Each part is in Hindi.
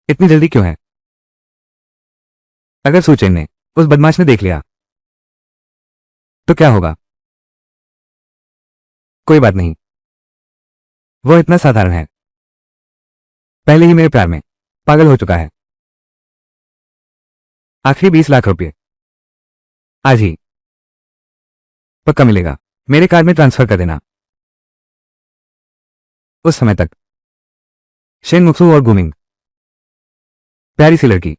इतनी जल्दी क्यों है? अगर सुचेन ने उस बदमाश ने देख लिया तो क्या होगा? कोई बात नहीं, वो इतना साधारण है, पहले ही मेरे प्यार में पागल हो चुका है। आखिरी 20 लाख रुपए आज ही पक्का मिलेगा। मेरे कार्ड में ट्रांसफर कर देना। उस समय तक शेन मुक्सू और गुमिंग, प्यारी सी लड़की।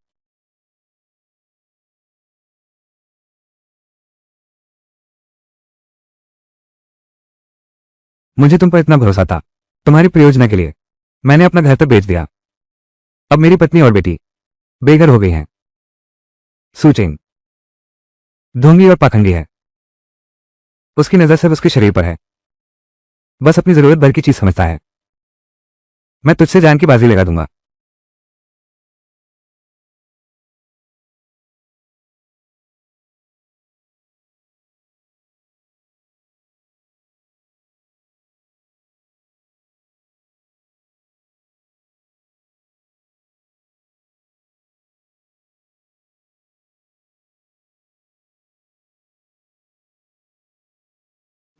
मुझे तुम पर इतना भरोसा था। तुम्हारी प्रयोजना के लिए मैंने अपना घर तक बेच दिया। अब मेरी पत्नी और बेटी बेघर हो गई हैं। सुचेन ढोंगी और पाखंडी है। उसकी नजर सिर्फ उसके शरीर पर है, बस अपनी जरूरत भर की चीज समझता है। मैं तुझसे जान की बाजी लगा दूंगा।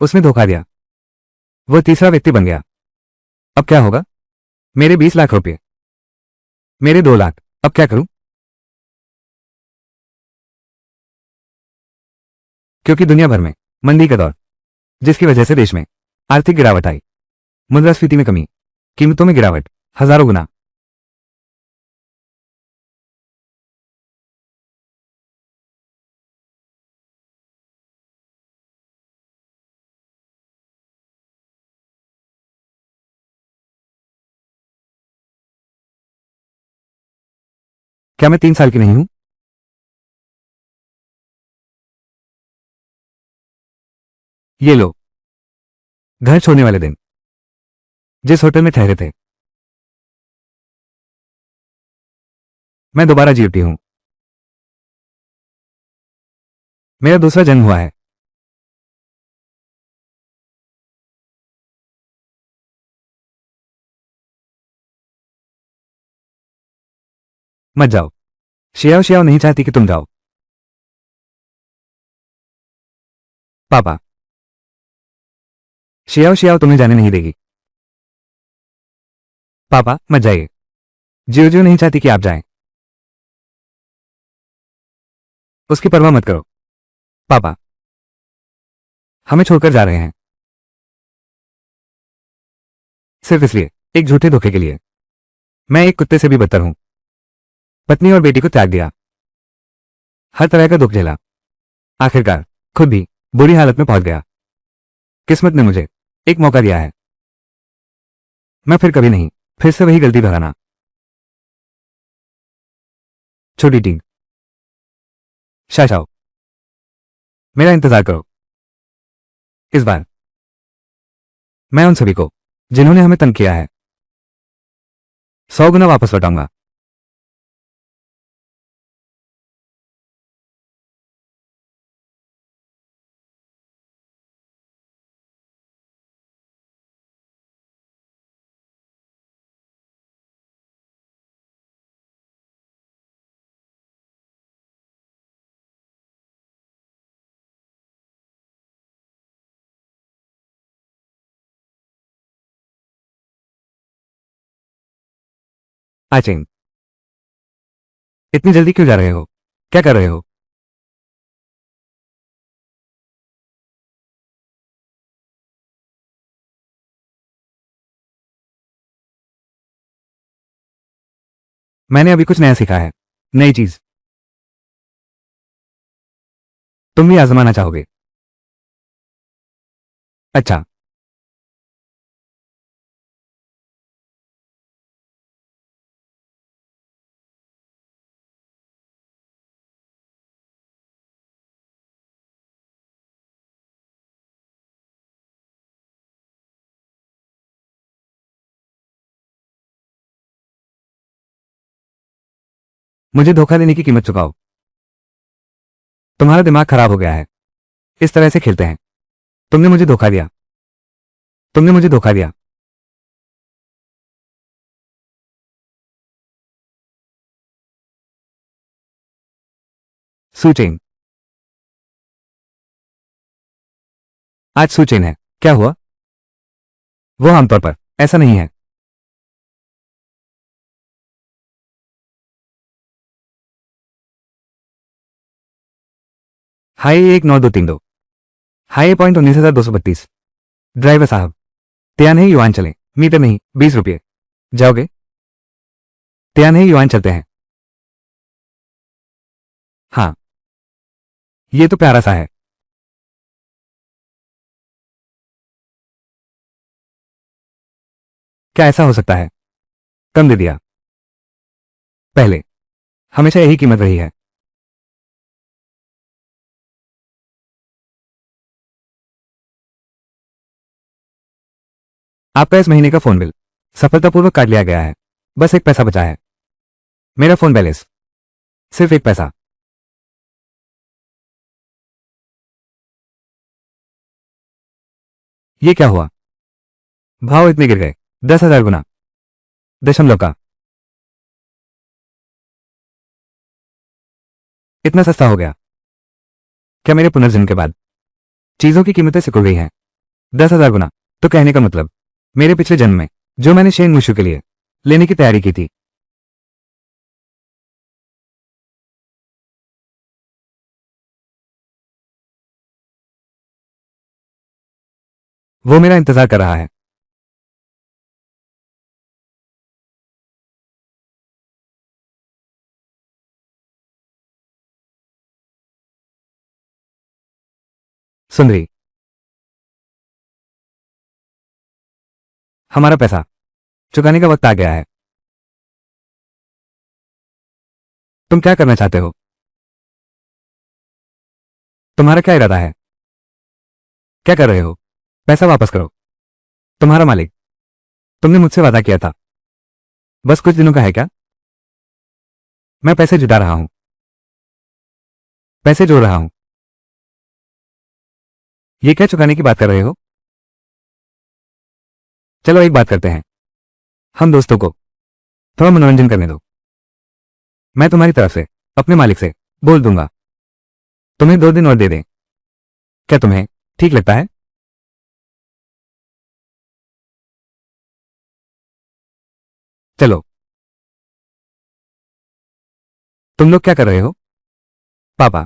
उसने धोखा दिया, वो तीसरा व्यक्ति बन गया। अब क्या होगा? मेरे 20 लाख रुपए, मेरे 2 लाख। अब क्या करूं? क्योंकि दुनिया भर में मंदी का दौर, जिसकी वजह से देश में आर्थिक गिरावट आई, मुद्रास्फीति में कमी, कीमतों में गिरावट हजारों गुना। क्या मैं 3 साल की नहीं हूं? ये लो, घर छोड़ने वाले दिन जिस होटल में ठहरे थे, मैं दोबारा जी उठी हूं। मेरा दूसरा जन्म हुआ है। मत जाओ। शियाओ शियाओ नहीं चाहती कि तुम जाओ। पापा, शियाओ शियाओ तुम्हें जाने नहीं देगी। पापा मत जाइए। जियो जियो नहीं चाहती कि आप जाएं। उसकी परवाह मत करो। पापा, हमें छोड़कर जा रहे हैं, सिर्फ इसलिए, एक झूठे धोखे के लिए। मैं एक कुत्ते से भी बदतर हूं। पत्नी और बेटी को त्याग दिया, हर तरह का दुख झेला, आखिरकार खुद भी बुरी हालत में पहुंच गया। किस्मत ने मुझे एक मौका दिया है। मैं फिर कभी नहीं, फिर से वही गलती दोहराना। छोटी टीम, शाशाओ, मेरा इंतजार करो। इस बार मैं उन सभी को जिन्होंने हमें तंग किया है 100 गुना वापस लौटाऊंगा। आचेन, इतनी जल्दी क्यों जा रहे हो? क्या कर रहे हो? मैंने अभी कुछ नया सीखा है, नई चीज। तुम भी आजमाना चाहोगे? अच्छा, मुझे धोखा देने की कीमत चुकाओ। तुम्हारा दिमाग खराब हो गया है। इस तरह से खेलते हैं। तुमने मुझे धोखा दिया। तुमने मुझे धोखा दिया। सूचेन। आज सूचेन है, क्या हुआ? वो आमतौर पर ऐसा नहीं है। हाई 19232। High point 19,232। ड्राइवर साहब, तैयार नहीं युआन चलें, मीटर नहीं, 20 रुपये। जाओगे? तैयार नहीं युआन चलते हैं। हाँ, ये तो प्यारा सा है। क्या ऐसा हो सकता है? कम दे दिया। पहले हमेशा यही कीमत रही है। आपका इस महीने का फोन बिल सफलतापूर्वक काट लिया गया है। बस एक पैसा बचा है। मेरा फोन बैलेंस सिर्फ एक पैसा। ये क्या हुआ? भाव इतने गिर गए? 10,000 गुना। दशमलव का इतना सस्ता हो गया? क्या मेरे पुनर्जन्म के बाद चीजों की कीमतें सिकुड़ गई हैं? 10,000 गुना। तो कहने का मतलब, मेरे पिछले जन्म में जो मैंने शेन मुशु के लिए लेने की तैयारी की थी, वो मेरा इंतजार कर रहा है। सुंदरी, हमारा पैसा चुकाने का वक्त आ गया है। तुम क्या करना चाहते हो? तुम्हारा क्या इरादा है? क्या कर रहे हो? पैसा वापस करो। तुम्हारा मालिक, तुमने मुझसे वादा किया था। बस कुछ दिनों का है क्या? मैं पैसे जुटा रहा हूं, पैसे जोड़ रहा हूं। ये क्या चुकाने की बात कर रहे हो? चलो एक बात करते हैं, हम दोस्तों को थोड़ा मनोरंजन करने दो। मैं तुम्हारी तरफ से अपने मालिक से बोल दूंगा, तुम्हें 2 दिन और दे दें। क्या तुम्हें ठीक लगता है? चलो। तुम लोग क्या कर रहे हो? पापा,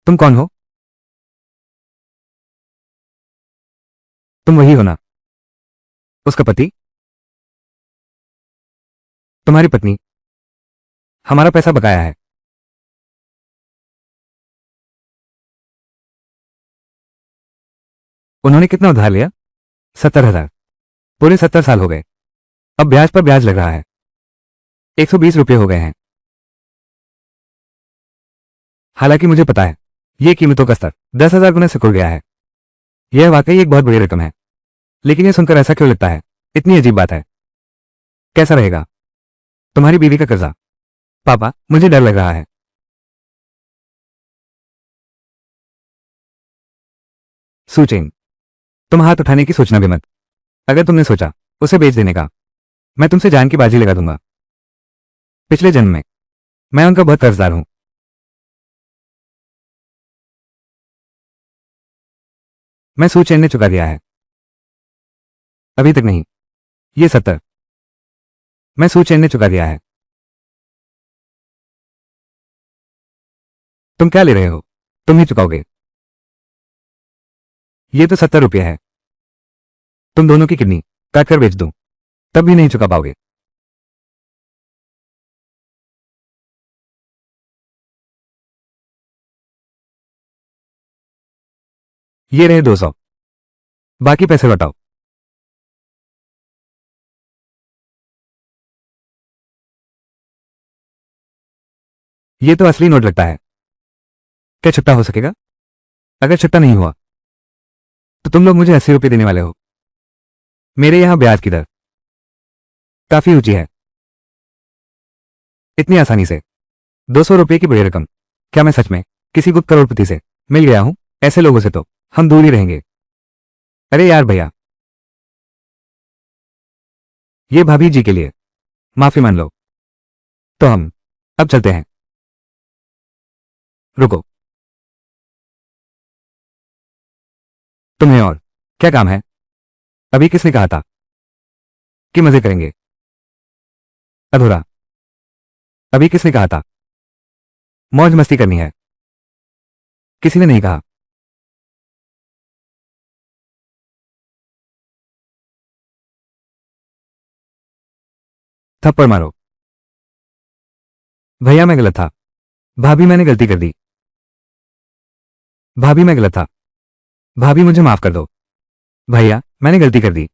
तुम कौन हो? तुम वही हो ना, उसका पति? तुम्हारी पत्नी हमारा पैसा बकाया है। उन्होंने कितना उधार लिया? 70,000। पूरे 70 साल हो गए। अब ब्याज पर ब्याज लग रहा है। 120 रुपये हो गए हैं। हालांकि मुझे पता है, ये कीमतों का स्तर 10,000 गुना सिकुड़ गया है। यह वाकई एक बहुत बड़ी रकम है। लेकिन यह सुनकर ऐसा क्यों लगता है? इतनी अजीब बात है। कैसा रहेगा तुम्हारी बीवी का कर्जा? पापा, मुझे डर लग रहा है। सूचेन, तुम हाथ उठाने की सोचना भी मत। अगर तुमने सोचा उसे बेच देने का, मैं तुमसे जान की बाजी लगा दूंगा। पिछले जन्म में मैं उनका बहुत कर्जदार हूं। मैं सूचेन ने चुका दिया है। अभी तक नहीं। ये 70 मैं सूचेन ने चुका दिया है। तुम क्या ले रहे हो? तुम ही चुकाओगे। ये तो 70 रुपये है। तुम दोनों की किडनी काट कर बेच दूं, तब भी नहीं चुका पाओगे। ये रहे 200। बाकी पैसे लौटाओ। ये तो असली नोट लगता है। क्या छुट्टा हो सकेगा? अगर छुट्टा नहीं हुआ तो तुम लोग मुझे 80 रुपये देने वाले हो। मेरे यहां ब्याज की दर काफी ऊंची है। इतनी आसानी से 200 रुपये की बड़ी रकम, क्या मैं सच में किसी गुप्त करोड़पति से मिल गया हूं? ऐसे लोगों से तो हम दूर ही रहेंगे। अरे यार भैया, ये भाभी जी के लिए माफी मान लो। तो हम अब चलते हैं। रुको, तुम्हें और क्या काम है? अभी किसने कहा था कि मजे करेंगे? अधूरा। अभी किसने कहा था मौज मस्ती करनी है? किसी ने नहीं कहा। थप्पड़ मारो। भैया मैं गलत था। भाभी मैंने गलती कर दी। भाभी मैं गलत था। भाभी मुझे माफ कर दो। भैया मैंने गलती कर दी।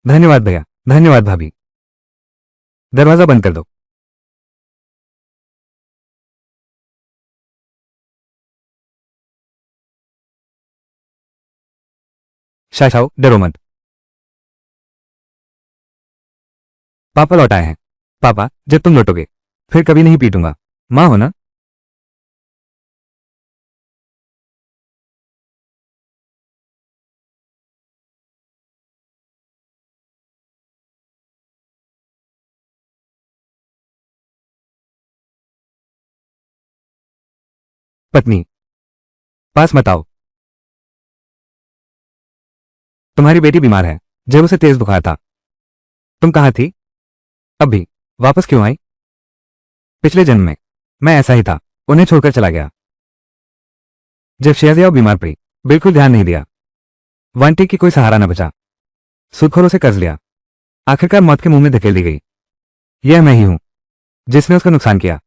धन्यवाद भैया। धन्यवाद भाभी। दरवाजा बंद कर दो। शाशाओ डरो मत। पापा लौट आए हैं। पापा जब तुम लौटोगे फिर कभी नहीं पीटूंगा। माँ हो ना? पत्नी पास मत आओ। तुम्हारी बेटी बीमार है। जब उसे तेज बुखार था। तुम कहाँ थी? अब भी वापस क्यों आई? पिछले जन्म में मैं ऐसा ही था। उन्हें छोड़कर चला गया। जब शेहजिया बीमार पड़ी बिल्कुल ध्यान नहीं दिया। वांटी की कोई सहारा न बचा। सूदखोरों से कर्ज लिया। आखिरकार मौत के मुंह में धकेल दी गई। यह मैं ही हूं जिसने उसका नुकसान किया।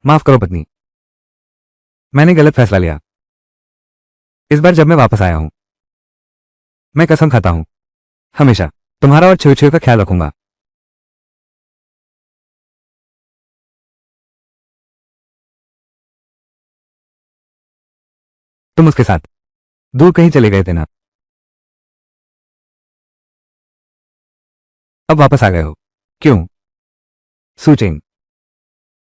माफ करो पत्नी। मैंने गलत फैसला लिया। इस बार जब मैं वापस आया हूं मैं कसम खाता हूं हमेशा तुम्हारा और छुई छुई का ख्याल रखूंगा। तुम उसके साथ दूर कहीं चले गए थे ना? अब वापस आ गए हो। क्यों? सूचेंग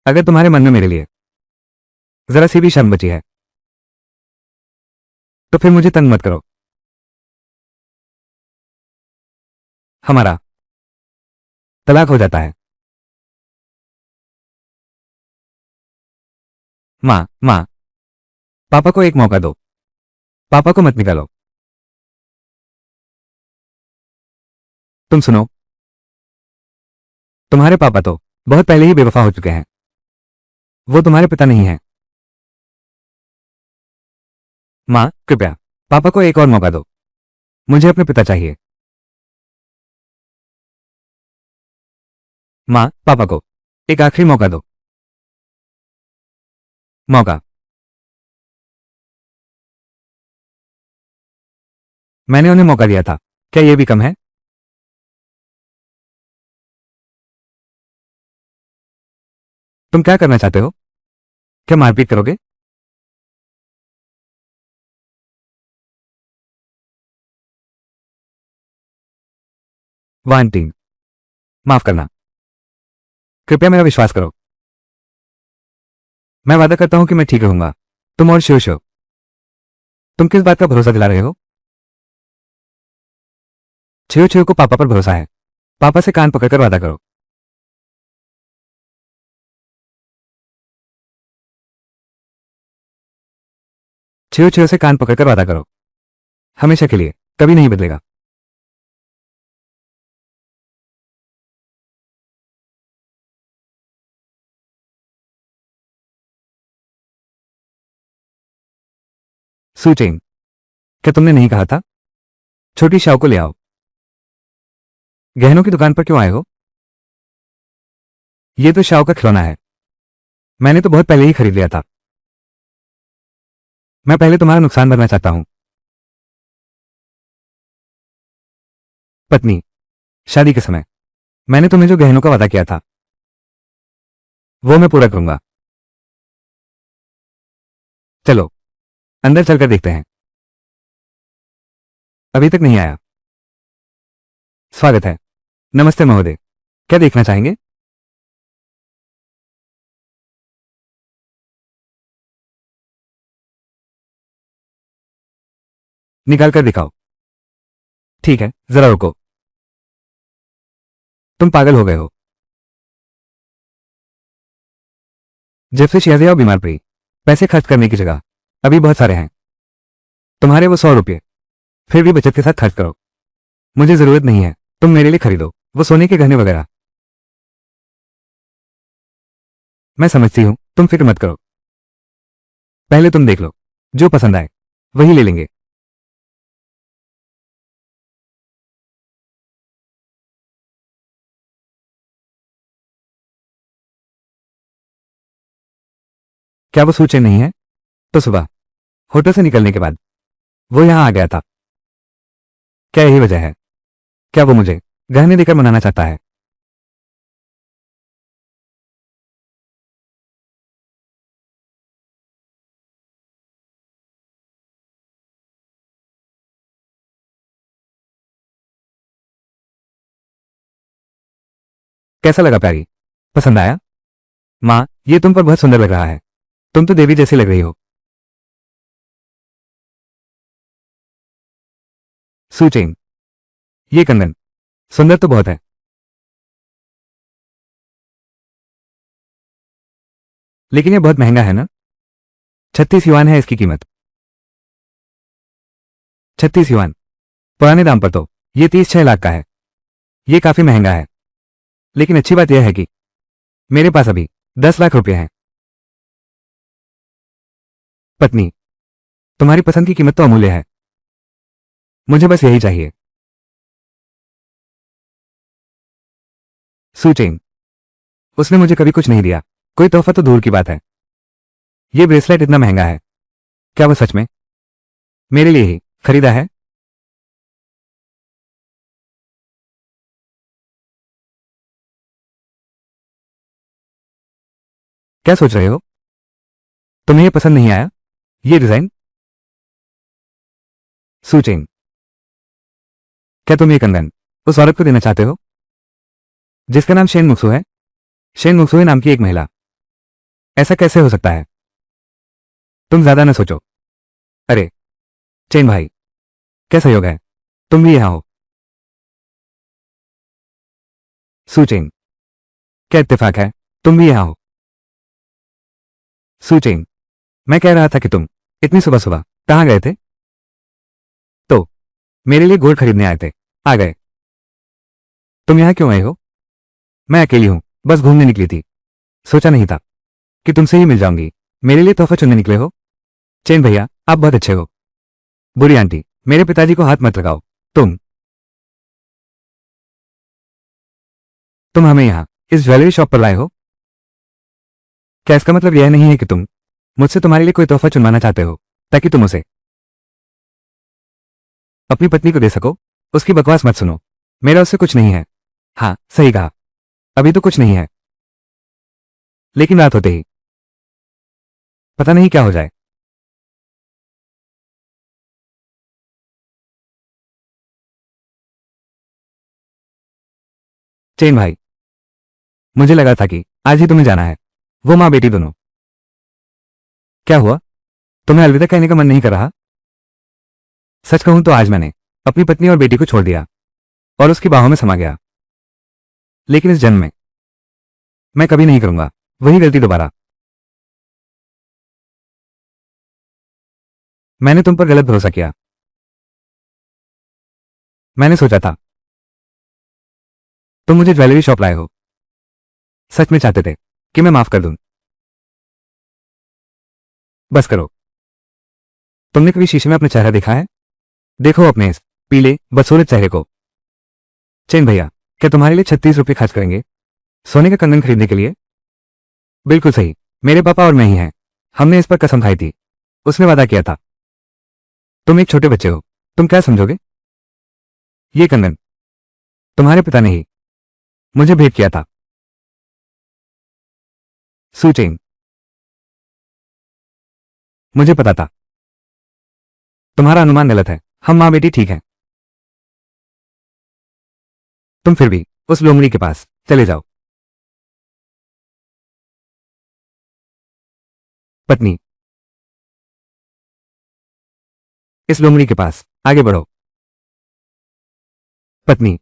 अगर तुम्हारे मन में मेरे लिए जरा सी भी शर्म बची है तो फिर मुझे तंग मत करो। हमारा तलाक हो जाता है। माँ माँ पापा को एक मौका दो। पापा को मत निकालो। तुम सुनो। तुम्हारे पापा तो बहुत पहले ही बेवफा हो चुके हैं। वो तुम्हारे पिता नहीं हैं। माँ कृपया पापा को एक और मौका दो। मुझे अपने पिता चाहिए। माँ पापा को एक आखिरी मौका दो। मौका। मैंने उन्हें मौका दिया था। क्या यह भी कम है? तुम क्या करना चाहते हो? क्या मारपीट करोगे? वांटिंग माफ करना। कृपया मेरा विश्वास करो। मैं वादा करता हूं कि मैं ठीक रहूंगा। तुम और शिव शिव तुम किस बात का भरोसा दिला रहे हो? छियो छियो को पापा पर भरोसा है। पापा से कान पकड़कर वादा करो। छियो छियो से कान पकड़कर वादा करो। हमेशा के लिए कभी नहीं बदलेगा। सूचेंग क्या तुमने नहीं कहा था छोटी शाओ को ले आओ? गहनों की दुकान पर क्यों आए हो? ये तो शाओ का खिलौना है। मैंने तो बहुत पहले ही खरीद लिया था। मैं पहले तुम्हारा नुकसान भरना चाहता हूं। पत्नी शादी के समय मैंने तुम्हें जो गहनों का वादा किया था वो मैं पूरा करूंगा। चलो अंदर चलकर देखते हैं। अभी तक नहीं आया। स्वागत है। नमस्ते महोदय। क्या देखना चाहेंगे? निकाल कर दिखाओ। ठीक है, जरा रुको। तुम पागल हो गए हो। जब से शियाजिया बीमार पड़ी, पैसे खर्च करने की जगह अभी बहुत सारे हैं। तुम्हारे वो 100 रुपये फिर भी बचत के साथ खर्च करो। मुझे जरूरत नहीं है, तुम मेरे लिए खरीदो वो सोने के गहने वगैरह। मैं समझती हूं, तुम फिक्र मत करो। पहले तुम देख लो, जो पसंद आए वही ले लेंगे। क्या वो सूचे नहीं है? तो सुबह होटल से निकलने के बाद वो यहां आ गया था। क्या यही वजह है? क्या वो मुझे गहने देकर मनाना चाहता है? कैसा लगा प्यारी? पसंद आया? माँ, ये तुम पर बहुत सुंदर लग रहा है। तुम तो देवी जैसी लग रही हो। सूचेंग, ये कंगन सुंदर तो बहुत है, लेकिन ये बहुत महंगा है ना? 36 युआन है इसकी कीमत। 36 युआन। पुराने दाम पर तो ये 36 लाख का है। ये काफी महंगा है, लेकिन अच्छी बात यह है कि मेरे पास अभी 10 लाख रुपए हैं। पत्नी, तुम्हारी पसंद की कीमत तो अमूल्य है। मुझे बस यही चाहिए। सूचेंग, उसने मुझे कभी कुछ नहीं दिया। कोई तोहफा तो दूर की बात है। ये ब्रेसलेट इतना महंगा है। क्या वो सच में मेरे लिए ही खरीदा है? क्या सोच रहे हो? तुम्हें ये पसंद नहीं आया? ये डिजाइन? सूचेंग, क्या तुम ये कंगन उस औरत को देना चाहते हो जिसका नाम शेन मुक्सु है? शेन मुक्सुए नाम की एक महिला। ऐसा कैसे हो सकता है? तुम ज्यादा न सोचो। अरे चेन भाई, क्या सहयोग है, तुम भी यहां हो। सूचेंग, क्या इत्तेफाक है, तुम भी यहां हो। सूचेंग, मैं कह रहा था कि तुम इतनी सुबह सुबह कहां गए थे? तो मेरे लिए गोल्ड खरीदने आए थे, आ गए। तुम यहां क्यों आए हो? मैं अकेली हूं, बस घूमने निकली थी। सोचा नहीं था कि तुमसे ही मिल जाऊंगी। मेरे लिए तोहफा चुनने निकले हो? चेन भैया, आप बहुत अच्छे हो। बुरी आंटी, मेरे पिताजी को हाथ मत लगाओ। तुम हमें यहां इस ज्वेलरी शॉप पर लाए हो? क्या इसका मतलब यह नहीं है कि तुम मुझसे तुम्हारे लिए कोई तोहफा चुनवाना चाहते हो ताकि तुम उसे अपनी पत्नी को दे सको? उसकी बकवास मत सुनो। मेरा उससे कुछ नहीं है। हाँ, सही कहा, अभी तो कुछ नहीं है, लेकिन रात होते ही पता नहीं क्या हो जाए। चेन भाई, मुझे लगा था कि आज ही तुम्हें जाना है। वो माँ बेटी दोनों। क्या हुआ? तुम्हें अलविदा कहने का मन नहीं कर रहा? सच कहूं तो आज मैंने अपनी पत्नी और बेटी को छोड़ दिया और उसकी बाहों में समा गया। लेकिन इस जन्म में मैं कभी नहीं करूंगा वही गलती दोबारा। मैंने तुम पर गलत भरोसा किया। मैंने सोचा था तुम मुझे ज्वेलरी शॉप लाए हो, सच में चाहते थे कि मैं माफ कर दूं। बस करो। तुमने कभी शीशे में अपना चेहरा देखा है? देखो अपने इस पीले बदसूरत चेहरे को। चेन भैया, क्या तुम्हारे लिए 36 रुपये खर्च करेंगे सोने का कंगन खरीदने के लिए? बिल्कुल सही, मेरे पापा और मैं ही हैं। हमने इस पर कसम खाई थी। उसने वादा किया था। तुम एक छोटे बच्चे हो, तुम क्या समझोगे? ये कंगन तुम्हारे पिता ने ही मुझे भेंट किया था। सूचेंग, मुझे पता था। तुम्हारा अनुमान गलत है। हम माँ बेटी ठीक हैं। तुम फिर भी उस लोमड़ी के पास चले जाओ। पत्नी, इस लोमड़ी के पास आगे बढ़ो। पत्नी,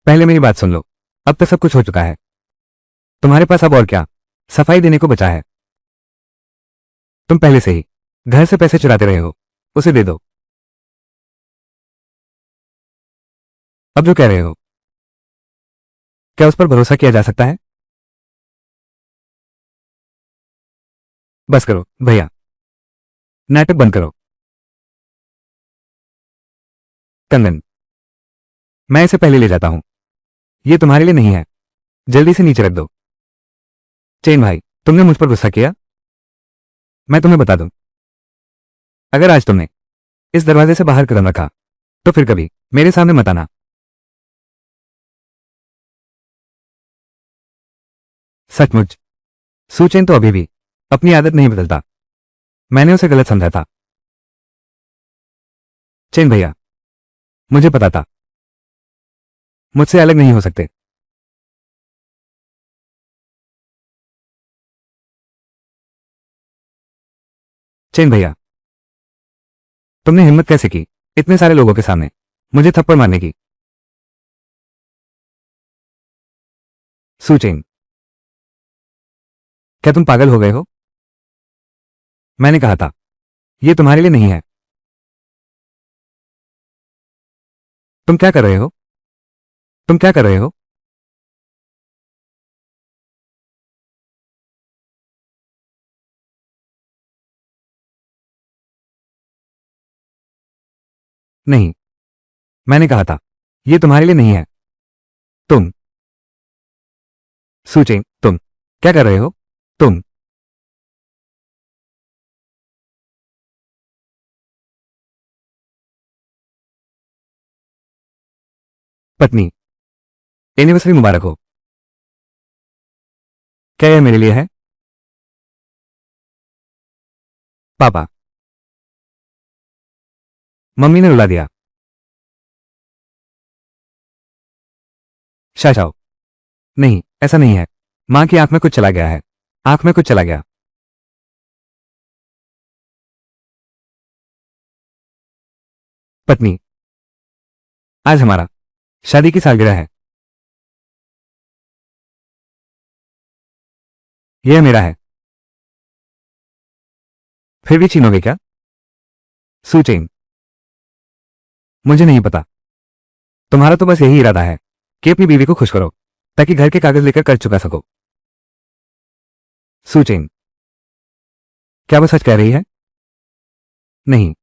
पहले मेरी बात सुन लो। अब तो सब कुछ हो चुका है। तुम्हारे पास अब और क्या सफाई देने को बचा है? तुम पहले से ही घर से पैसे चुराते रहे हो, उसे दे दो। अब जो कह रहे हो, क्या उस पर भरोसा किया जा सकता है? बस करो भैया, नाटक बंद करो। कंगन, मैं इसे पहले ले जाता हूं। ये तुम्हारे लिए नहीं है, जल्दी से नीचे रख दो। चेन भाई, तुमने मुझ पर गुस्सा किया? मैं तुम्हें बता दूं, अगर आज तुमने इस दरवाजे से बाहर कदम रखा तो फिर कभी मेरे सामने मत आना। सचमुच सुचेन तो अभी भी अपनी आदत नहीं बदलता। मैंने उसे गलत समझा था। चेन भैया, मुझे पता था मुझसे अलग नहीं हो सकते। चेन भैया, तुमने हिम्मत कैसे की इतने सारे लोगों के सामने मुझे थप्पड़ मारने की? सुचेन, क्या तुम पागल हो गए हो? मैंने कहा था यह तुम्हारे लिए नहीं है। तुम क्या कर रहे हो? तुम क्या कर रहे हो? नहीं, मैंने कहा था यह तुम्हारे लिए नहीं है। तुम, सुचेन, तुम क्या कर रहे हो? तुम, पत्नी, एनिवर्सरी मुबारक हो। क्या यह मेरे लिए है? पापा, मम्मी ने रुला दिया। शाशाओ, नहीं, ऐसा नहीं है। मां की आंख में कुछ चला गया है। आंख में कुछ चला गया। पत्नी, आज हमारा शादी की सालगिरह है। यह मेरा है। फिर भी छीनोगे क्या? सुचेन, मुझे नहीं पता। तुम्हारा तो बस यही इरादा है कि अपनी बीवी को खुश करो ताकि घर के कागज लेकर कर्ज चुका सको। सुचेन, क्या वो सच कह रही है? नहीं,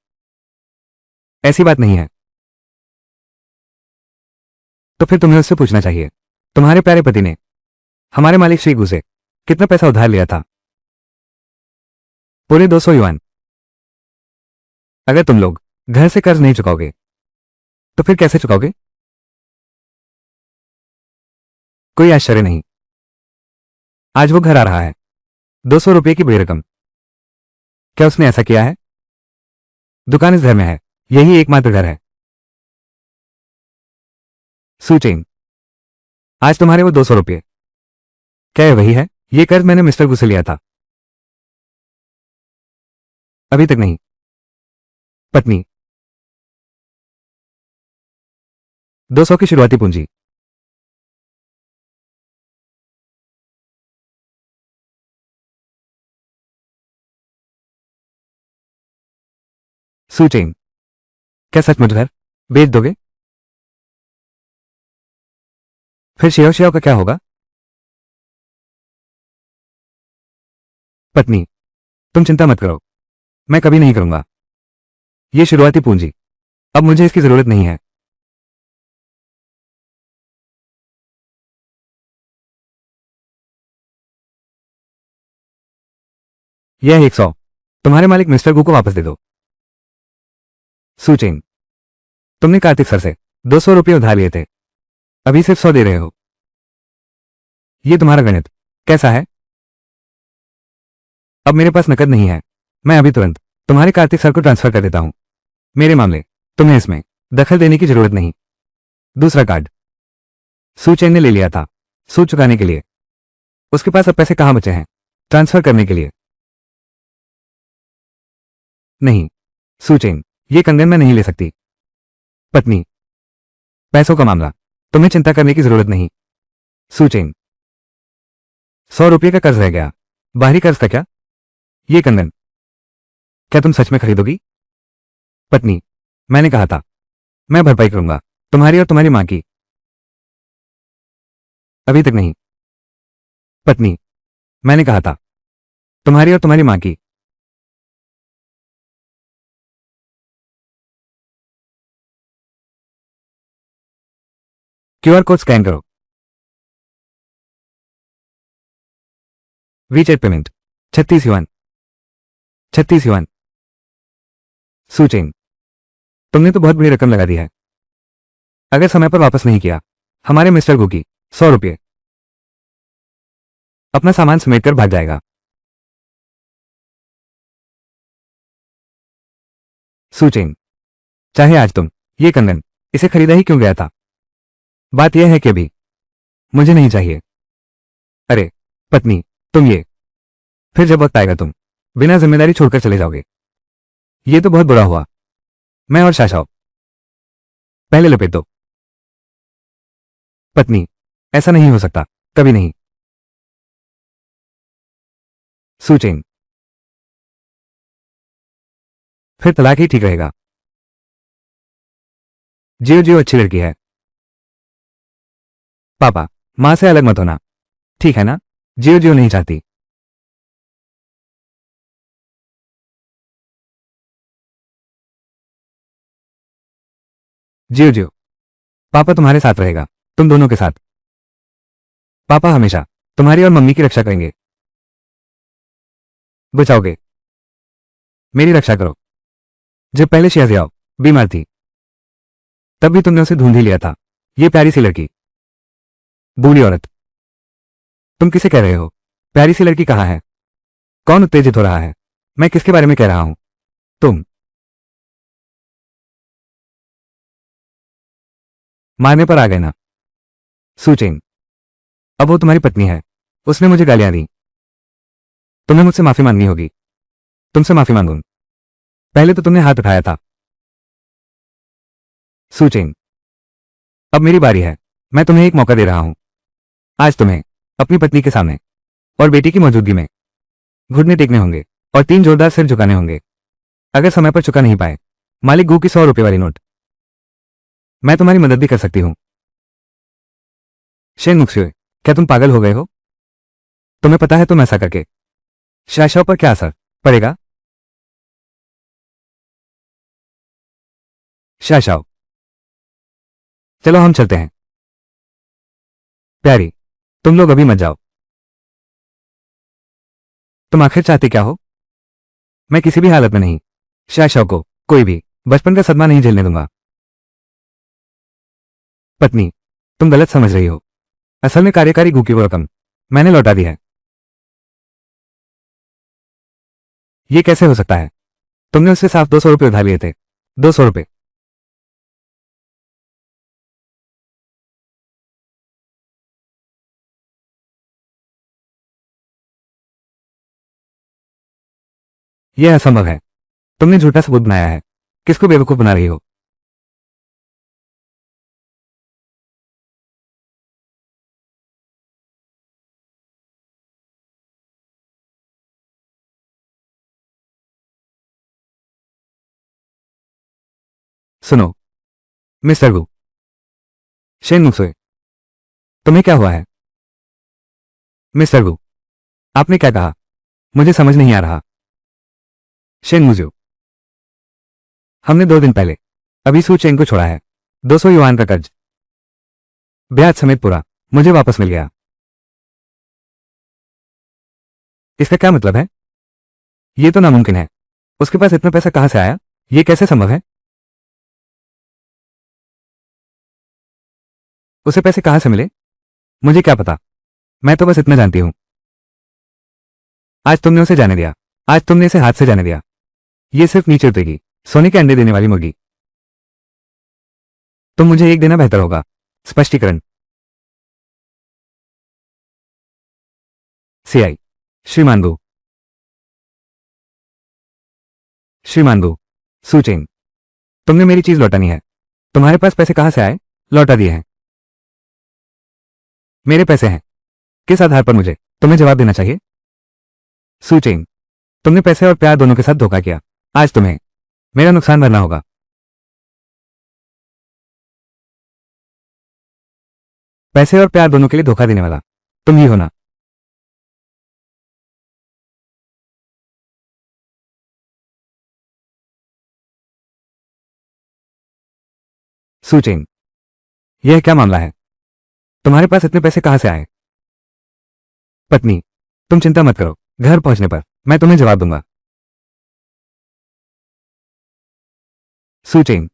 ऐसी बात नहीं है। तो फिर तुम्हें उससे पूछना चाहिए तुम्हारे प्यारे पति ने हमारे मालिक श्री गु से कितना पैसा उधार लिया था। पूरे 200 युआन। अगर तुम लोग घर से कर्ज नहीं चुकाओगे तो फिर कैसे चुकाओगे? कोई आश्चर्य नहीं, आज वो घर आ रहा है। 200 रुपये की बेरकम। क्या उसने ऐसा किया है? दुकान इस घर में है, यही एकमात्र घर है। सुचेन, आज तुम्हारे वो 200 रुपये, क्या ये वही है? ये कर्ज मैंने मिस्टर गु से लिया था। अभी तक नहीं। पत्नी, 200 की शुरुआती पूंजी। सुचेन, क्या सचमुच घर बेच दोगे? फिर शेव शेव का क्या होगा? पत्नी, तुम चिंता मत करो, मैं कभी नहीं करूंगा। ये शुरुआती पूंजी, अब मुझे इसकी जरूरत नहीं है। यह 100 तुम्हारे मालिक मिस्टर गु को वापस दे दो। सुचेन, तुमने कार्तिक सर से 200 रुपये उधार लिए थे, अभी सिर्फ 100 दे रहे हो। ये तुम्हारा गणित कैसा है? अब मेरे पास नकद नहीं है, मैं अभी तुरंत तुम्हारे कार्तिक सर को ट्रांसफर कर देता हूं। मेरे मामले, तुम्हें इसमें दखल देने की जरूरत नहीं। दूसरा कार्ड सुचेन ने ले लिया था सूद चुकाने के लिए। उसके पास अब पैसे कहां बचे हैं ट्रांसफर करने के लिए? नहीं, सुचेन, ये कंगन मैं नहीं ले सकती। पत्नी, पैसों का मामला, तुम्हें चिंता करने की जरूरत नहीं। सुचेन, 100 रुपये का कर्ज रह गया। बाहरी कर्ज था क्या? ये कंगन क्या तुम सच में खरीदोगी? पत्नी, मैंने कहा था मैं भरपाई करूंगा, तुम्हारी और तुम्हारी मां की। अभी तक नहीं। पत्नी, मैंने कहा था तुम्हारी और तुम्हारी मां की। क्यूआर कोड स्कैन करो। वीचेट पेमेंट 36 युआन। 36 युआन। सुचेन, तुमने तो बहुत बड़ी रकम लगा दी है। अगर समय पर वापस नहीं किया, हमारे मिस्टर गु की 100 रुपये अपना सामान समेटकर भाग जाएगा। सुचेन, चाहे आज तुम ये कंगन इसे खरीदा ही क्यों गया था, बात यह है कि अभी मुझे नहीं चाहिए। अरे पत्नी, तुम ये फिर जब वक्त आएगा तुम बिना जिम्मेदारी छोड़कर चले जाओगे। ये तो बहुत बुरा हुआ। मैं और शाशाओ पहले लपेट दो। पत्नी, ऐसा नहीं हो सकता, कभी नहीं। सुचेन, फिर तलाक ही ठीक रहेगा। जियो जियो अच्छी लड़की है। पापा, मां से अलग मत होना, ठीक है ना? जियो जियो नहीं चाहती। जियो जियो, पापा तुम्हारे साथ रहेगा, तुम दोनों के साथ। पापा हमेशा तुम्हारी और मम्मी की रक्षा करेंगे। बचाओगे, मेरी रक्षा करो। जब पहले शियाजियाओ बीमार थी, तब भी तुमने उसे ढूंढ ही लिया था। ये प्यारी सी लड़की। बूढ़ी औरत, तुम किसे कह रहे हो? प्यारी सी लड़की कहाँ है? कौन उत्तेजित हो रहा है? मैं किसके बारे में कह रहा हूं? तुम मारने पर आ गए ना? सुचेन, अब वो तुम्हारी पत्नी है, उसने मुझे गालियां दी। तुम्हें मुझसे माफी मांगनी होगी। तुमसे माफी मांगूं? पहले तो तुमने हाथ उठाया था। सुचेन, अब मेरी बारी है। मैं तुम्हें एक मौका दे रहा हूं। आज तुम्हें अपनी पत्नी के सामने और बेटी की मौजूदगी में घुटने टेकने होंगे और 3 जोरदार सिर झुकाने होंगे। अगर समय पर चुका नहीं पाए, मालिक गू की 100 रुपये वाली नोट। मैं तुम्हारी मदद भी कर सकती हूं। शेन मुक्स्योए, क्या तुम पागल हो गए हो? तुम्हें पता है तुम ऐसा करके शाशाओ पर क्या असर पड़ेगा? शाशाओ, चलो हम चलते हैं। प्यारी, तुम लोग अभी मत जाओ। तुम आखिर चाहते क्या हो? मैं किसी भी हालत में नहीं शाशाओ को कोई भी बचपन का सदमा नहीं झेलने दूंगा। पत्नी, तुम गलत समझ रही हो। असल में कार्यकारी गू की वो रकम मैंने लौटा दी है। ये कैसे हो सकता है? तुमने उससे साफ 200 रुपये उधार लिए थे। 200 रुपये। यह असंभव है। तुमने झूठा सबूत बनाया है। किसको बेवकूफ बना रही हो? सुनो मिस्टर गु, शेन मुक्सोए, तुम्हें क्या हुआ है? मिस्टर गु, आपने क्या कहा? मुझे समझ नहीं आ रहा। शेन मुजू, हमने 2 दिन पहले अभी सू चेंग को छोड़ा है। 200 युआन का कर्ज ब्याज समेत पूरा मुझे वापस मिल गया। इसका क्या मतलब है? यह तो नामुमकिन है। उसके पास इतना पैसा कहां से आया? यह कैसे संभव है? उसे पैसे कहां से मिले? मुझे क्या पता। मैं तो बस इतना जानती हूं, आज तुमने उसे जाने दिया। आज तुमने इसे हाथ से जाने दिया। ये सिर्फ नीचे उतरेगी, सोने के अंडे देने वाली मुर्गी। तुम मुझे एक देना बेहतर होगा। स्पष्टीकरण। सीआई, श्रीमान गु। श्रीमान गु, सुचेन, तुमने मेरी चीज लौटानी है। तुम्हारे पास पैसे कहां से आए? लौटा दिए हैं। मेरे पैसे हैं। किस आधार पर मुझे तुम्हें जवाब देना चाहिए? सूचेंग, तुमने पैसे और प्यार दोनों के साथ धोखा किया। आज तुम्हें मेरा नुकसान भरना होगा। पैसे और प्यार दोनों के लिए धोखा देने वाला तुम ही हो ना? सूचेंग, यह क्या मामला है? तुम्हारे पास इतने पैसे कहां से आए? पत्नी, तुम चिंता मत करो, घर पहुंचने पर मैं तुम्हें जवाब दूंगा। सूचेंग,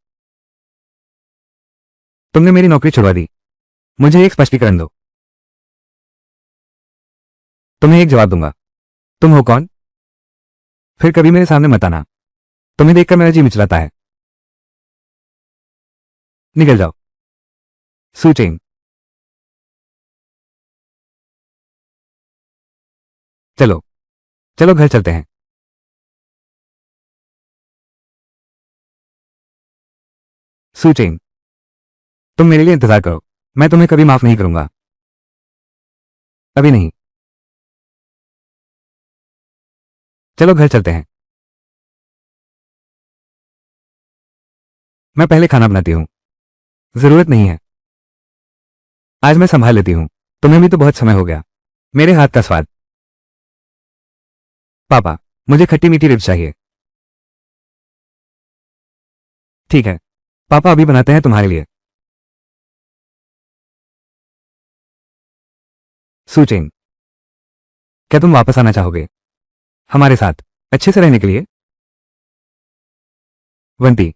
तुमने मेरी नौकरी छुड़वा दी। मुझे एक स्पष्टीकरण दो। तुम्हें एक जवाब दूंगा। तुम हो कौन? फिर कभी मेरे सामने मत आना। तुम्हें देखकर मेरा जी मिचलाता है। निकल जाओ। सूचेंग, चलो चलो घर चलते हैं। सूचेंग, तुम मेरे लिए इंतजार करो। मैं तुम्हें कभी माफ नहीं करूंगा। अभी नहीं। चलो घर चलते हैं। मैं पहले खाना बनाती हूँ। जरूरत नहीं है। आज मैं संभाल लेती हूँ। तुम्हें भी तो बहुत समय हो गया। मेरे हाथ का स्वाद। पापा, मुझे खट्टी मीठी रिब्स चाहिए। ठीक है, पापा अभी बनाते हैं तुम्हारे लिए। सूचेंग, क्या तुम वापस आना चाहोगे हमारे साथ अच्छे से रहने के लिए? वंती,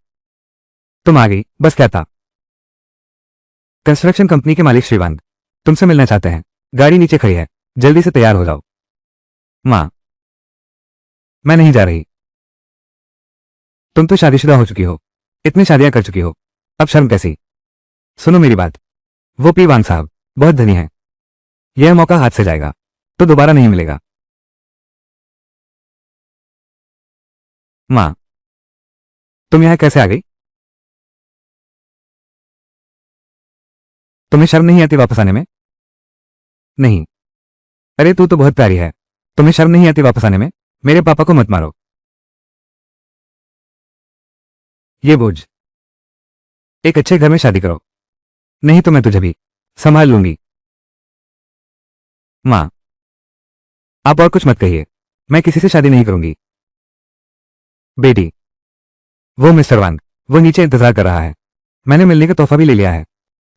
तुम आ गई, बस क्या था? कंस्ट्रक्शन कंपनी के मालिक श्रीवांग तुमसे मिलना चाहते हैं। गाड़ी नीचे खड़ी है, जल्दी से तैयार हो जाओ। माँ, मैं नहीं जा रही। तुम तो शादीशुदा हो चुकी हो, इतनी शादियां कर चुकी हो, अब शर्म कैसी? सुनो मेरी बात। वो पी वांग साहब बहुत धनी है। यह मौका हाथ से जाएगा तो दोबारा नहीं मिलेगा। माँ, तुम यहां कैसे आ गई? तुम्हें शर्म नहीं आती वापस आने में? नहीं। अरे तू तो बहुत प्यारी है। तुम्हें शर्म नहीं आती वापस आने में? मेरे पापा को मत मारो। ये बोझ, एक अच्छे घर में शादी करो, नहीं तो मैं तुझे भी संभाल लूंगी। माँ, आप और कुछ मत कहिए। मैं किसी से शादी नहीं करूंगी। बेटी, वो मिस्टर वांग, वो नीचे इंतजार कर रहा है। मैंने मिलने का तोहफा भी ले लिया है।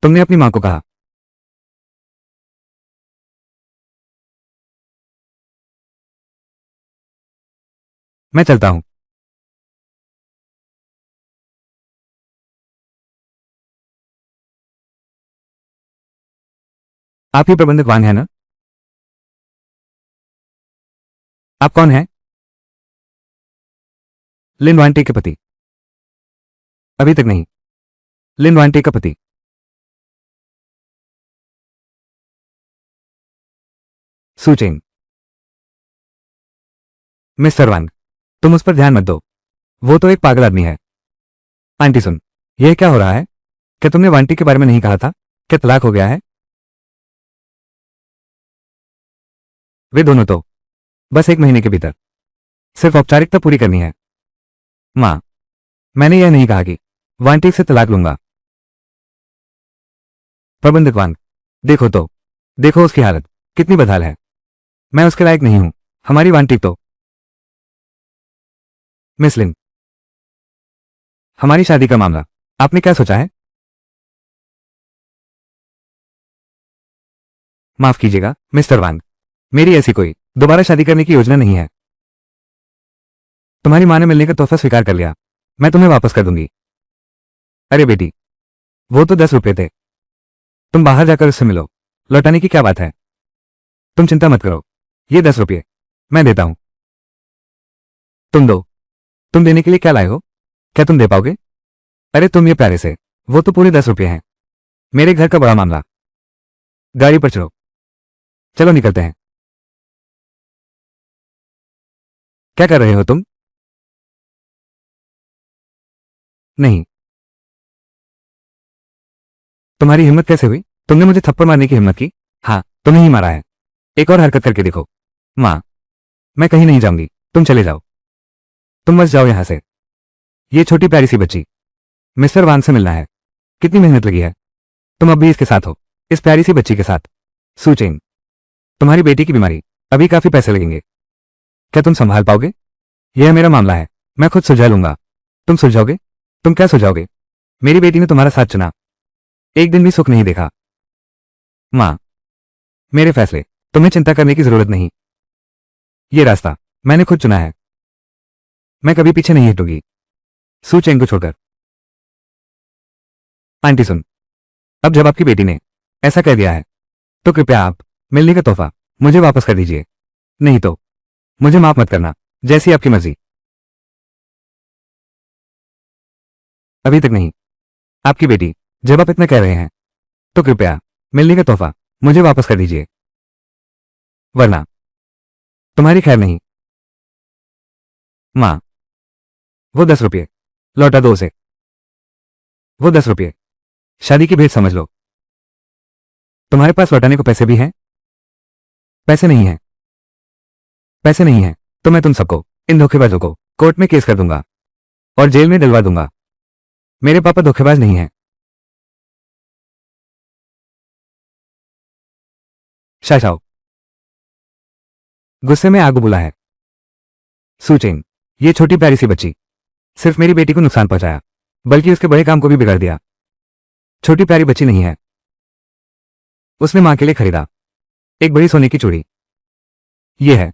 तुमने अपनी माँ को कहा। मैं चलता हूं। आप ही प्रबंधक वांग है ना? आप कौन हैं? लिन वांटे के पति। अभी तक नहीं। लिन वांटे का पति। सूचेंग, मिस्टर वांग, तुम उस पर ध्यान मत दो। वो तो एक पागल आदमी है। आंटी सुन, यह क्या हो रहा है? क्या तुमने वांटी के बारे में नहीं कहा था? क्या तलाक हो गया है? वे दोनों तो बस एक महीने के भीतर। सिर्फ औपचारिकता पूरी करनी है। माँ, मैंने यह नहीं कहा कि वांटी से तलाक लूंगा। प्रबंधक वांग, देखो तो, देखो उसकी हालत कितनी बदहाल है। मैं उसके लायक नहीं हूं। हमारी वांटी तो। मिस लिन, हमारी शादी का मामला आपने क्या सोचा है? माफ कीजिएगा मिस्टर वांग, मेरी ऐसी कोई दोबारा शादी करने की योजना नहीं है। तुम्हारी माँ ने मिलने का तोहफा स्वीकार कर लिया। मैं तुम्हें वापस कर दूंगी। अरे बेटी, वो तो 10 रुपए थे। तुम बाहर जाकर उससे मिलो। लौटाने की क्या बात है? तुम चिंता मत करो। ये 10 रुपये मैं देता हूं। तुम दो। तुम देने के लिए क्या लाए हो? क्या तुम दे पाओगे? अरे तुम ये प्यारे से, वो तो पूरे 10 रुपये हैं। मेरे घर का बड़ा मामला। गाड़ी पर चढ़ो, चलो निकलते हैं। क्या कर रहे हो तुम? नहीं। तुम्हारी हिम्मत कैसे हुई? तुमने मुझे थप्पड़ मारने की हिम्मत की? हाँ, तुमने ही मारा है। एक और हरकत करके देखो। माँ, मैं कहीं नहीं जाऊंगी, तुम चले जाओ। तुम बस जाओ यहां से। ये छोटी प्यारी सी बच्ची मिस्टर वान से मिलना है। कितनी मेहनत लगी है। तुम अब भी इसके साथ हो, इस प्यारी सी बच्ची के साथ। सुचेन, तुम्हारी बेटी की बीमारी, अभी काफी पैसे लगेंगे। क्या तुम संभाल पाओगे? यह मेरा मामला है, मैं खुद सुलझा लूंगा। तुम सुलझाओगे? तुम क्या सुलझाओगे? मेरी बेटी ने तुम्हारा साथ चुना, एक दिन भी सुख नहीं देखा। माँ, मेरे फैसले, तुम्हें चिंता करने की जरूरत नहीं। ये रास्ता मैंने खुद चुना है, मैं कभी पीछे नहीं हटूंगी। सू चेंग को छोड़कर। आंटी सुन, अब जब आपकी बेटी ने ऐसा कह दिया है, तो कृपया आप मिलने का तोहफा मुझे वापस कर दीजिए। नहीं तो मुझे माफ मत करना, जैसी आपकी मर्जी। अभी तक नहीं। आपकी बेटी, जब आप इतना कह रहे हैं, तो कृपया मिलने का तोहफा मुझे वापस कर दीजिए, वरना तुम्हारी खैर नहीं। माँ, वो 10 रुपये लौटा दो उसे। वो 10 रुपये शादी की भेंट समझ लो। तुम्हारे पास लौटाने को पैसे भी हैं? पैसे नहीं हैं। पैसे नहीं हैं तो मैं तुम सबको, इन धोखेबाजों को, कोर्ट में केस कर दूंगा और जेल में डलवा दूंगा। मेरे पापा धोखेबाज नहीं हैं। शाशाओ गुस्से में आग बुला है। सूचेंग, ये छोटी प्यारी सी बच्ची सिर्फ मेरी बेटी को नुकसान पहुंचाया, बल्कि उसके बड़े काम को भी बिगाड़ दिया। छोटी प्यारी बच्ची नहीं है। उसने मां के लिए खरीदा एक बड़ी सोने की चूड़ी। यह है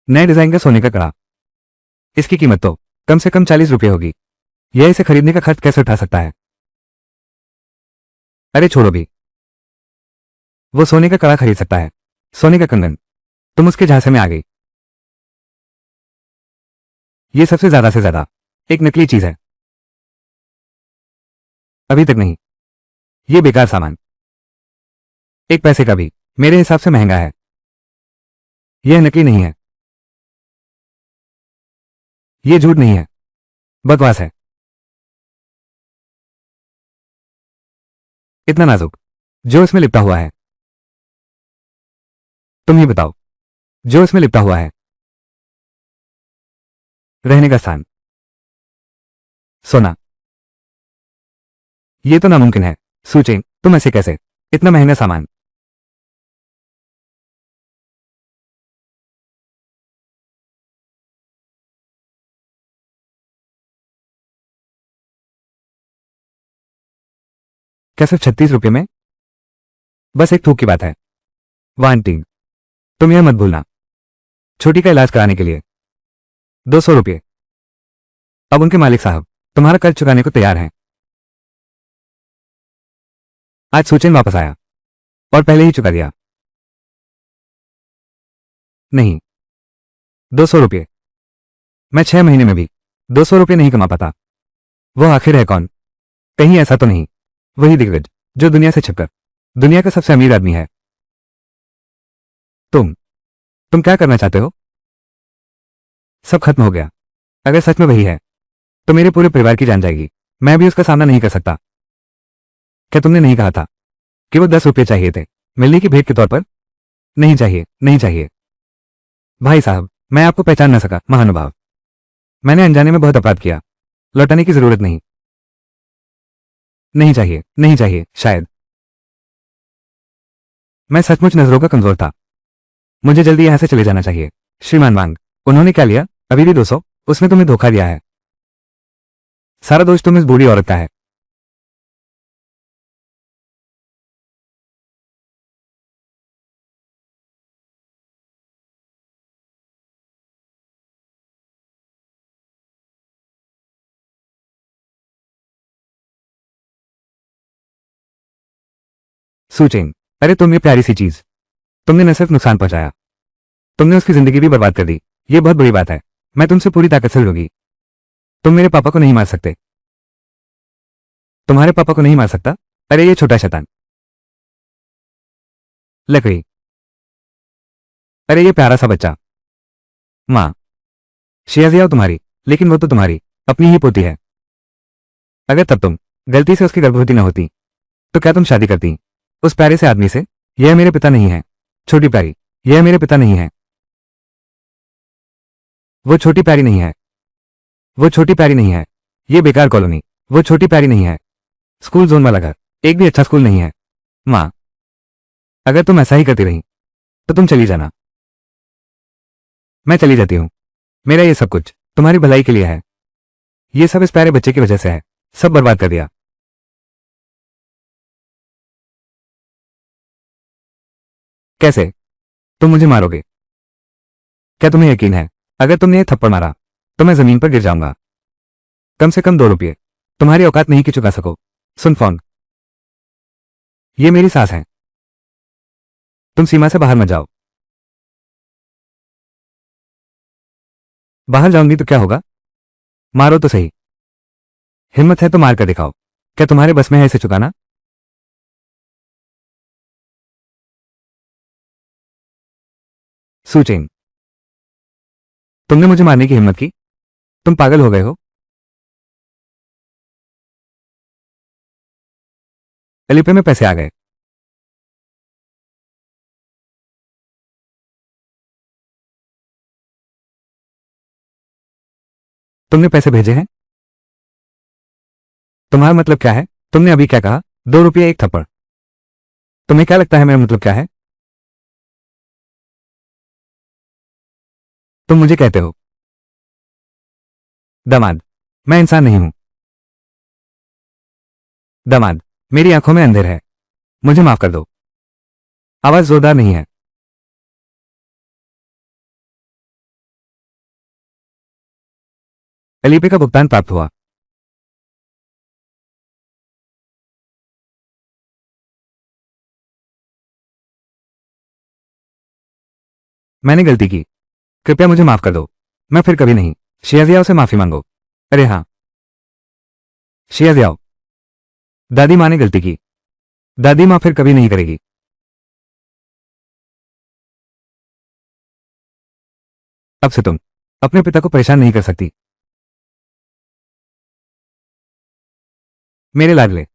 नए डिजाइन का सोने का कड़ा। इसकी कीमत तो कम से कम 40 रुपये होगी। यह इसे खरीदने का खर्च कैसे उठा सकता है? अरे छोड़ो भी, वो सोने का कड़ा खरीद सकता है, सोने का कंगन। तुम उसके झांसे में आ गई। ये सबसे ज्यादा से ज्यादा एक नकली चीज है। अभी तक नहीं। ये बेकार सामान, एक पैसे का भी मेरे हिसाब से महंगा है। यह नकली नहीं है। यह झूठ नहीं है, बकवास है। इतना नाजुक जो इसमें लिपटा हुआ है। तुम ही बताओ, जो इसमें लिपटा हुआ है। रहने का स्थान, सोना। यह तो नामुमकिन है। सूचें, तुम ऐसे कैसे? इतना महंगा सामान। क्या सिर्फ 36 रुपये में? बस एक थूक की बात है। वांटिंग, तुम यह मत भूलना, छोटी का इलाज कराने के लिए 200 रुपये। अब उनके मालिक साहब तुम्हारा कर्ज चुकाने को तैयार हैं। आज सूचेन वापस आया और पहले ही चुका दिया। नहीं, 200 रुपये। मैं 6 महीने में भी 200 रुपये नहीं कमा पाता। वो आखिर है कौन? कहीं ऐसा तो नहीं वही दिग्गज जो दुनिया से छिपकर दुनिया का सबसे अमीर आदमी है? तुम क्या करना चाहते हो? सब खत्म हो गया। अगर सच में वही है, तो मेरे पूरे परिवार की जान जाएगी। मैं भी उसका सामना नहीं कर सकता। क्या तुमने नहीं कहा था कि वो 10 रुपये चाहिए थे मिलने की भेंट के तौर पर? नहीं चाहिए, नहीं चाहिए। भाई साहब, मैं आपको पहचान न सका, महानुभाव। मैंने अनजाने में बहुत अपराध किया, लौटाने की जरूरत नहीं। नहीं चाहिए, नहीं चाहिए। शायद मैं सचमुच नजरों का कमजोर था। मुझे जल्दी यहां से चले जाना चाहिए। श्रीमान वांग, उन्होंने क्या लिया? अभी भी 200? उसने तुम्हें धोखा दिया है। सारा दोष तुम इस बूढ़ी औरत का है। सूचेंग, अरे तुम ये प्यारी सी चीज, तुमने न सिर्फ नुकसान पहुंचाया, तुमने उसकी जिंदगी भी बर्बाद कर दी। ये बहुत बड़ी बात है। मैं तुमसे पूरी ताकत से लड़ूंगी। तुम मेरे पापा को नहीं मार सकते। तुम्हारे पापा को नहीं मार सकता? अरे ये छोटा शैतान। लकड़ी। अरे ये प्यारा सा बच्चा। माँ, शियाजियाओ तुम्हारी, लेकिन वो तो तुम्हारी अपनी ही पोती है। अगर तब तुम गलती से उसकी गर्भवती न होती, तो क्या तुम शादी करती उस प्यारे से आदमी से? यह मेरे पिता नहीं है। छोटी प्यारी, यह मेरे पिता नहीं है। वो छोटी प्यारी नहीं है। वो छोटी प्यारी नहीं है। ये बेकार कॉलोनी। वो छोटी प्यारी नहीं है। स्कूल जोन वाला घर। एक भी अच्छा स्कूल नहीं है। माँ, अगर तुम ऐसा ही करती रही तो तुम चली जाना। मैं चली जाती हूँ। मेरा ये सब कुछ तुम्हारी भलाई के लिए है। ये सब इस प्यारे बच्चे की वजह से है। सब बर्बाद कर दिया। कैसे? तुम मुझे मारोगे? क्या तुम्हें यकीन है अगर तुमने ये थप्पड़ मारा तो मैं जमीन पर गिर जाऊंगा? कम से कम 2 रुपये तुम्हारी औकात नहीं कि चुका सको। सुन फोन, ये मेरी सास है। तुम सीमा से बाहर मत जाओ। बाहर जाऊंगी तो क्या होगा? मारो तो सही। हिम्मत है तो मार कर दिखाओ। क्या तुम्हारे बस में है इसे चुकाना? सुचेन, तुमने मुझे मारने की हिम्मत की? तुम पागल हो गए हो? एलिपे में पैसे आ गए। तुमने पैसे भेजे हैं? तुम्हारा मतलब क्या है? तुमने अभी क्या कहा? 2 रुपये एक थप्पड़। तुम्हें क्या लगता है मेरा मतलब क्या है? तुम मुझे कहते हो दामाद। मैं इंसान नहीं हूं। दामाद, मेरी आंखों में अंधेर है। मुझे माफ कर दो। आवाज जोरदार नहीं है। एलिपे का भुगतान प्राप्त हुआ। मैंने गलती की। कृपया मुझे माफ कर दो। मैं फिर कभी नहीं। शियाजियाओ से माफी मांगो। अरे हाँ, शियाजियाओ। दादी माँ ने गलती की। दादी माँ फिर कभी नहीं करेगी। अब से तुम अपने पिता को परेशान नहीं कर सकती। मेरे लाडले।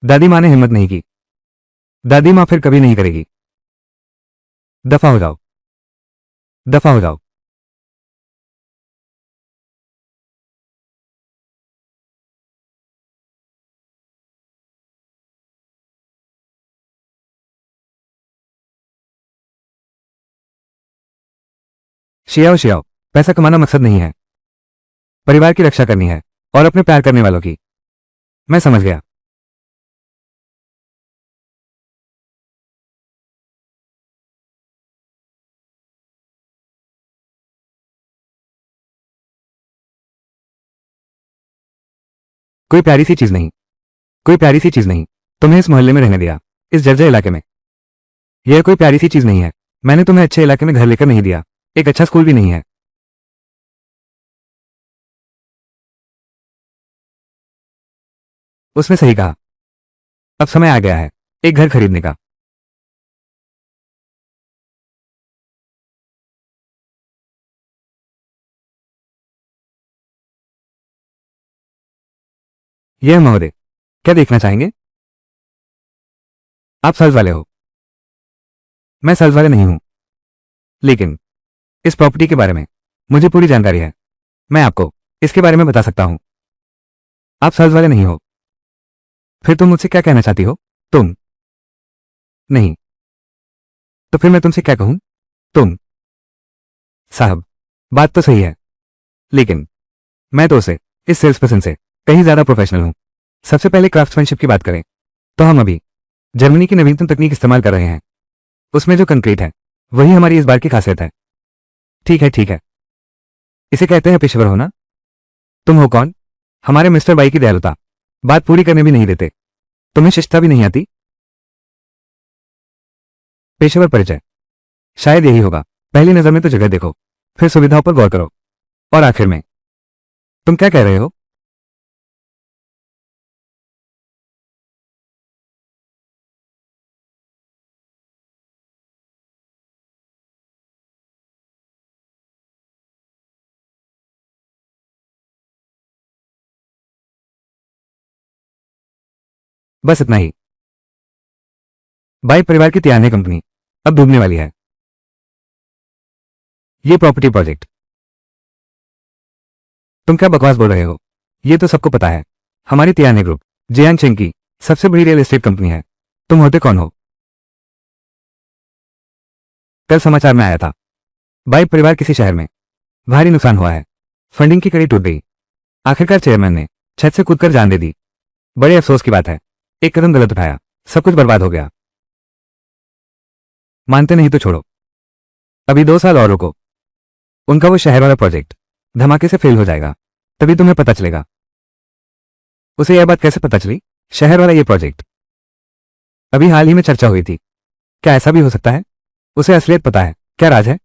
दादी माँ ने हिम्मत नहीं की। दादी माँ फिर कभी नहीं करेगी। दफा हो जाओ। दफा हो जाओ। शियाओ शियाओ, पैसा कमाना मकसद नहीं है। परिवार की रक्षा करनी है और अपने प्यार करने वालों की। मैं समझ गया। कोई प्यारी सी चीज नहीं। कोई प्यारी सी चीज नहीं। तुम्हें इस मोहल्ले में रहने दिया, इस जर्जर इलाके में। यह कोई प्यारी सी चीज नहीं है। मैंने तुम्हें अच्छे इलाके में घर लेकर नहीं दिया। एक अच्छा स्कूल भी नहीं है। उसने सही कहा। अब समय आ गया है एक घर खरीदने का। यह महोदय, क्या देखना चाहेंगे? आप सर्ज वाले हो? मैं सर्ज वाले नहीं हूं। लेकिन इस प्रॉपर्टी के बारे में मुझे पूरी जानकारी है। मैं आपको इसके बारे में बता सकता हूं। आप सर्ज वाले नहीं हो। फिर तुम मुझसे क्या कहना चाहती हो? तुम नहीं। तो फिर मैं तुमसे क्या कहूं? तुम। साहब, बात तो सही है, लेकिन मैं तो उसे इस सेल्स पर्सन से कहीं ज्यादा प्रोफेशनल हूं। सबसे पहले क्राफ्ट्समैनशिप की बात करें तो हम अभी जर्मनी की नवीनतम तकनीक इस्तेमाल कर रहे हैं। उसमें जो कंक्रीट है वही हमारी इस बार की खासियत है। ठीक है, ठीक है। इसे कहते हैं पेशेवर होना। तुम हो कौन? हमारे मिस्टर बाई की दयालुता। बात पूरी करने भी नहीं देते। तुम्हें शिष्टता भी नहीं आती। पेशेवर परिचय शायद यही होगा। पहली नजर में तो जगह देखो, फिर सुविधाओं पर गौर करो, और आखिर में तुम क्या कह रहे हो? बस इतना ही। बाई परिवार की तियाने कंपनी अब डूबने वाली है। ये प्रॉपर्टी प्रोजेक्ट। तुम क्या बकवास बोल रहे हो? ये तो सबको पता है। हमारी तियाने ग्रुप जियांग चेंग की सबसे बड़ी रियल एस्टेट कंपनी है। तुम होते कौन हो? कल समाचार में आया था, बाई परिवार किसी शहर में भारी नुकसान हुआ है। फंडिंग की कड़ी टूट गई। आखिरकार चेयरमैन ने छत से कूदकर जान दे दी। बड़े अफसोस की बात है, एक कदम गलत उठाया, सब कुछ बर्बाद हो गया। मानते नहीं तो छोड़ो, अभी 2 साल और रुको। उनका वो शहर वाला प्रोजेक्ट धमाके से फेल हो जाएगा, तभी तुम्हें पता चलेगा। उसे यह बात कैसे पता चली? शहर वाला ये प्रोजेक्ट अभी हाल ही में चर्चा हुई थी। क्या ऐसा भी हो सकता है? उसे असलियत पता है। क्या राज है?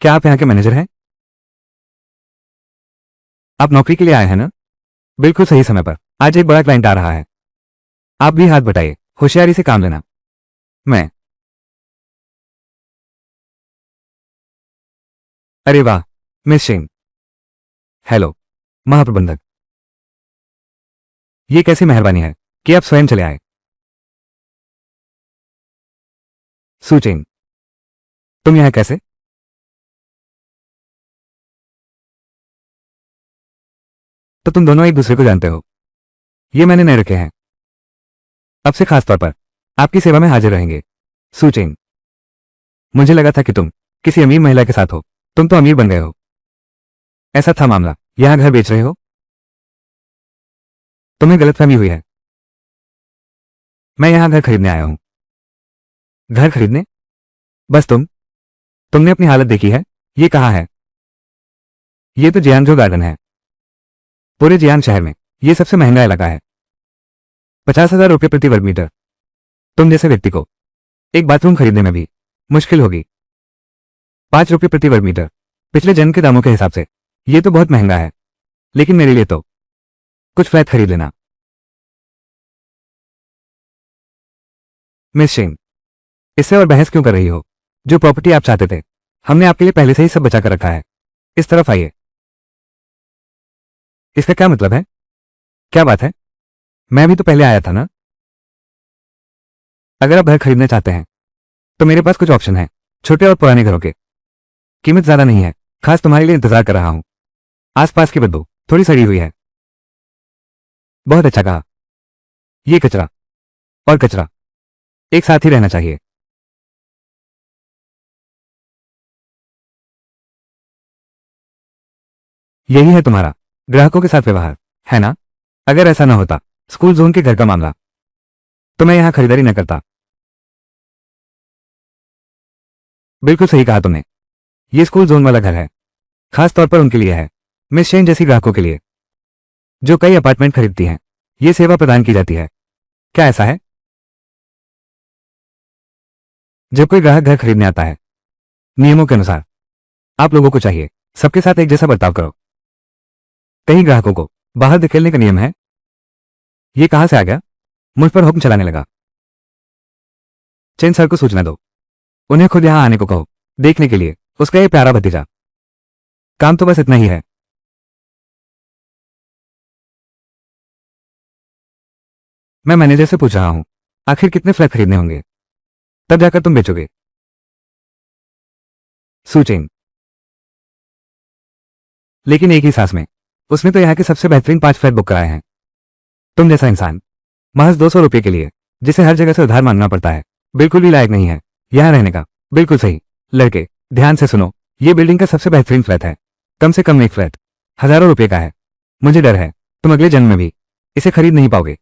क्या आप यहाँ के मैनेजर हैं? आप नौकरी के लिए आए हैं ना? बिल्कुल सही समय पर। आज एक बड़ा क्लाइंट आ रहा है। आप भी हाथ बटाइए, होशियारी से काम लेना। मैं। अरे वाह, मिस सिंह। हेलो महाप्रबंधक। ये कैसी मेहरबानी है कि आप स्वयं चले आए। सुचेंग, तुम यहाँ कैसे? तो तुम दोनों एक दूसरे को जानते हो। ये मैंने नहीं रखे हैं। अब से खास तौर पर आपकी सेवा में हाजिर रहेंगे। सुचेंग, मुझे लगा था कि तुम किसी अमीर महिला के साथ हो। तुम तो अमीर बन गए हो। ऐसा था मामला। यहाँ घर बेच रहे हो? तुम्हें गलतफहमी हुई है। मैं यहाँ घर खरीदने आया हूँ। घर खरीदने? बस तुमने अपनी हालत देखी है? ये कहाँ है? ये तो जियांगजो गार्डन है। पूरे जियांग शहर में ये सबसे महंगा इलाका है। 50,000 रुपये प्रति वर्ग मीटर। तुम जैसे व्यक्ति को एक बाथरूम खरीदने में भी मुश्किल होगी। 5 रुपये प्रति वर्ग मीटर। पिछले जन्म के दामों के हिसाब से ये तो बहुत महंगा है, लेकिन मेरे लिए तो कुछ फ्लैट खरीद लेना। मिस सिंह, इससे और बहस क्यों कर रही हो? जो प्रॉपर्टी आप चाहते थे, हमने आपके लिए पहले से ही सब बचा कर रखा है। इस तरफ आइए। इसका क्या मतलब है? क्या बात है? मैं भी तो पहले आया था ना। अगर आप घर खरीदना चाहते हैं तो मेरे पास कुछ ऑप्शन है। छोटे और पुराने घरों के। कीमत ज्यादा नहीं है। खास तुम्हारे लिए इंतजार कर रहा हूं। आसपास की बदबू थोड़ी सड़ी हुई है। बहुत अच्छा कहा। ये कचरा और कचरा एक साथ ही रहना चाहिए। यही है तुम्हारा ग्राहकों के साथ व्यवहार, है ना? अगर ऐसा ना होता, स्कूल जोन के घर का मामला, तो मैं यहां खरीदारी न करता। बिल्कुल सही कहा तुमने। ये स्कूल जोन वाला घर है। खास तौर पर उनके लिए है, मिस शेन जैसी ग्राहकों के लिए, जो कई अपार्टमेंट खरीदती हैं। ये सेवा प्रदान की जाती है। क्या ऐसा है? जब कोई ग्राहक घर खरीदने आता है, नियमों के अनुसार आप लोगों को चाहिए सबके साथ एक जैसा बर्ताव करो। कई ग्राहकों को बाहर धकेलने का नियम है। ये कहां से आ गया? मुझ पर हुक्म चलाने लगा। चेन सर को सूचना दो। उन्हें खुद यहां आने को कहो, देखने के लिए उसका ये प्यारा भतीजा। काम तो बस इतना ही है। मैं मैनेजर से पूछ रहा हूं, आखिर कितने फ्लैट खरीदने होंगे, तब जाकर तुम बेचोगे। सुचेन, लेकिन एक ही सांस में उसने तो यहाँ के सबसे बेहतरीन 5 फ्लैट बुक कराए हैं। तुम जैसा इंसान महज 200 रुपये के लिए, जिसे हर जगह से उधार मांगना पड़ता है, बिल्कुल भी लायक नहीं है यहां रहने का। बिल्कुल सही। लड़के, ध्यान से सुनो। ये बिल्डिंग का सबसे बेहतरीन फ्लैट है। कम से कम एक फ्लैट हजारों रुपए का है। मुझे डर है तुम अगले जन्म में भी इसे खरीद नहीं पाओगे।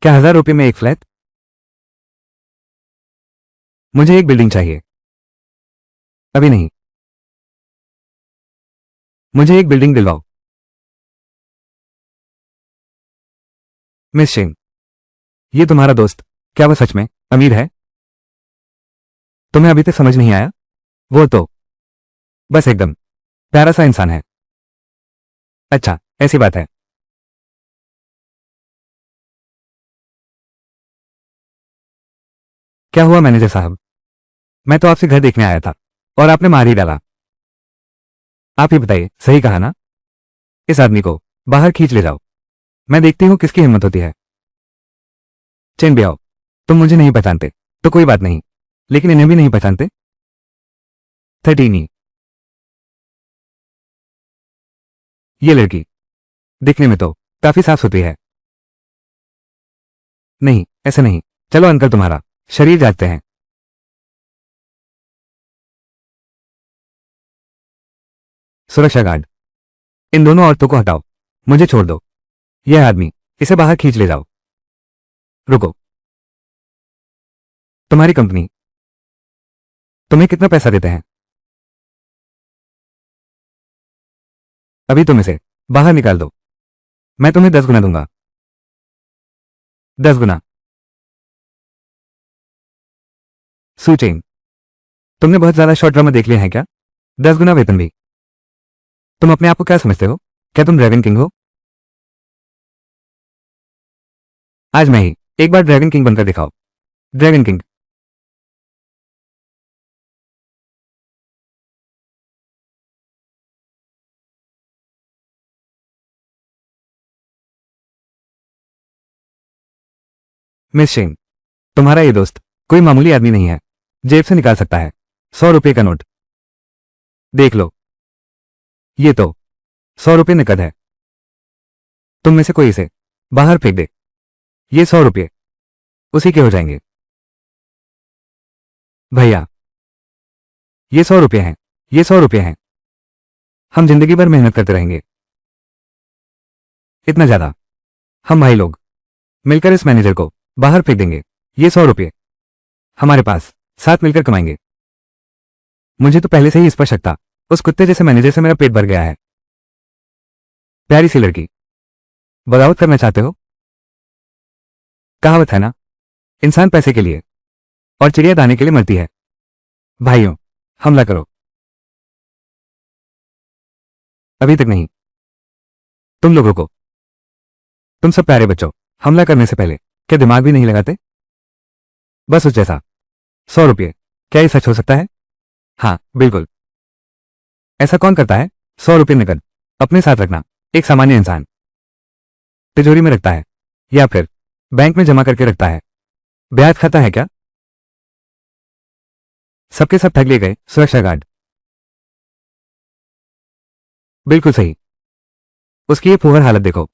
क्या 1000 रुपये में एक फ्लैट? मुझे एक बिल्डिंग चाहिए। अभी नहीं। मुझे एक बिल्डिंग दिलवाओ। मिस सिंह, ये तुम्हारा दोस्त, क्या वह सच में अमीर है? तुम्हें अभी तक समझ नहीं आया? वो तो बस एकदम प्यारा सा इंसान है। अच्छा, ऐसी बात है। क्या हुआ मैनेजर साहब? मैं तो आपसे घर देखने आया था और आपने मार ही डाला। आप ही बताइए, सही कहा ना? इस आदमी को बाहर खींच ले जाओ। मैं देखती हूं किसकी हिम्मत होती है। चेन भी आओ। तुम मुझे नहीं पहचानते तो कोई बात नहीं, लेकिन इन्हें भी नहीं पहचानते। 13 ये लड़की दिखने में तो काफी साफ सुथरी है। नहीं, ऐसे नहीं। चलो अंकल, तुम्हारा शरीर जांचते हैं। सुरक्षा गार्ड, इन दोनों औरतों को हटाओ। मुझे छोड़ दो। यह आदमी, इसे बाहर खींच ले जाओ। रुको। तुम्हारी कंपनी तुम्हें कितना पैसा देते हैं? अभी तुम इसे बाहर निकाल दो। मैं तुम्हें 10 गुना दूंगा। 10 गुना। सूचेन, तुमने बहुत ज्यादा शॉर्ट ड्रामा देख लिया है क्या? 10 गुना वेतन भी? तुम अपने आप को क्या समझते हो? क्या तुम ड्रैगन किंग हो? आज मैं ही एक बार ड्रैगन किंग बनकर दिखाओ। Dragon king. मिस शेन, तुम्हारा ये दोस्त कोई मामूली आदमी नहीं है। जेब से निकाल सकता है 100 रुपए का नोट। देख लो, ये तो 100 रुपए नकद है। तुम में से कोई इसे बाहर फेंक दे। ये 100 रुपए उसी के हो जाएंगे। भैया, ये 100 रुपए हैं। ये 100 रुपए हैं। हम जिंदगी भर मेहनत करते रहेंगे। इतना ज्यादा। हम भाई लोग मिलकर इस मैनेजर को बाहर फेंक देंगे। ये 100 रुपए हमारे पास साथ मिलकर कमाएंगे। मुझे तो पहले से ही इस पर शक था। उस कुत्ते जैसे मैनेजर से मेरा पेट भर गया है। प्यारी सी लड़की, बगावत करना चाहते हो? कहावत है ना, इंसान पैसे के लिए और चिड़िया दाने के लिए मरती है। भाइयों, हमला करो। अभी तक नहीं। तुम लोगों को, तुम सब प्यारे बच्चों, हमला करने से पहले क्या दिमाग भी नहीं लगाते? बस उस जैसा। 100 रुपये, क्या ये सच हो सकता है? हाँ, बिल्कुल। ऐसा कौन करता है? 100 रुपये नकद अपने साथ रखना एक सामान्य इंसान तिजोरी में रखता है या फिर बैंक में जमा करके रखता है? ब्याज खाता है क्या? सबके सब ठग लिए गए सुरक्षा गार्ड। बिल्कुल सही। उसकी ये फुहर हालत देखो।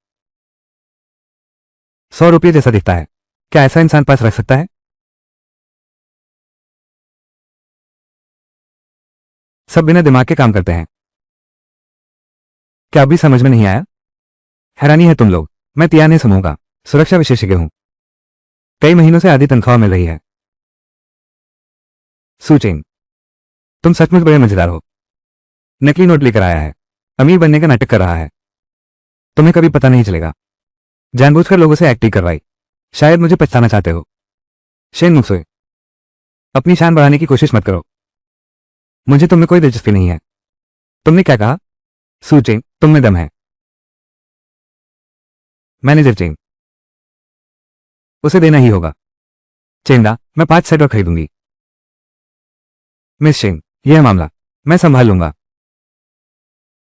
100 रुपये जैसा दिखता है। क्या ऐसा इंसान पास रख सकता है? सब बिना दिमाग के काम करते हैं। क्या अभी समझ में नहीं आया? हैरानी है तुम लोग। मैं तियाने समूह का सुरक्षा विशेषज्ञ हूं। कई महीनों से आधी तनख्वाह मिल रही है। सूचेन, तुम सचमुच बड़े मजेदार हो। नकली नोट लेकर आया है, अमीर बनने का नाटक कर रहा है। तुम्हें कभी पता नहीं चलेगा। जानबूझकर लोगों से एक्टिंग करवाई। शायद मुझे पछताना चाहते हो। शेन मुक्सोए, अपनी शान बढ़ाने की कोशिश मत करो। मुझे तुम में कोई दिलचस्पी नहीं है। तुमने क्या कहा? सूचेन, तुम में दम है। मैनेजर चेन, उसे देना ही होगा। चेंदा, मैं 5 सेट और खरीदूंगी। मिस शेन, यह मामला मैं संभाल लूंगा।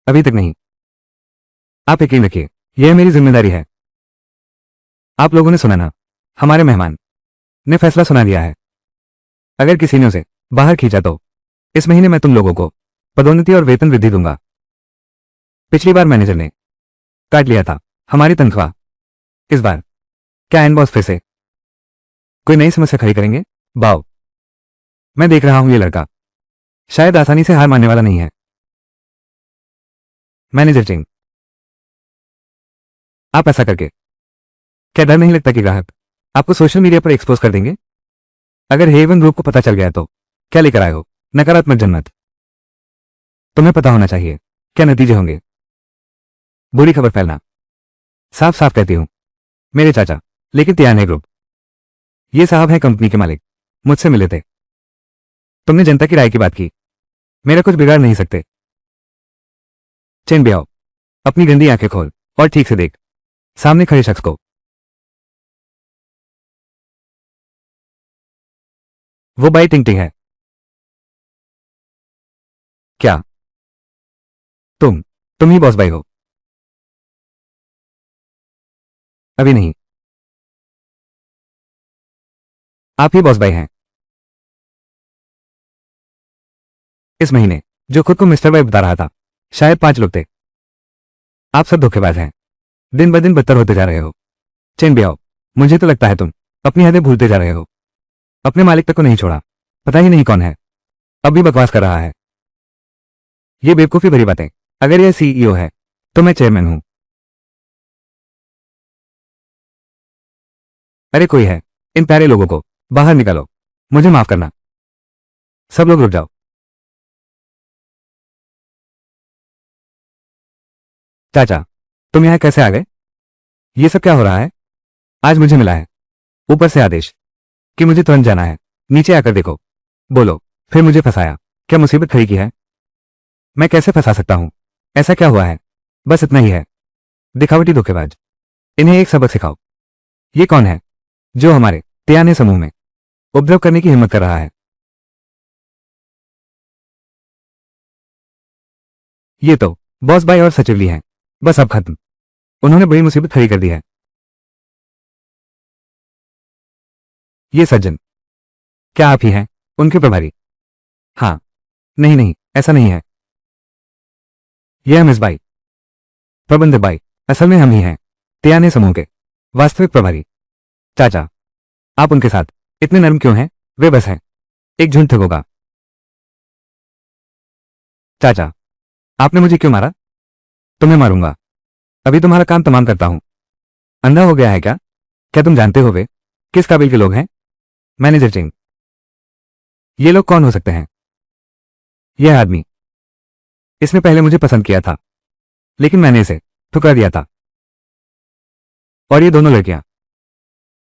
अभी तक नहीं। आप यकीन रखिए, यह मेरी जिम्मेदारी है। आप लोगों ने सुना ना, हमारे मेहमान ने फैसला सुना दिया है। अगर किसी ने उसे बाहर खींचा तो इस महीने मैं तुम लोगों को पदोन्नति और वेतन वृद्धि दूंगा। पिछली बार मैनेजर ने काट लिया था हमारी तनख्वाह। इस बार क्या एन बॉस फिर से कोई नई समस्या खड़ी करेंगे? बाओ, मैं देख रहा हूं ये लड़का शायद आसानी से हार मानने वाला नहीं है। मैनेजर चिंग, आप ऐसा करके क्या डर नहीं लगता कि ग्राहक आपको सोशल मीडिया पर एक्सपोज कर देंगे? अगर हेवन ग्रुप को पता चल गया तो क्या लेकर आए हो? नकारात्मक जन्नत। तुम्हें पता होना चाहिए क्या नतीजे होंगे। बुरी खबर फैलना। साफ साफ कहती हूं, मेरे चाचा, लेकिन तियाने ग्रुप, ये साहब हैं कंपनी के मालिक, मुझसे मिले थे। तुमने जनता की राय की बात की। मेरा कुछ बिगाड़ नहीं सकते। चेन भी आओ। अपनी गंदी आंखें खोल और ठीक से देख सामने खड़े शख्स को। वो बाई टिंग टिंग है क्या? तुम ही बॉस बाई हो। अभी नहीं, आप ही बॉस बाई हैं। इस महीने जो खुद को मिस्टर बाई बता रहा था, शायद 5 लोग थे। आप सब धोखेबाज हैं, दिन ब दिन बदतर होते जा रहे हो। चेन बियाओ, मुझे तो लगता है तुम अपनी हदें भूलते जा रहे हो। अपने मालिक तक को नहीं छोड़ा, पता ही नहीं कौन है, अब भी बकवास कर रहा है। ये बेवकूफी भरी बातें। अगर यह सीईओ है तो मैं चेयरमैन हूं। अरे कोई है, इन प्यारे लोगों को बाहर निकालो। मुझे माफ करना। सब लोग रुक जाओ। चाचा, तुम यहां कैसे आ गए? ये सब क्या हो रहा है? आज मुझे मिला है ऊपर से आदेश कि मुझे तुरंत जाना है। नीचे आकर देखो। बोलो, फिर मुझे फंसाया। क्या मुसीबत खड़ी की है? मैं कैसे फंसा सकता हूं? ऐसा क्या हुआ है? बस इतना ही है, दिखावटी धोखेबाज। इन्हें एक सबक सिखाओ। ये कौन है जो हमारे त्याने समूह में उपद्रव करने की हिम्मत कर रहा है? ये तो बॉस बाई और सचिवली हैं। बस अब खत्म। उन्होंने बड़ी मुसीबत खड़ी कर दी है। ये सज्जन, क्या आप ही हैं उनके प्रभारी? हाँ। नहीं नहीं, ऐसा नहीं है। यह मिस बाई, प्रबंधक बाई, असल में हम ही हैं त्याने समूह के वास्तविक प्रभारी। चाचा, आप उनके साथ इतने नर्म क्यों हैं? वे बस हैं एक झुंड ठगों का। चाचा, आपने मुझे क्यों मारा? तुम्हें मारूंगा। अभी तुम्हारा काम तमाम करता हूं। अंधा हो गया है क्या? क्या तुम जानते हो वे किस काबिल के लोग हैं? मैनेजर चिंग। ये लोग कौन हो सकते हैं? यह आदमी, इसने पहले मुझे पसंद किया था, लेकिन मैंने इसे ठुकरा दिया था। और ये दोनों लड़कियां,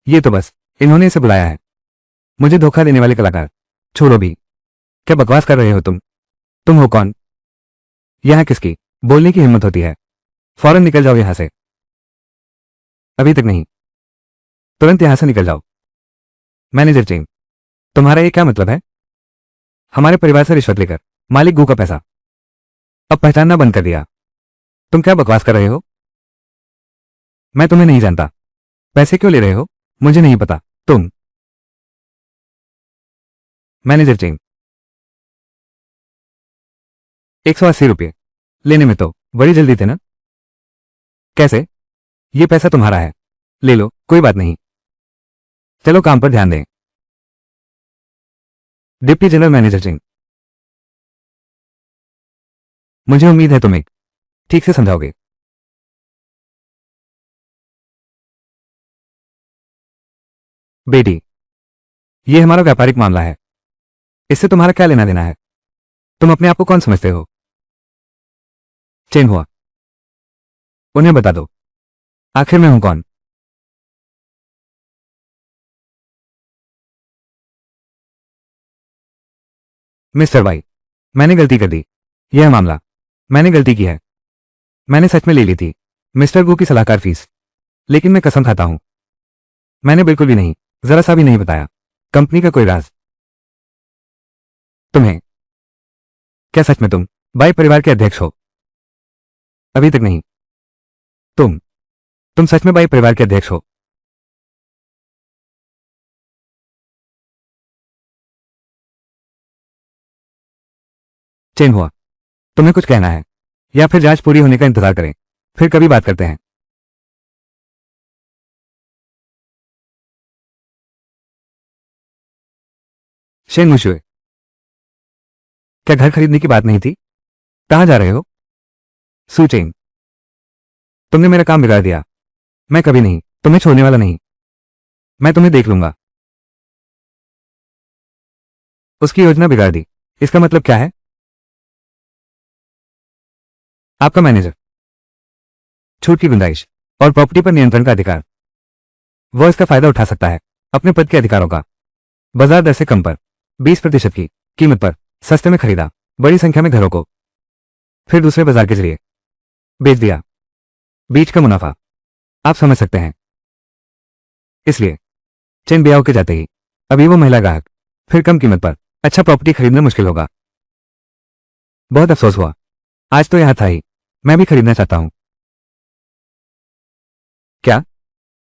ये तो बस इन्होंने इसे बुलाया है। मुझे धोखा देने वाले कलाकार। छोड़ो भी, क्या बकवास कर रहे हो तुम? तुम हो कौन? यहां किसकी बोलने की हिम्मत होती है? फौरन निकल जाओ यहां से। अभी तक नहीं, तुरंत यहां से निकल जाओ। मैनेजर चिंग, तुम्हारा ये क्या मतलब है? हमारे परिवार से रिश्वत लेकर मालिक गू का पैसा अब पहचानना बंद कर दिया। तुम क्या बकवास कर रहे हो? मैं तुम्हें नहीं जानता। पैसे क्यों ले रहे हो मुझे नहीं पता। तुम मैनेजर चिंग, 180 रुपये लेने में तो बड़ी जल्दी थे ना? कैसे? ये पैसा तुम्हारा है, ले लो, कोई बात नहीं। चलो काम पर ध्यान दें। डिप्टी जनरल मैनेजर चिंग, मुझे उम्मीद है तुम एक ठीक से समझाओगे। बेटी, ये हमारा व्यापारिक मामला है, इससे तुम्हारा क्या लेना देना है? तुम अपने आप को कौन समझते हो? चेन हुआ, उन्हें बता दो आखिर मैं हूं कौन। मिस्टर वाई, मैंने गलती कर दी। यह मामला मैंने गलती की है। मैंने सच में ले ली थी मिस्टर गू की सलाहकार फीस, लेकिन मैं कसम खाता हूं मैंने बिल्कुल भी नहीं, जरा सा भी नहीं बताया कंपनी का कोई राज। तुम्हें, क्या सच में तुम बाई परिवार के अध्यक्ष हो? अभी तक नहीं। तुम तुम सच में बाई परिवार के अध्यक्ष हो? चेन हुआ, तुम्हें कुछ कहना है या फिर जांच पूरी होने का इंतजार करें, फिर कभी बात करते हैं। शेन मुशुए, क्या घर खरीदने की बात नहीं थी? कहां जा रहे हो? सुचेंग, तुमने मेरा काम बिगाड़ दिया। मैं कभी नहीं तुम्हें छोड़ने वाला नहीं। मैं तुम्हें देख लूंगा। उसकी योजना बिगाड़ दी, इसका मतलब क्या है? आपका मैनेजर, छूट की गुंजाइश और प्रॉपर्टी पर नियंत्रण का अधिकार, वह इसका फायदा उठा सकता है अपने पद के अधिकारों का। बाजार दर से कम पर 20% की कीमत पर सस्ते में खरीदा बड़ी संख्या में घरों को, फिर दूसरे बाजार के जरिए बेच दिया। बीच का मुनाफा आप समझ सकते हैं। इसलिए चेन ब्याह के जाते ही अभी वो महिला ग्राहक फिर कम कीमत पर अच्छा प्रॉपर्टी खरीदना मुश्किल होगा। बहुत अफसोस हुआ आज तो यहां था ही, मैं भी खरीदना चाहता हूं। क्या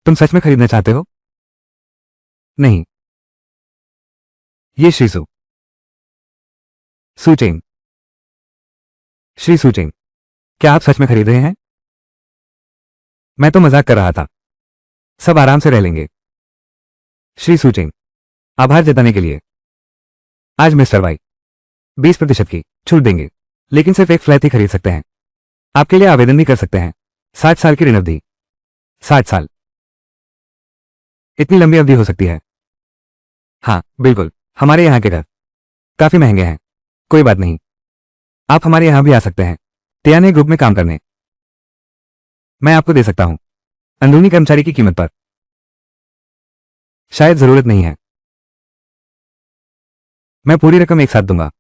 तुम सच में खरीदना चाहते हो? नहीं, ये श्रीसु सुचेंग। श्री सुचेंग, क्या आप सच में खरीद रहे हैं? मैं तो मजाक कर रहा था, सब आराम से रह लेंगे। श्री सुचेंग, आभार जताने के लिए आज मिस्टर वाई 20% की छूट देंगे, लेकिन सिर्फ एक फ्लैट ही खरीद सकते हैं। आपके लिए आवेदन भी कर सकते हैं। 60 साल की ऋण अवधि। 60 साल, इतनी लंबी अवधि हो सकती है? हाँ बिल्कुल, हमारे यहाँ के घर काफी महंगे हैं। कोई बात नहीं, आप हमारे यहाँ भी आ सकते हैं तियाने ग्रुप में काम करने। मैं आपको दे सकता हूं अंदरूनी कर्मचारी की कीमत पर। शायद जरूरत नहीं है, मैं पूरी रकम एक साथ दूंगा।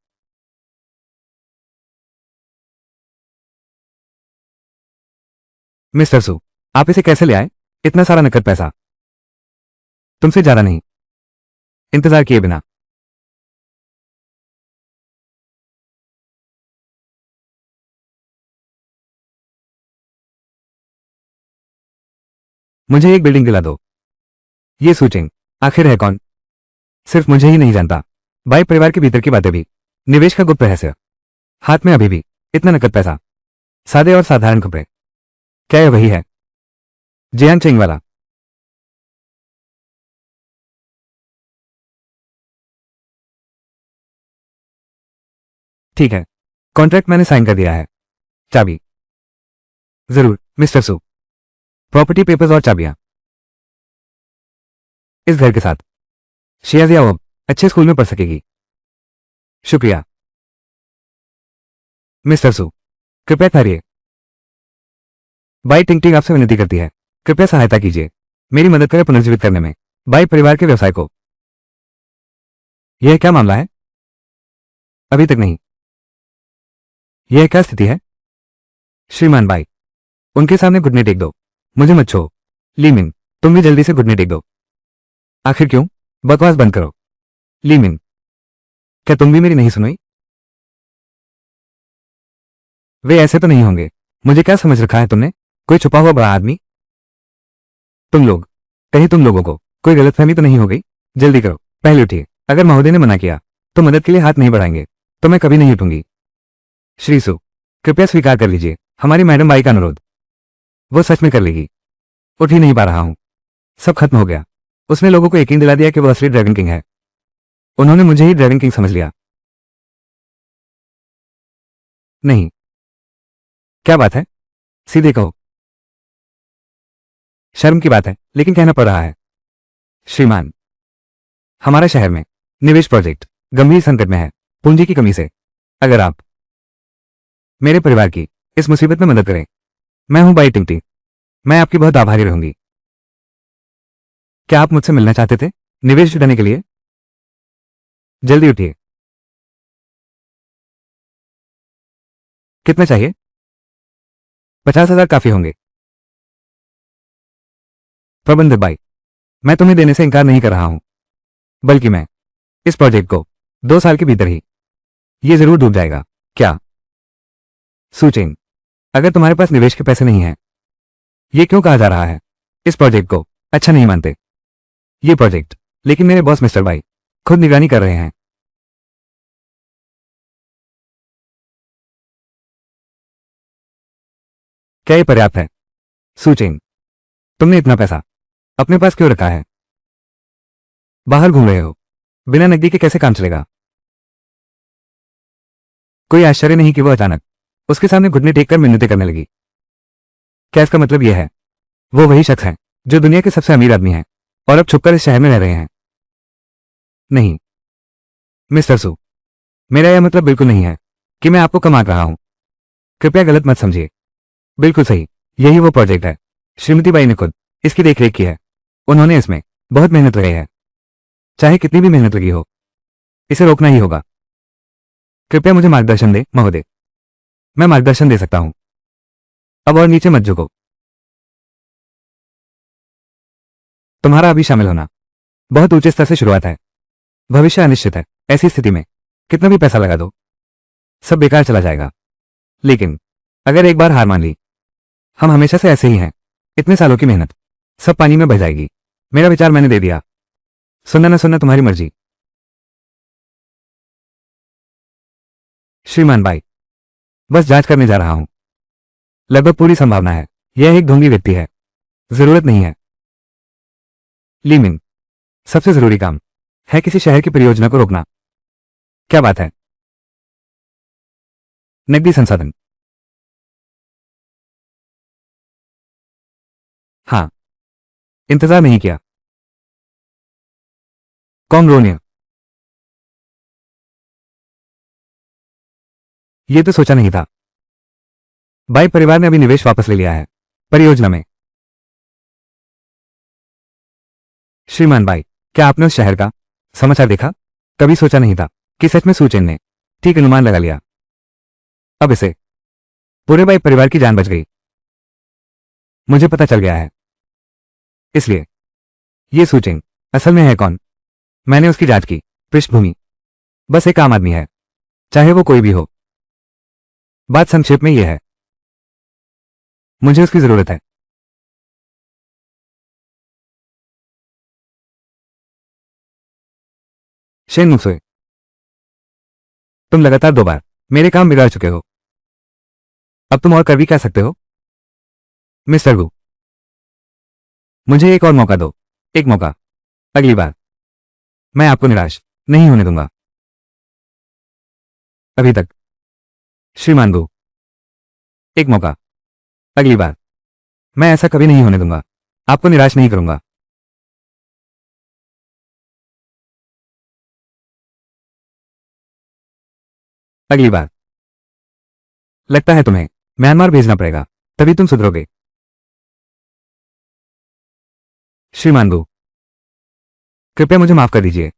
मिस्टर सू, आप इसे कैसे ले आए? इतना सारा नकद पैसा? तुमसे ज्यादा नहीं, इंतजार किए बिना। मुझे एक बिल्डिंग दिला दो। ये सूचिंग आखिर है कौन? सिर्फ मुझे ही नहीं जानता, बाई परिवार के भीतर की बातें भी। निवेश का गुप्त रहस्य। हाथ में अभी भी इतना नकद पैसा, सादे और साधारण कपड़े। क्या यह वही है? जियांग चेंग वाला? ठीक है, कॉन्ट्रैक्ट मैंने साइन कर दिया है। चाबी? जरूर मिस्टर सू, प्रॉपर्टी पेपर्स और चाबियां इस घर के साथ। शियाजिया अब अच्छे स्कूल में पढ़ सकेगी। शुक्रिया मिस्टर सू, कृपया ठहरिए। बाई टिंगटिंग आपसे विनती करती है, कृपया सहायता कीजिए, मेरी मदद करें पुनर्जीवित करने में बाई परिवार के व्यवसाय को। यह क्या मामला है? अभी तक नहीं। यह क्या स्थिति है? श्रीमान बाई, उनके सामने घुटने टेक दो। मुझे मत छो। लीमिन, तुम भी जल्दी से घुटने टेक दो। आखिर क्यों? बकवास बंद करो। लीमिन, क्या तुम भी मेरी नहीं सुनोई? वे ऐसे तो नहीं होंगे। मुझे क्या समझ रखा है तुमने? कोई छुपा हुआ बड़ा आदमी? तुम लोग, कहीं तुम लोगों को कोई गलतफहमी तो नहीं हो गई? जल्दी करो, पहले उठिए। अगर महोदय ने मना किया तो मदद के लिए हाथ नहीं बढ़ाएंगे तो मैं कभी नहीं उठूंगी। श्रीसु, कृपया स्वीकार कर लीजिए हमारी मैडम बाई का अनुरोध। वो सच में कर लेगी। उठ ही नहीं पा रहा हूं। सब खत्म हो गया। उसने लोगों को यकीन दिला दिया कि वो असली ड्रैगन किंग है। उन्होंने मुझे ही ड्रैगन किंग समझ लिया। नहीं। क्या बात है? सीधे कहो। शर्म की बात है, लेकिन कहना पड़ रहा है। श्रीमान, हमारा शहर में निवेश प्रोजेक्ट गंभीर संकट में है, पूंजी की कमी से। अगर आप मेरे परिवार की इस मुसीबत में मदद करें। मैं हूं बाई टिंगटिंग, मैं आपकी बहुत आभारी रहूंगी। क्या आप मुझसे मिलना चाहते थे निवेश जुटाने के लिए? जल्दी उठिए। कितना चाहिए? 50,000 काफी होंगे। प्रबंधक बाई, मैं तुम्हें देने से इंकार नहीं कर रहा हूं, बल्कि मैं इस प्रोजेक्ट को 2 साल के भीतर ही ये जरूर डूब जाएगा। क्या? सूचेंग, अगर तुम्हारे पास निवेश के पैसे नहीं हैं, ये क्यों कहा जा रहा है? इस प्रोजेक्ट को अच्छा नहीं मानते। ये प्रोजेक्ट, लेकिन मेरे बॉस मिस्टर बाई खुद निगरानी कर रहे हैं। क्या ये पर्याप्त है? सूचेंग, तुमने इतना पैसा अपने पास क्यों रखा है? बाहर घूम रहे हो, बिना नकदी के कैसे काम चलेगा? कोई आश्चर्य नहीं कि वो अचानक उसके सामने घुटने टेक कर मिन्नतें करने लगी। क्या इसका मतलब यह है वो वही शख्स है जो दुनिया के सबसे अमीर आदमी है और अब छुपकर इस शहर में रह रहे हैं? नहीं मिस्टर सू, मेरा यह मतलब बिल्कुल नहीं है कि मैं आपको कम आंक रहा हूं। कृपया गलत मत समझिए। बिल्कुल सही, यही वो प्रोजेक्ट है। श्रीमती बाई ने खुद इसकी देखरेख की है। उन्होंने इसमें बहुत मेहनत लगाई है। चाहे कितनी भी मेहनत लगी हो, इसे रोकना ही होगा। कृपया मुझे मार्गदर्शन दे महोदय। मैं मार्गदर्शन दे सकता हूं। अब और नीचे मत झुको। तुम्हारा अभी शामिल होना बहुत ऊंचे स्तर से शुरुआत है। भविष्य अनिश्चित है। ऐसी स्थिति में कितना भी पैसा लगा दो, सब बेकार चला जाएगा। लेकिन अगर एक बार हार मान ली, हम हमेशा से ऐसे ही हैं। इतने सालों की मेहनत सब पानी में बह जाएगी। मेरा विचार मैंने दे दिया। सुनना न सुनना तुम्हारी मर्जी। श्रीमान बाई, बस जांच करने जा रहा हूं। लगभग पूरी संभावना है यह एक ढोंगी व्यक्ति है। जरूरत नहीं है। लीमिन, सबसे जरूरी काम है किसी शहर की परियोजना को रोकना। क्या बात है? नकदी संसाधन। हाँ, इंतजार नहीं किया। कॉन्ग्रोनिया, ये तो सोचा नहीं था। बाई परिवार ने अभी निवेश वापस ले लिया है परियोजना में। श्रीमान बाई, क्या आपने उस शहर का समाचार देखा? कभी सोचा नहीं था कि सच में सुचेन ने ठीक अनुमान लगा लिया। अब इसे पूरे बाई परिवार की जान बच गई। मुझे पता चल गया है। इसलिए ये सुचेन असल में है कौन? मैंने उसकी जांच की। पृष्ठभूमि बस एक आम आदमी है, चाहे वो कोई भी हो। बात संक्षेप में यह है, मुझे उसकी जरूरत है। शेन मुक्सोए, तुम लगातार 2 बार मेरे काम बिगाड़ चुके हो। अब तुम और कर भी क्या सकते हो? मिस्टर गु, मुझे एक और मौका दो। एक मौका। अगली बार मैं आपको निराश नहीं होने दूंगा। अभी तक। श्रीमान गु, एक मौका। अगली बार मैं ऐसा कभी नहीं होने दूंगा। आपको निराश नहीं करूंगा। अगली बार लगता है तुम्हें म्यांमार भेजना पड़ेगा, तभी तुम सुधरोगे। श्रीमान गु, कृपया मुझे माफ कर दीजिए।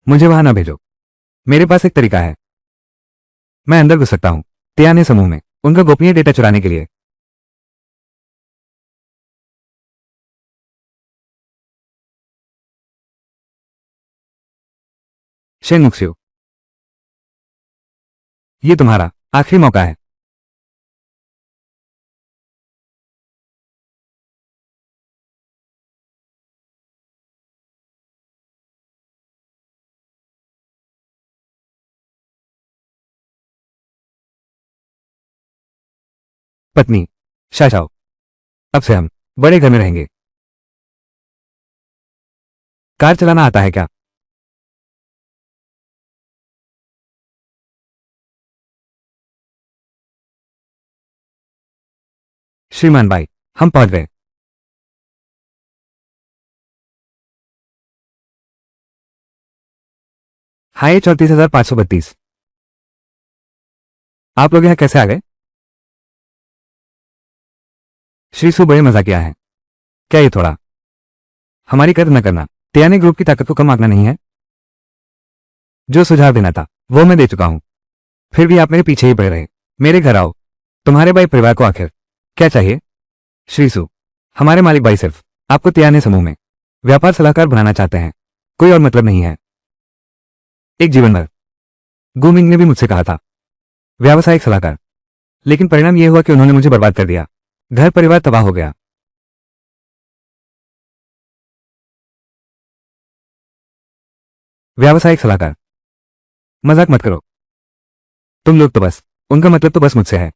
मुझे वहां ना भेजो। मेरे पास एक तरीका है। मैं अंदर घुस सकता हूं तियाने समूह में उनका गोपनीय डेटा चुराने के लिए। शेन मुक्सियो, ये तुम्हारा आखिरी मौका है। पत्नी, शाशाओ, अब से हम बड़े घर में रहेंगे। कार चलाना आता है क्या? श्रीमान बाई, हम पहुंच गए। हाय 34,532। आप लोग यहां कैसे आ गए? श्री सु बड़े मजाकिया हैं। क्या ये थोड़ा हमारी कदर न करना तियाने ग्रुप की ताकत को कम आंकना नहीं है? जो सुझाव देना था वो मैं दे चुका हूं, फिर भी आप मेरे पीछे ही पड़ रहे। मेरे घर आओ। तुम्हारे भाई परिवार को आखिर क्या चाहिए? श्री सु, हमारे मालिक भाई सिर्फ आपको तियाने समूह में व्यापार सलाहकार बनाना चाहते हैं, कोई और मतलब नहीं है। एक जीवन भर गुमिंग ने भी मुझसे कहा था व्यावसायिक सलाहकार, लेकिन परिणाम यह हुआ कि उन्होंने मुझे बर्बाद कर दिया। घर परिवार तबाह हो गया। व्यावसायिक सलाहकार, मजाक मत करो। तुम लोग तो बस उनका मतलब तो बस मुझसे है।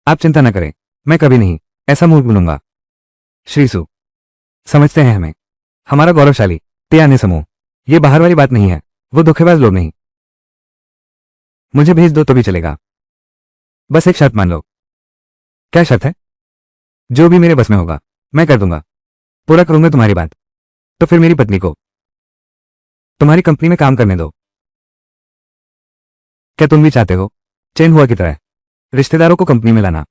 आप चिंता न करें, मैं कभी नहीं ऐसा मुंह बनूंगा। श्रीसु, समझते हैं हमें। हमारा गौरवशाली तियाने समूह ये बाहर वाली बात नहीं है, वो धोखेबाज लोग नहीं। मुझे भेज दो तो भी चलेगा। बस एक शर्त मान लो। क्या शर्त है? जो भी मेरे बस में होगा मैं कर दूंगा। पूरा करूंगा तुम्हारी बात। तो फिर मेरी पत्नी को तुम्हारी कंपनी में काम करने दो। क्या तुम भी चाहते हो चेन हुआ की तरह रिश्तेदारों को कंपनी में लाना?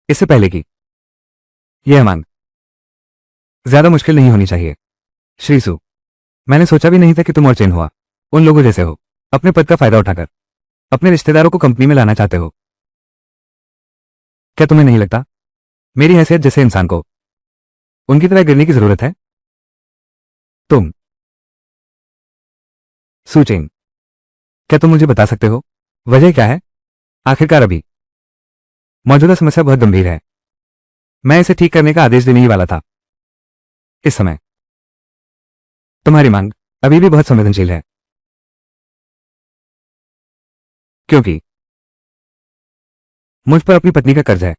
इससे पहले कि यह मांग ज्यादा मुश्किल नहीं होनी चाहिए। श्रीसु, मैंने सोचा भी नहीं था कि तुम और चेन हुआ उन लोगों जैसे हो, अपने पद का फायदा उठाकर अपने रिश्तेदारों को कंपनी में लाना चाहते हो। क्या तुम्हें नहीं लगता मेरी हैसियत जैसे इंसान को उनकी तरह गिरने की जरूरत है? तुम सुचेन, क्या तुम मुझे बता सकते हो वजह क्या है? आखिरकार अभी मौजूदा समस्या बहुत गंभीर है। मैं इसे ठीक करने का आदेश देने ही वाला था। इस समय तुम्हारी मांग अभी भी बहुत संवेदनशील है, क्योंकि मुझ पर अपनी पत्नी का कर्ज है।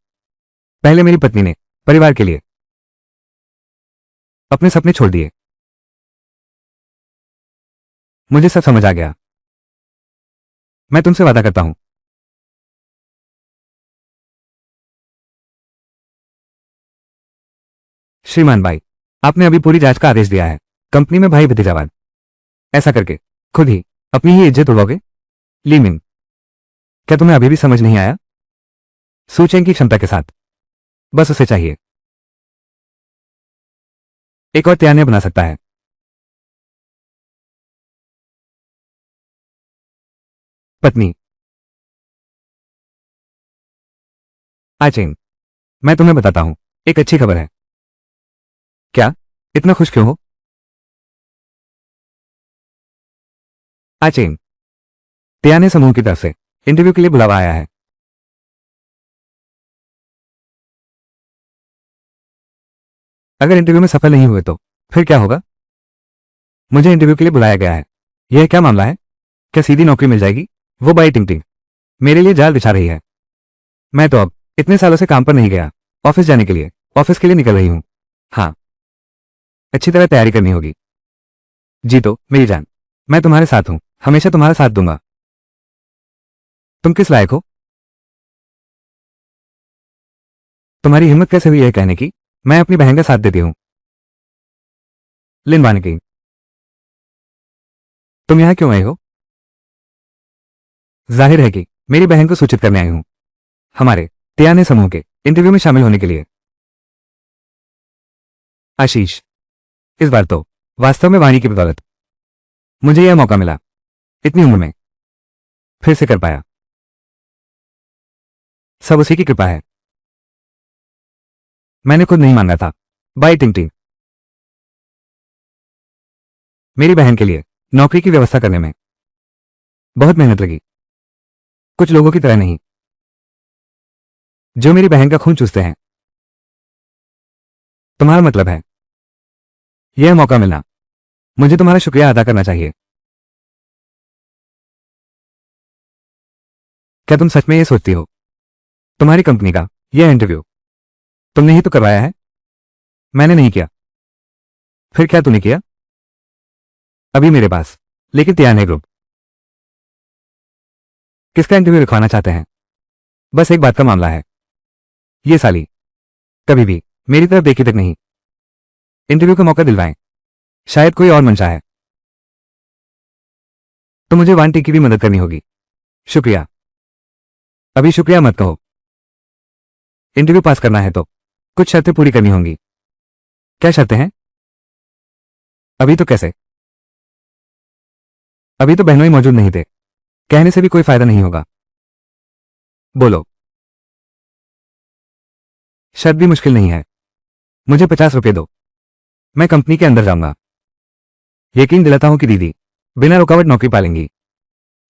पहले मेरी पत्नी ने परिवार के लिए अपने सपने छोड़ दिए। मुझे सब समझ आ गया। मैं तुमसे वादा करता हूं। श्रीमान भाई, आपने अभी पूरी जांच का आदेश दिया है। कंपनी में भाई भतीजावाद ऐसा करके खुद ही अपनी ही इज्जत उड़ाओगे? लीमिन, क्या तुम्हें अभी भी समझ नहीं आया? सूचेंग की क्षमता के साथ बस उसे चाहिए। एक और त्यान्य बना सकता है। पत्नी आचेन, मैं तुम्हें बताता हूं, एक अच्छी खबर है। क्या? इतना खुश क्यों हो? आचेन, त्याने समूह की तरफ से इंटरव्यू के लिए बुलावा आया है। अगर इंटरव्यू में सफल नहीं हुए तो फिर क्या होगा? मुझे इंटरव्यू के लिए बुलाया गया है। यह क्या मामला है? क्या सीधी नौकरी मिल जाएगी? वो बाई टिंग टिंग मेरे लिए जाल बिछा रही है। मैं तो अब इतने सालों से काम पर नहीं गया। ऑफिस जाने के लिए ऑफिस के लिए निकल रही हूं। हाँ, अच्छी तरह तैयारी करनी होगी। जी तो मेरी जान, मैं तुम्हारे साथ हूं, हमेशा तुम्हारा साथ दूंगा। तुम किस लायक हो? तुम्हारी हिम्मत कैसे हुई यह कहने की मैं अपनी बहन का साथ देती हूं? लिन वानकी, तुम यहां क्यों आए हो? जाहिर है कि मेरी बहन को सूचित करने आई हूं, हमारे त्याने समूह के इंटरव्यू में शामिल होने के लिए। आशीष, इस बार तो वास्तव में वाणी की बदौलत मुझे यह मौका मिला। इतनी उम्र में फिर से कर पाया। सब उसी की कृपा है। मैंने खुद नहीं मांगा था। बाई टिंग टिंग, मेरी बहन के लिए नौकरी की व्यवस्था करने में बहुत मेहनत लगी। कुछ लोगों की तरह नहीं, जो मेरी बहन का खून चूसते हैं। तुम्हारा मतलब है यह मौका मिलना मुझे तुम्हारा शुक्रिया अदा करना चाहिए। क्या तुम सच में यह सोचती हो तुम्हारी कंपनी का यह इंटरव्यू तुमने ही तो करवाया है? मैंने नहीं किया। फिर क्या तूने किया? अभी मेरे पास लेकिन तैयार है ग्रुप। किसका इंटरव्यू लिखवाना चाहते हैं? बस एक बात का मामला है, ये साली कभी भी मेरी तरफ देखी तक नहीं। इंटरव्यू का मौका दिलवाएं, शायद कोई और मंशा है। तो मुझे वांटी की भी मदद करनी होगी। शुक्रिया। अभी शुक्रिया मत कहो। इंटरव्यू पास करना है तो कुछ शर्तें पूरी करनी होंगी। क्या शर्तें हैं? अभी तो कैसे? अभी तो बहनों ही मौजूद नहीं थे। कहने से भी कोई फायदा नहीं होगा। बोलो। शर्त भी मुश्किल नहीं है। मुझे 50 रुपये दो, मैं कंपनी के अंदर जाऊंगा। यकीन दिलाता हूं कि दीदी बिना रुकावट नौकरी पालेंगी।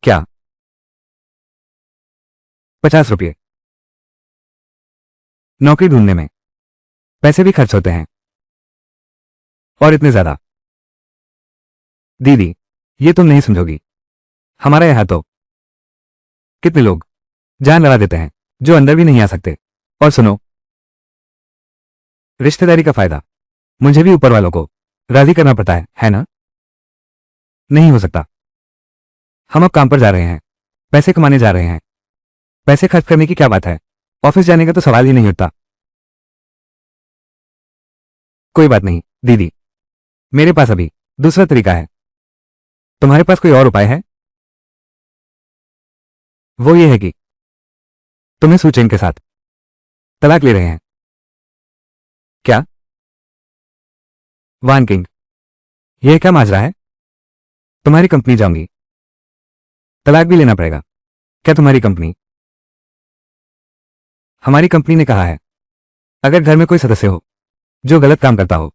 क्या? 50 रुपये? नौकरी ढूंढने में पैसे भी खर्च होते हैं, और इतने ज्यादा। दीदी, ये तुम नहीं समझोगी। हमारा यहां तो कितने लोग जान लड़ा देते हैं जो अंदर भी नहीं आ सकते। और सुनो, रिश्तेदारी का फायदा मुझे भी ऊपर वालों को राजी करना पड़ता है ना? नहीं हो सकता। हम अब काम पर जा रहे हैं, पैसे कमाने जा रहे हैं। पैसे खर्च करने की क्या बात है? ऑफिस जाने का तो सवाल ही नहीं उठता। कोई बात नहीं दीदी, मेरे पास अभी दूसरा तरीका है। तुम्हारे पास कोई और उपाय है? वो ये है कि तुम्हें सुचेन के साथ तलाक ले रहे हैं। क्या? वान किंग, यह क्या माजरा है? तुम्हारी कंपनी जाऊंगी, तलाक भी लेना पड़ेगा? क्या तुम्हारी कंपनी? हमारी कंपनी ने कहा है, अगर घर में कोई सदस्य हो जो गलत काम करता हो,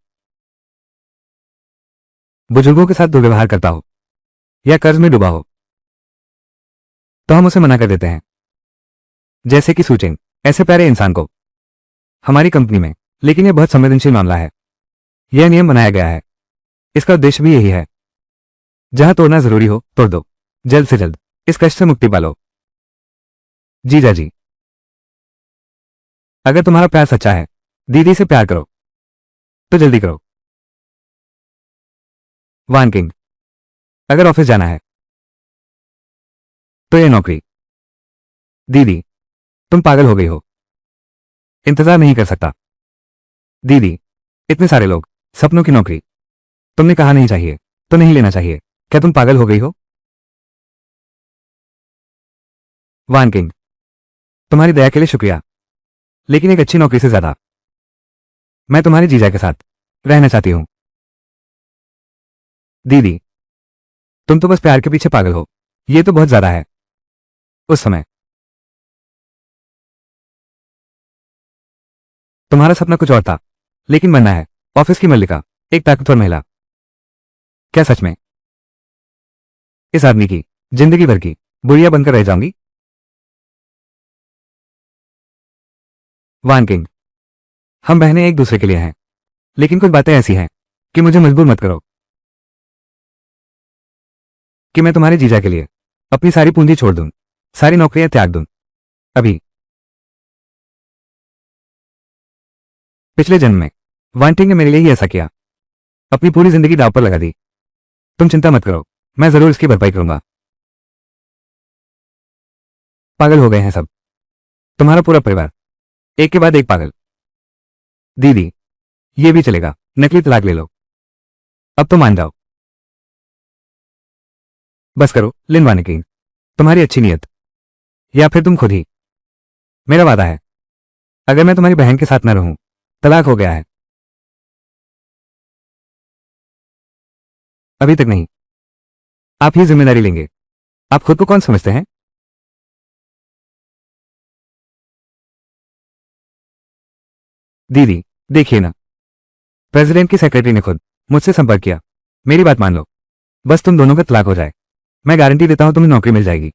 बुजुर्गों के साथ दुर्व्यवहार करता हो, या कर्ज में डूबा हो, तो हम उसे मना कर देते हैं, जैसे कि सूचिंग ऐसे प्यारे इंसान को हमारी कंपनी में। लेकिन यह बहुत संवेदनशील मामला है। यह नियम बनाया गया है, इसका उद्देश्य भी यही है। जहां तोड़ना जरूरी हो तोड़ दो, जल्द से जल्द इस कष्ट से मुक्ति पालो। जीजा जी, अगर तुम्हारा प्यार सच्चा है, दीदी से प्यार करो तो जल्दी करो। वान किंग, अगर ऑफिस जाना है तो यह नौकरी। दीदी, तुम पागल हो गई हो, इंतजार नहीं कर सकता। दीदी, इतने सारे लोग, सपनों की नौकरी, तुमने कहा नहीं चाहिए तो नहीं लेना चाहिए। क्या तुम पागल हो गई हो? वान किंग, तुम्हारी दया के लिए शुक्रिया, लेकिन एक अच्छी नौकरी से ज्यादा मैं तुम्हारे जीजा के साथ रहना चाहती हूं। दीदी, तुम तो बस प्यार के पीछे पागल हो, ये तो बहुत ज्यादा है। उस समय तुम्हारा सपना कुछ और था, लेकिन बनना है ऑफिस की मल्लिका, एक ताकतवर महिला। क्या सच में इस आदमी की जिंदगी भर की बुढ़िया बनकर रह जाऊंगी? वान किंग, हम बहनें एक दूसरे के लिए हैं, लेकिन कुछ बातें ऐसी हैं कि मुझे मजबूर मत करो कि मैं तुम्हारे जीजा के लिए अपनी सारी पूंजी छोड़ दूं, सारी नौकरियां त्याग दूं। अभी पिछले जन्म में वांटिंग ने मेरे लिए ही ऐसा किया, अपनी पूरी जिंदगी दांव पर लगा दी। तुम चिंता मत करो, मैं जरूर इसकी भरपाई करूंगा। पागल हो गए हैं सब, तुम्हारा पूरा परिवार, एक के बाद एक पागल। दीदी, ये भी चलेगा, नकली तलाक ले लो, अब तो मान जाओ। बस करो लिन वानिकिंग, तुम्हारी अच्छी नीयत या फिर तुम खुद ही। मेरा वादा है, अगर मैं तुम्हारी बहन के साथ न रहूं, तलाक हो गया है। अभी तक नहीं, आप ही जिम्मेदारी लेंगे। आप खुद को कौन समझते हैं? दीदी, देखिए ना, प्रेसिडेंट की सेक्रेटरी ने खुद मुझसे संपर्क किया। मेरी बात मान लो, बस तुम दोनों का तलाक हो जाए, मैं गारंटी देता हूं तुम्हें नौकरी मिल जाएगी।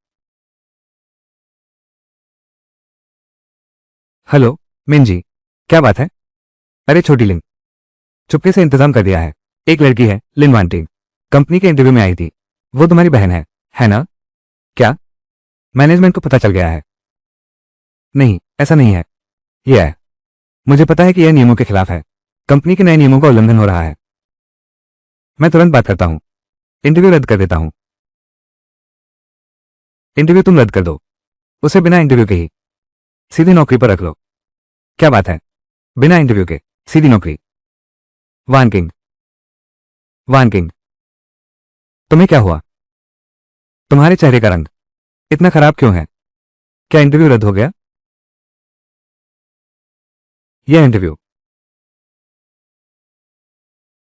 हेलो मिन जी, क्या बात है? अरे छोटी लिन, चुपके से इंतजाम कर दिया है। एक लड़की है लिन वांटिंग, कंपनी के इंटरव्यू में आई थी। वो तुम्हारी बहन है ना? क्या मैनेजमेंट को पता चल गया है? नहीं, ऐसा नहीं है। यह है, मुझे पता है कि यह नियमों के खिलाफ है, कंपनी के नए नियमों का उल्लंघन हो रहा है। मैं तुरंत बात करता हूं, इंटरव्यू रद्द कर देता हूं। इंटरव्यू तुम रद्द कर दो, उसे बिना इंटरव्यू के ही सीधी नौकरी पर रख लो। क्या बात है, बिना इंटरव्यू के सीधी नौकरी? वान किंग, वान किंग, तुम्हें क्या हुआ? तुम्हारे चेहरे का रंग इतना खराब क्यों है? क्या इंटरव्यू रद्द हो गया? यह इंटरव्यू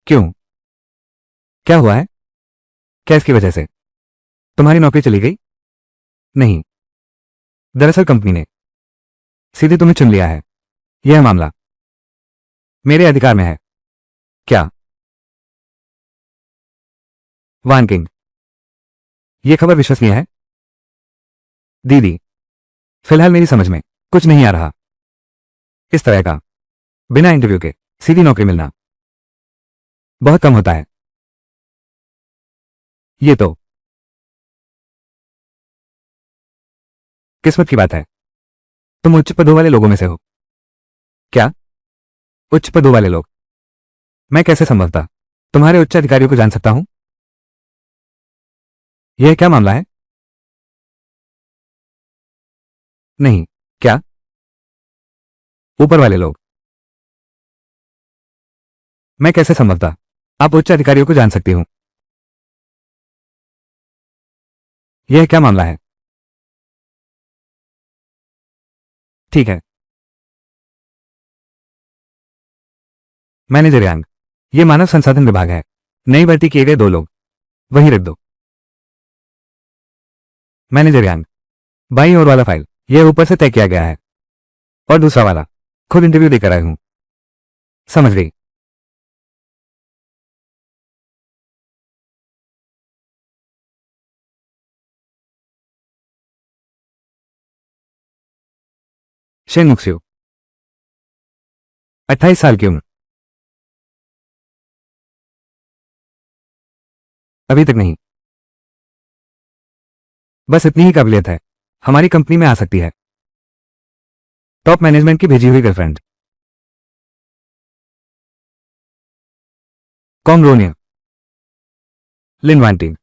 क्यों? क्या हुआ है? क्या इसकी वजह से तुम्हारी नौकरी चली गई? नहीं, दरअसल कंपनी ने सीधे तुम्हें चुन लिया है। यह मामला मेरे अधिकार में है। क्या? वान किंग, यह खबर विश्वसनीय है? दीदी, फिलहाल मेरी समझ में कुछ नहीं आ रहा। इस तरह का बिना इंटरव्यू के सीधी नौकरी मिलना बहुत कम होता है। ये तो किस्मत की बात है। तुम उच्च पदों वाले लोगों में से हो। क्या? उच्च पदों वाले लोग? मैं कैसे संभवतः तुम्हारे उच्च अधिकारियों को जान सकता हूं? यह क्या मामला है? नहीं। क्या? ऊपर वाले लोग? मैं कैसे संभवतः आप उच्च अधिकारियों को जान सकती हूं? यह क्या मामला है? ठीक है, मैनेजर यांग, ये मानव संसाधन विभाग है। नई भर्ती किए गए 2 लोग वहीं रख दो। मैनेजर यांग, बाईं ओर वाला फाइल यह ऊपर से तय किया गया है, और दूसरा वाला खुद इंटरव्यू देकर आए हूं। समझ गई। शेन मुक्स्यू, 28 साल की उम्र। अभी तक नहीं। बस इतनी ही काबिलियत है, हमारी कंपनी में आ सकती है। टॉप मैनेजमेंट की भेजी हुई गर्लफ्रेंड। कॉन्ग्रोनिया, लिन वांटिंग।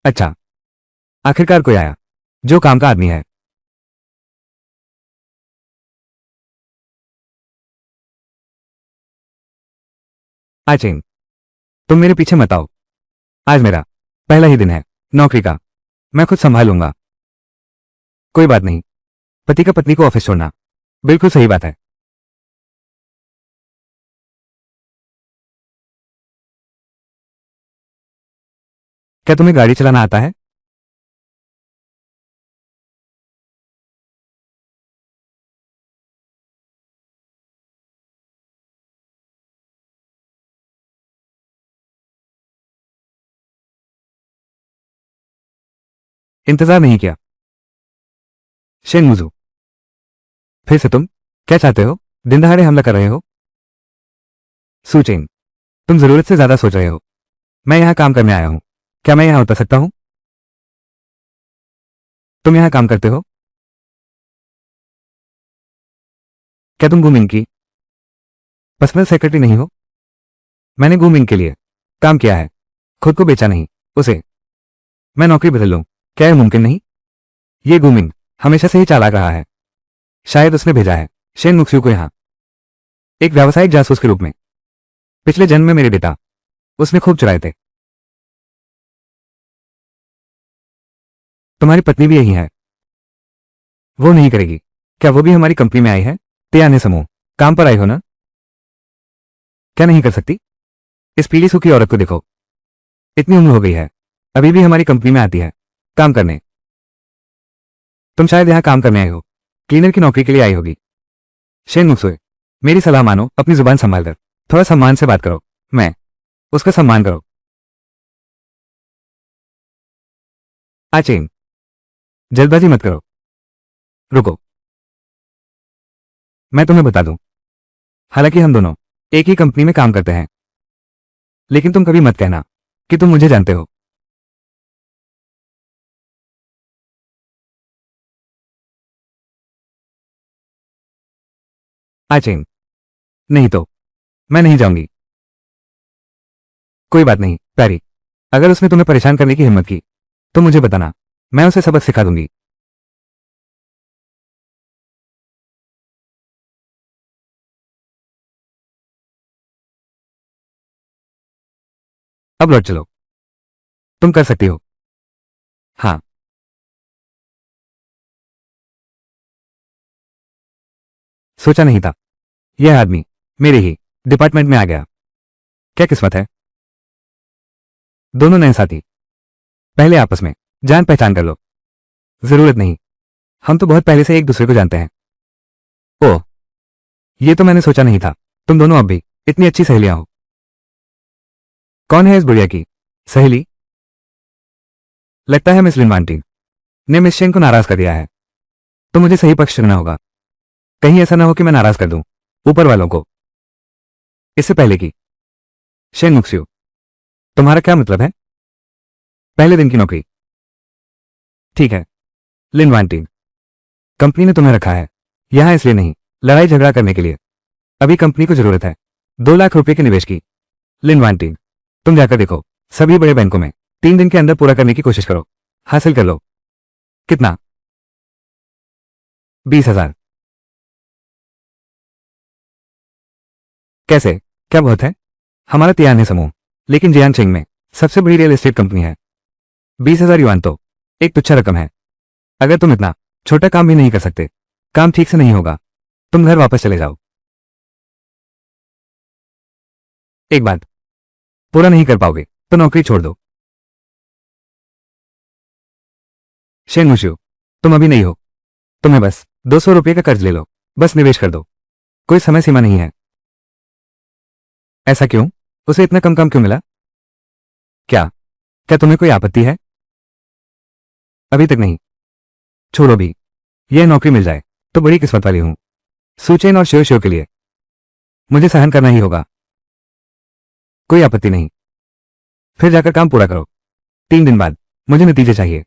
अच्छा, आखिरकार कोई आया जो काम का आदमी है। आचेन, तुम मेरे पीछे मत आओ। आज मेरा पहला ही दिन है नौकरी का, मैं खुद संभाल लूंगा। कोई बात नहीं, पति का पत्नी को ऑफिस छोड़ना बिल्कुल सही बात है। क्या तुम्हें गाड़ी चलाना आता है? इंतजार नहीं किया। शेन मुजू, फिर से तुम क्या चाहते हो? दिन दहाड़े हमला कर रहे हो? सुचेन, तुम जरूरत से ज्यादा सोच रहे हो। मैं यहां काम करने आया हूं, क्या मैं यहां उतर सकता हूं? तुम यहां काम करते हो? क्या तुम गुमिन की पर्सनल सेक्रेटरी नहीं हो? मैंने गुमिन के लिए काम किया है, खुद को बेचा नहीं उसे। मैं नौकरी बदल लूं, क्या यह मुमकिन नहीं? ये गुमिन हमेशा से ही चालाक रहा है, शायद उसने भेजा है शेन मुक्स्यू को यहां एक व्यावसायिक जासूस के रूप में। पिछले जन्म में मेरे बेटा उसने खूब चुराए थे। तुम्हारी पत्नी भी यही है। वो नहीं करेगी। क्या वो भी हमारी कंपनी में आई है? त्याने समूह काम पर आई हो ना? क्या नहीं कर सकती? इस पीली सूखी औरत को देखो, इतनी उम्र हो गई है, अभी भी हमारी कंपनी में आती है काम करने। तुम शायद यहां काम करने आए हो, क्लीनर की नौकरी के लिए आई होगी। शेन मुक्सुए, मेरी सलाह मानो, अपनी जुबान संभाल कर थोड़ा सम्मान से बात करो। मैं उसका सम्मान करो। आचेन, जल्दबाजी मत करो, रुको, मैं तुम्हें बता दूं, हालांकि हम दोनों एक ही कंपनी में काम करते हैं, लेकिन तुम कभी मत कहना कि तुम मुझे जानते हो। आचेन, नहीं तो मैं नहीं जाऊंगी। कोई बात नहीं प्यारी, अगर उसने तुम्हें परेशान करने की हिम्मत की तो मुझे बताना, मैं उसे सबक सिखा दूंगी। अब लौट चलो, तुम कर सकती हो। हाँ, सोचा नहीं था यह आदमी मेरे ही डिपार्टमेंट में आ गया। क्या किस्मत है। दोनों नए साथी, पहले आपस में जान पहचान कर लो। जरूरत नहीं, हम तो बहुत पहले से एक दूसरे को जानते हैं। ओह, ये तो मैंने सोचा नहीं था, तुम दोनों अब भी इतनी अच्छी सहेलियां हो। कौन है इस बुढ़िया की सहेली? लगता है मिस लिनवांटी ने मिस शेन को नाराज कर दिया है, तो मुझे सही पक्ष चुनना होगा। कहीं ऐसा ना हो कि मैं नाराज कर दूं ऊपर वालों को। इससे पहले कि शेन मुक्स्यू, तुम्हारा क्या मतलब है? पहले दिन की नौकरी। ठीक है लिन वांटिंग, कंपनी ने तुम्हें रखा है यहां इसलिए नहीं, लड़ाई झगड़ा करने के लिए। अभी कंपनी को जरूरत है 2 लाख रुपए के निवेश की। लिन वांटिंग, तुम जाकर देखो सभी बड़े बैंकों में 3 दिन के अंदर पूरा करने की कोशिश करो, हासिल कर लो। कितना? 20,000? कैसे, क्या बहुत है? हमारा तियाने समूह, लेकिन जियांगशेंग में सबसे बड़ी रियल एस्टेट कंपनी है। 20,000 युआन तो एक तुच्छ रकम है। अगर तुम इतना छोटा काम भी नहीं कर सकते, काम ठीक से नहीं होगा, तुम घर वापस चले जाओ। एक बात पूरा नहीं कर पाओगे तो नौकरी छोड़ दो। शेन मुशियो, तुम अभी नहीं हो, तुम्हें बस 200 रुपये का कर्ज ले लो, बस निवेश कर दो, कोई समय सीमा नहीं है। ऐसा क्यों? उसे इतना कम क्यों मिला? क्या क्या तुम्हें कोई आपत्ति है? अभी तक नहीं, छोड़ो भी। यह नौकरी मिल जाए तो बड़ी किस्मत वाली हूं। सुचेन और शिव शिव के लिए मुझे सहन करना ही होगा। कोई आपत्ति नहीं, फिर जाकर काम पूरा करो। 3 दिन बाद मुझे नतीजे चाहिए।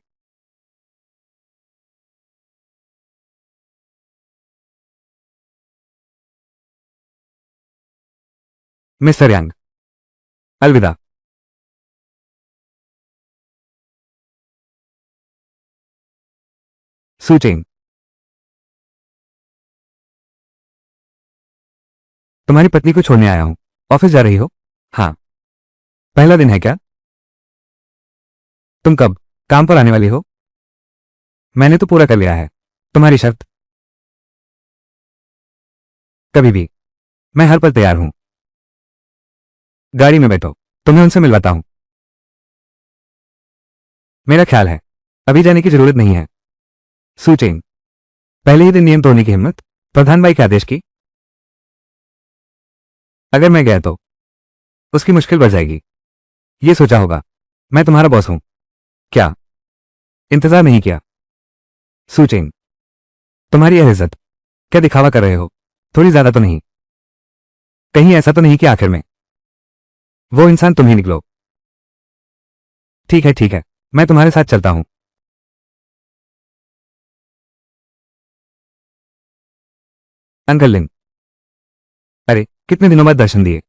मिस्टर यांग, अलविदा। सुचेन, तुम्हारी पत्नी को छोड़ने आया हूं। ऑफिस जा रही हो? हाँ। पहला दिन है क्या? तुम कब काम पर आने वाली हो? मैंने तो पूरा कर लिया है। तुम्हारी शर्त? कभी भी। मैं हर पल तैयार हूं। गाड़ी में बैठो, तुम्हें उनसे मिलवाता हूं। मेरा ख्याल है अभी जाने की जरूरत नहीं है। सुचेन, पहले ही दिन नियम तोड़ने की हिम्मत? प्रधान भाई के आदेश की? अगर मैं गया तो उसकी मुश्किल बढ़ जाएगी। ये सोचा होगा मैं तुम्हारा बॉस हूं। क्या इंतजार नहीं किया? सुचेन, तुम्हारी यह इज्जत क्या दिखावा कर रहे हो? थोड़ी ज्यादा तो नहीं? कहीं ऐसा तो नहीं कि आखिर में वो इंसान तुम ही निकलो? ठीक है, मैं तुम्हारे साथ चलता हूं। अंकल लिन, अरे कितने दिनों बाद दर्शन दिए।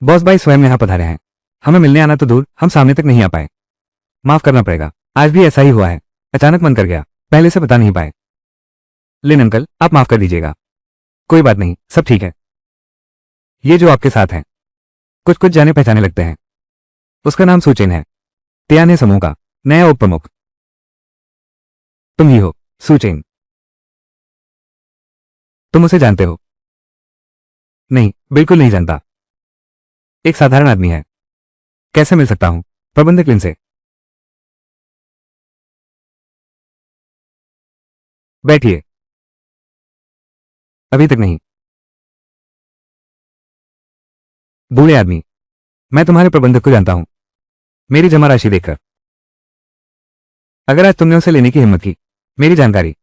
बॉस भाई स्वयं यहां पधारे हैं। हमें मिलने आना तो दूर, हम सामने तक नहीं आ पाए। माफ करना पड़ेगा, आज भी ऐसा ही हुआ है। अचानक मन कर गया, पहले से बता नहीं पाए। लिन अंकल, आप माफ कर दीजिएगा। कोई बात नहीं, सब ठीक है। ये जो आपके साथ हैं कुछ कुछ जाने पहचाने लगते हैं। उसका नाम सुचेन है, तियाने समूह का नया उप प्रमुख। तुम ही हो सुचेन? तुम उसे जानते हो? नहीं, बिल्कुल नहीं जानता। एक साधारण आदमी है। कैसे मिल सकता हूं प्रबंधक लिन से? बैठिए। अभी तक नहीं। बूढ़े आदमी, मैं तुम्हारे प्रबंधक को जानता हूं, मेरी जमा राशि देखकर। अगर आज तुमने उसे लेने की हिम्मत की, मेरी जानकारी,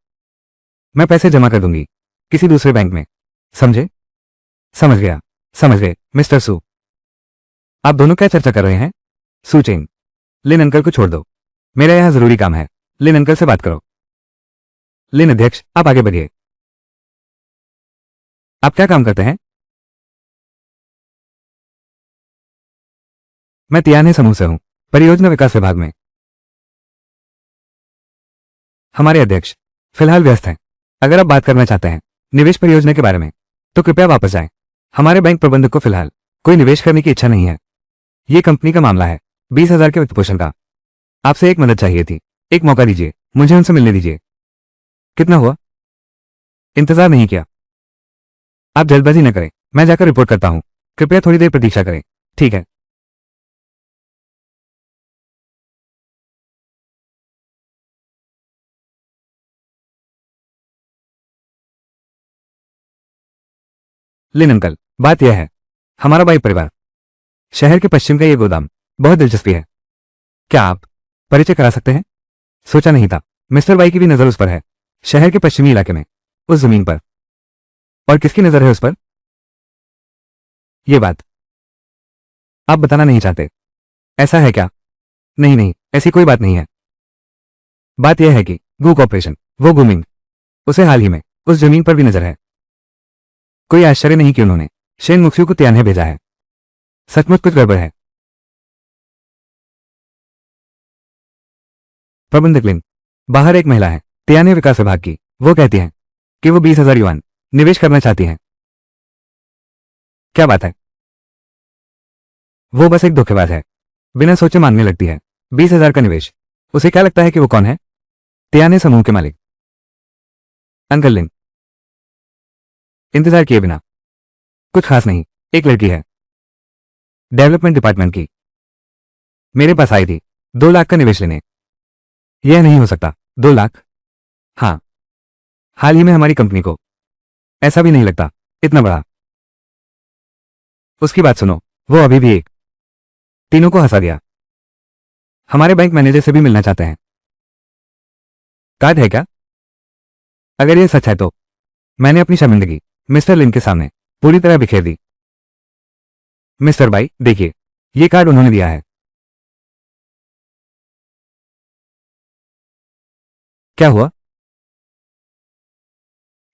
मैं पैसे जमा कर दूंगी किसी दूसरे बैंक में। समझे? समझ गया। समझ गए मिस्टर सू। आप दोनों क्या चर्चा कर रहे हैं? सुचेन, लिन अंकल को छोड़ दो, मेरा यहां जरूरी काम है। लिन अंकल से बात करो। लिन अध्यक्ष, आप आगे बढ़िए। आप क्या काम करते हैं? मैं तियाने समूह से हूं, परियोजना विकास विभाग में। हमारे अध्यक्ष फिलहाल व्यस्त हैं। अगर आप बात करना चाहते हैं निवेश परियोजना के बारे में तो कृपया वापस जाएं। हमारे बैंक प्रबंधक को फिलहाल कोई निवेश करने की इच्छा नहीं है। ये कंपनी का मामला है, 20,000 के वित्त पोषण का। आपसे एक मदद चाहिए थी, एक मौका दीजिए, मुझे उनसे मिलने दीजिए। कितना हुआ? इंतजार नहीं किया। आप जल्दबाजी न करें, मैं जाकर रिपोर्ट करता हूं। कृपया थोड़ी देर प्रतीक्षा करें। ठीक है। लिन अंकल, बात यह है, हमारा भाई परिवार शहर के पश्चिम का ये गोदाम बहुत दिलचस्पी है। क्या आप परिचय करा सकते हैं? सोचा नहीं था मिस्टर बाई की भी नजर उस पर है, शहर के पश्चिमी इलाके में, उस जमीन पर। और किसकी नजर है उस पर? यह बात आप बताना नहीं चाहते? ऐसा है क्या? नहीं नहीं, ऐसी कोई बात नहीं है। बात यह है कि गू कॉर्पोरेशन, वो गुमिंग, उसे हाल ही में उस जमीन पर भी नजर है। कोई आश्चर्य नहीं कि उन्होंने शेन मुक्सू को त्यान्हे भेजा है। सचमुच कुछ गड़बड़ है। प्रबंधक लिन, बाहर एक महिला है त्यान्हे विकास विभाग की, वो कहती हैं कि वो 20,000 युआन निवेश करना चाहती हैं। क्या बात है? वो बस एक धोखेबाज है, बिना सोचे मांगने लगती है 20,000 का निवेश। उसे क्या लगता है कि वो कौन है? त्याने समूह के मालिक। अंकल लिन, इंतजार किए बिना, कुछ खास नहीं, एक लड़की है डेवलपमेंट डिपार्टमेंट की, मेरे पास आई थी 2 लाख का निवेश लेने। यह नहीं हो सकता। 2 लाख? हाँ, हाल ही में हमारी कंपनी को ऐसा भी नहीं लगता इतना बड़ा। उसकी बात सुनो, वो अभी भी एक तीनों को हंसा दिया। हमारे बैंक मैनेजर से भी मिलना चाहते हैं। कार्ड है क्या? अगर यह सच है तो मैंने अपनी शर्मिंदगी मिस्टर लिन के सामने पूरी तरह बिखेर दी। मिस्टर बाई, देखिए, ये कार्ड उन्होंने दिया है। क्या हुआ?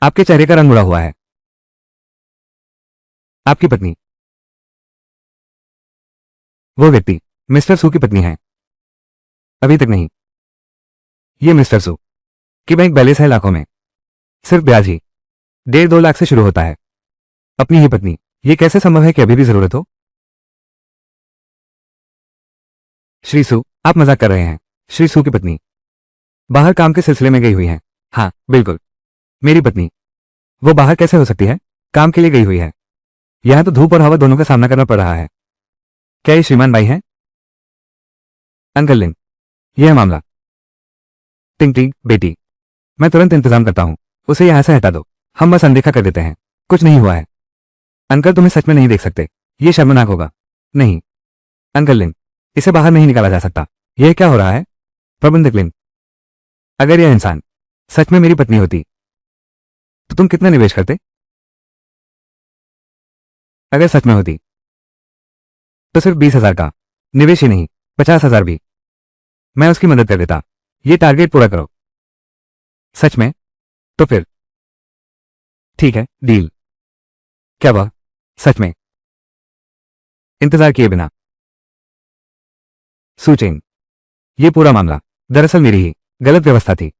आपके चेहरे का रंग उड़ा हुआ है। आपकी पत्नी, वो व्यक्ति मिस्टर सू की पत्नी है? अभी तक नहीं। ये मिस्टर सू की बैंक बैलेंस है लाखों में, सिर्फ ब्याज ही 1.5-2 लाख से शुरू होता है। अपनी ही पत्नी, ये कैसे संभव है कि अभी भी जरूरत हो? श्री सू, आप मजाक कर रहे हैं। श्री सू की पत्नी बाहर काम के सिलसिले में गई हुई है। हाँ, बिल्कुल, मेरी पत्नी। वो बाहर कैसे हो सकती है? काम के लिए गई हुई है। यहां तो धूप और हवा दोनों का सामना करना पड़ रहा है। क्या ये श्रीमान बाई हैं? अंकल लिन, यह है मामला। टिंग टिंग, बेटी, मैं तुरंत इंतजाम करता हूं। उसे यहां से हटा दो। हम बस अनदेखा कर देते हैं। कुछ नहीं हुआ है। अंकल, तुम्हें सच में नहीं देख सकते। यह शर्मनाक होगा। नहीं, अंकल लिन, इसे बाहर नहीं निकाला जा सकता। यह क्या हो रहा है? प्रबंधक लिन, अगर यह इंसान सच में मेरी पत्नी होती तो तुम कितना निवेश करते? अगर सच में होती तो सिर्फ 20,000 का निवेश ही नहीं, 50,000 भी। मैं उसकी मदद कर देता। ये टारगेट पूरा करो। सच में? तो फिर ठीक है, डील। क्या वह सच में? इंतजार किए बिना सूचेंग, ये पूरा मामला दरअसल मेरी ही गलत व्यवस्था थी।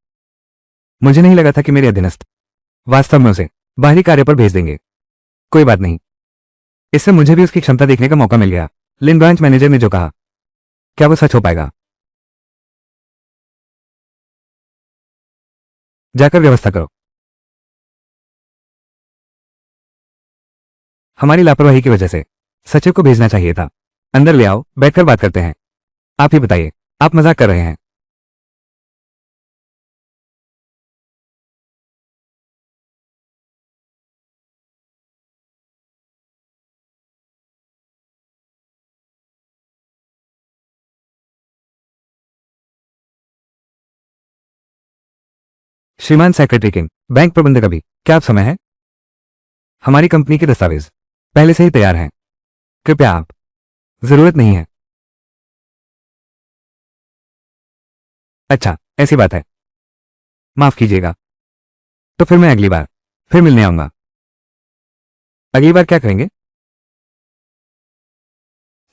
मुझे नहीं लगा था कि मेरे अधीनस्थ वास्तव में उसे बाहरी कार्य पर भेज देंगे। कोई बात नहीं, इससे मुझे भी उसकी क्षमता देखने का मौका मिल गया। लिन ब्रांच मैनेजर ने जो कहा, क्या वो सच हो पाएगा? जाकर व्यवस्था करो। हमारी लापरवाही की वजह से सचिव को भेजना चाहिए था। अंदर ले आओ, बैठकर बात करते हैं। आप ही बताइए, आप मजाक कर रहे हैं? श्रीमान सेक्रेटरी किंग, बैंक प्रबंधक अभी क्या आप समय है? हमारी कंपनी के दस्तावेज पहले से ही तैयार हैं। कृपया आप, जरूरत नहीं है। अच्छा, ऐसी बात है। माफ कीजिएगा। तो फिर मैं अगली बार फिर मिलने आऊंगा। अगली बार क्या करेंगे?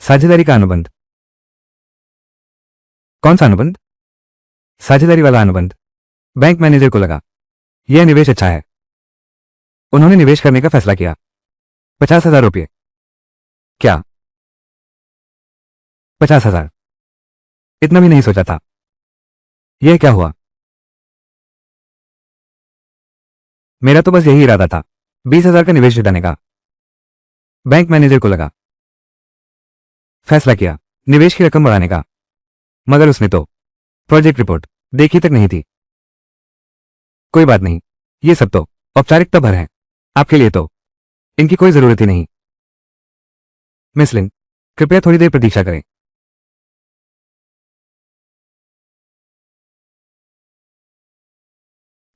साझेदारी का अनुबंध। कौन सा अनुबंध? साझेदारी वाला अनुबंध। बैंक मैनेजर को लगा यह निवेश अच्छा है। उन्होंने निवेश करने का फैसला किया। 50,000 रुपये। क्या? 50,000? इतना भी नहीं सोचा था। यह क्या हुआ? मेरा तो बस यही इरादा था, 20,000 का निवेश जुटाने का। बैंक मैनेजर को लगा फैसला किया निवेश की रकम बढ़ाने का, मगर उसने तो प्रोजेक्ट रिपोर्ट देखी तक नहीं थी। कोई बात नहीं, ये सब तो औपचारिकता भर है। आपके लिए तो इनकी कोई जरूरत ही नहीं। मिस लिन, कृपया थोड़ी देर प्रतीक्षा करें।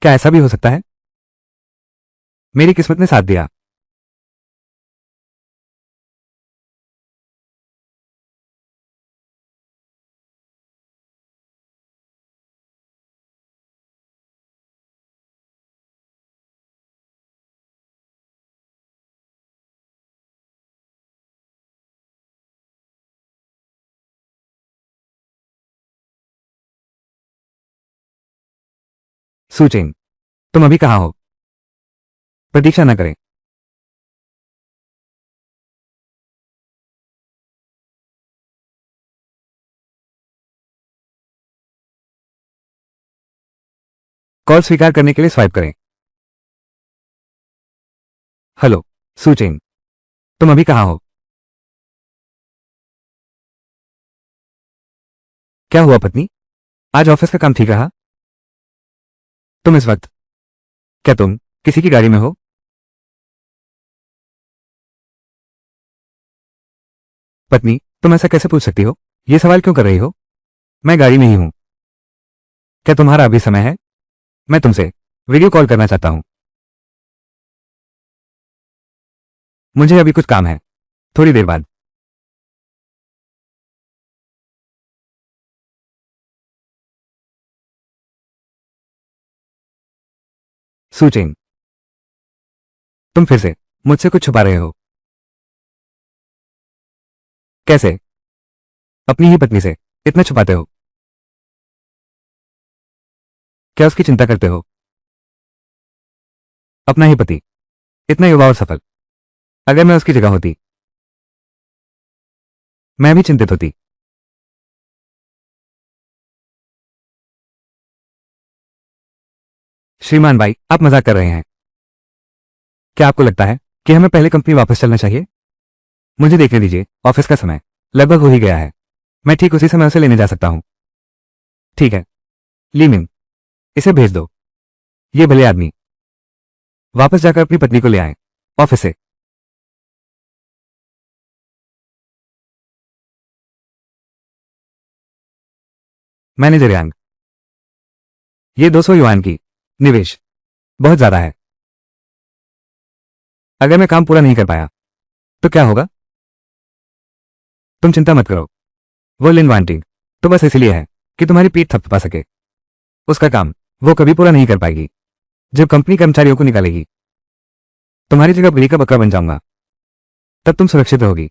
क्या ऐसा भी हो सकता है? मेरी किस्मत ने साथ दिया। सूचेंग, तुम अभी कहां हो? प्रतीक्षा न करें। कॉल स्वीकार करने के लिए स्वाइप करें। हेलो, सूचेंग, तुम अभी कहां हो? क्या हुआ पत्नी? आज ऑफिस का काम ठीक रहा? तुम इस वक्त, क्या तुम किसी की गाड़ी में हो? पत्नी, तुम ऐसा कैसे पूछ सकती हो? ये सवाल क्यों कर रही हो? मैं गाड़ी में ही हूं। क्या तुम्हारा अभी समय है? मैं तुमसे वीडियो कॉल करना चाहता हूं। मुझे अभी कुछ काम है, थोड़ी देर बाद। सुचेन, तुम फिर से मुझसे कुछ छुपा रहे हो। कैसे? अपनी ही पत्नी से इतना छुपाते हो? क्या उसकी चिंता करते हो? अपना ही पति, इतना युवा और सफल। अगर मैं उसकी जगह होती, मैं भी चिंतित होती। श्रीमान भाई, आप मजाक कर रहे हैं। क्या आपको लगता है कि हमें पहले कंपनी वापस चलना चाहिए? मुझे देखने दीजिए, ऑफिस का समय लगभग हो ही गया है। मैं ठीक उसी समय उसे लेने जा सकता हूं। ठीक है, लीमिन, इसे भेज दो। ये भले आदमी वापस जाकर अपनी पत्नी को ले आए, ऑफिस से। मैनेजर यांग, ये 200 युआन की निवेश बहुत ज्यादा है। अगर मैं काम पूरा नहीं कर पाया तो क्या होगा? तुम चिंता मत करो, वो लिन वांटिंग तो बस इसलिए है कि तुम्हारी पीठ थपथपा सके। उसका काम वो कभी पूरा नहीं कर पाएगी। जब कंपनी कर्मचारियों को निकालेगी, तुम्हारी जगह बली का बकरा बन जाऊंगा, तब तुम सुरक्षित रहोगी।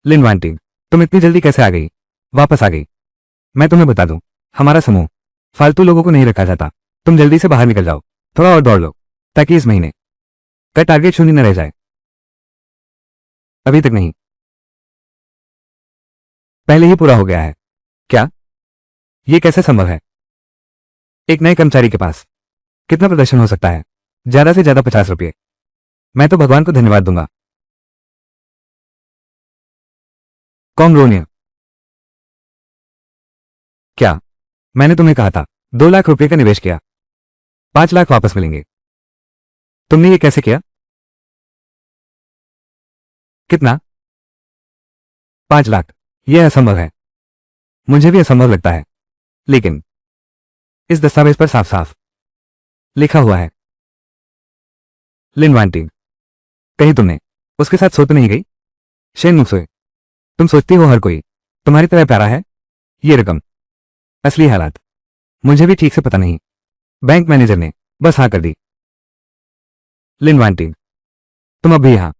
लिन वांटिंग, तुम इतनी जल्दी कैसे आ गई? वापस आ गई? मैं तुम्हें बता दूं, हमारा समूह फालतू लोगों को नहीं रखा जाता। तुम जल्दी से बाहर निकल जाओ, थोड़ा और दौड़ लो, ताकि इस महीने का टारगेट शून्य न रह जाए। अभी तक नहीं, पहले ही पूरा हो गया है। क्या? ये कैसे संभव है? एक नए कर्मचारी के पास कितना प्रदर्शन हो सकता है? ज्यादा से ज्यादा 50 रुपये। मैं तो भगवान को धन्यवाद दूंगा। कॉन्ग्रोनिया, क्या मैंने तुम्हें कहा था 2 लाख रुपए का निवेश किया, 5 लाख वापस मिलेंगे? तुमने ये कैसे किया? कितना? 5 लाख? यह असंभव है। मुझे भी असंभव लगता है, लेकिन इस दस्तावेज पर साफ साफ लिखा हुआ है। लिन वांटिंग, कहीं तुमने उसके साथ सो तो नहीं गई? शेन मुक्सोए, तुम सोचती हो हर कोई तुम्हारी तरह प्यारा है? ये रकम, असली हालात मुझे भी ठीक से पता नहीं। बैंक मैनेजर ने बस हाँ कर दी। लिन वांटिंग, तुम अब भी यहां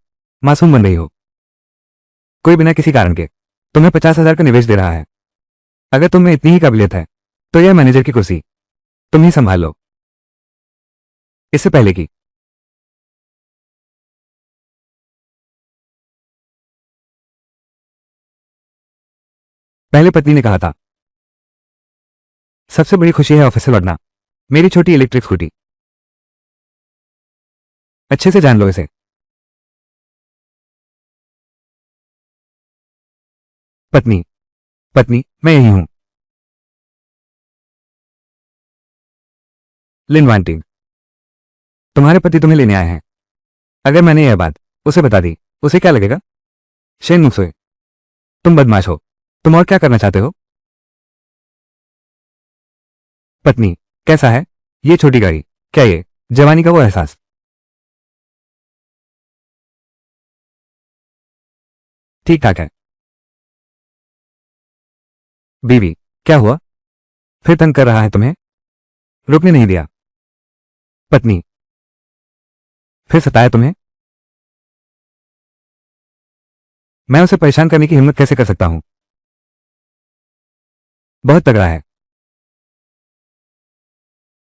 मासूम बन रही हो। कोई बिना किसी कारण के तुम्हें 50,000 का निवेश दे रहा है। अगर तुम में इतनी ही काबिलियत है तो यह मैनेजर की कुर्सी तुम ही संभाल लो। इससे पहले कि पहले पत्नी ने कहा था, सबसे बड़ी खुशी है ऑफिस से लौटना, मेरी छोटी इलेक्ट्रिक स्कूटी। अच्छे से जान लो इसे। पत्नी, पत्नी, मैं यही हूं। लिन वांटिंग, तुम्हारे पति तुम्हें लेने आए हैं। अगर मैंने यह बात उसे बता दी, उसे क्या लगेगा? शेन मुक्सोए, तुम बदमाश हो। तुम और क्या करना चाहते हो? पत्नी, कैसा है ये छोटी गाड़ी? क्या ये जवानी का वो एहसास? ठीक ठाक है। बीवी, क्या हुआ? फिर तंग कर रहा है तुम्हें? रुकने नहीं दिया? पत्नी, फिर सताया तुम्हें? मैं उसे परेशान करने की हिम्मत कैसे कर सकता हूं? बहुत तगड़ा है।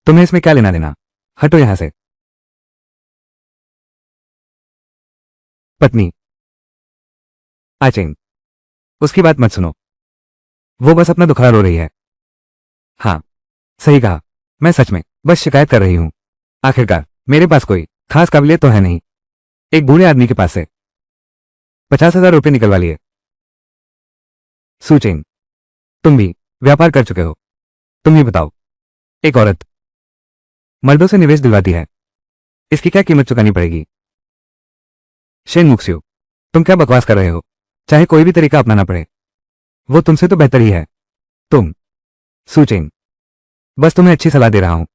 तुम्हें इसमें क्या लेना देना? हटो यहां से। पत्नी, आचेंग, उसकी बात मत सुनो। वो बस अपना दुखड़ा रो रही है। हाँ, सही कहा। मैं सच में बस शिकायत कर रही हूं। आखिरकार मेरे पास कोई खास काबिलियत तो है नहीं। एक बूढ़े आदमी के पास से 50,000 रुपये निकलवा लिए। सुचेंग, तुम भी व्यापार कर चुके हो। तुम ही बताओ, एक औरत मर्दों से निवेश दिलवाती है, इसकी क्या कीमत चुकानी पड़ेगी? शेन मुक्स्यू, तुम क्या बकवास कर रहे हो? चाहे कोई भी तरीका अपनाना पड़े, वो तुमसे तो बेहतर ही है। तुम सुचेन, बस तुम्हें अच्छी सलाह दे रहा हूं।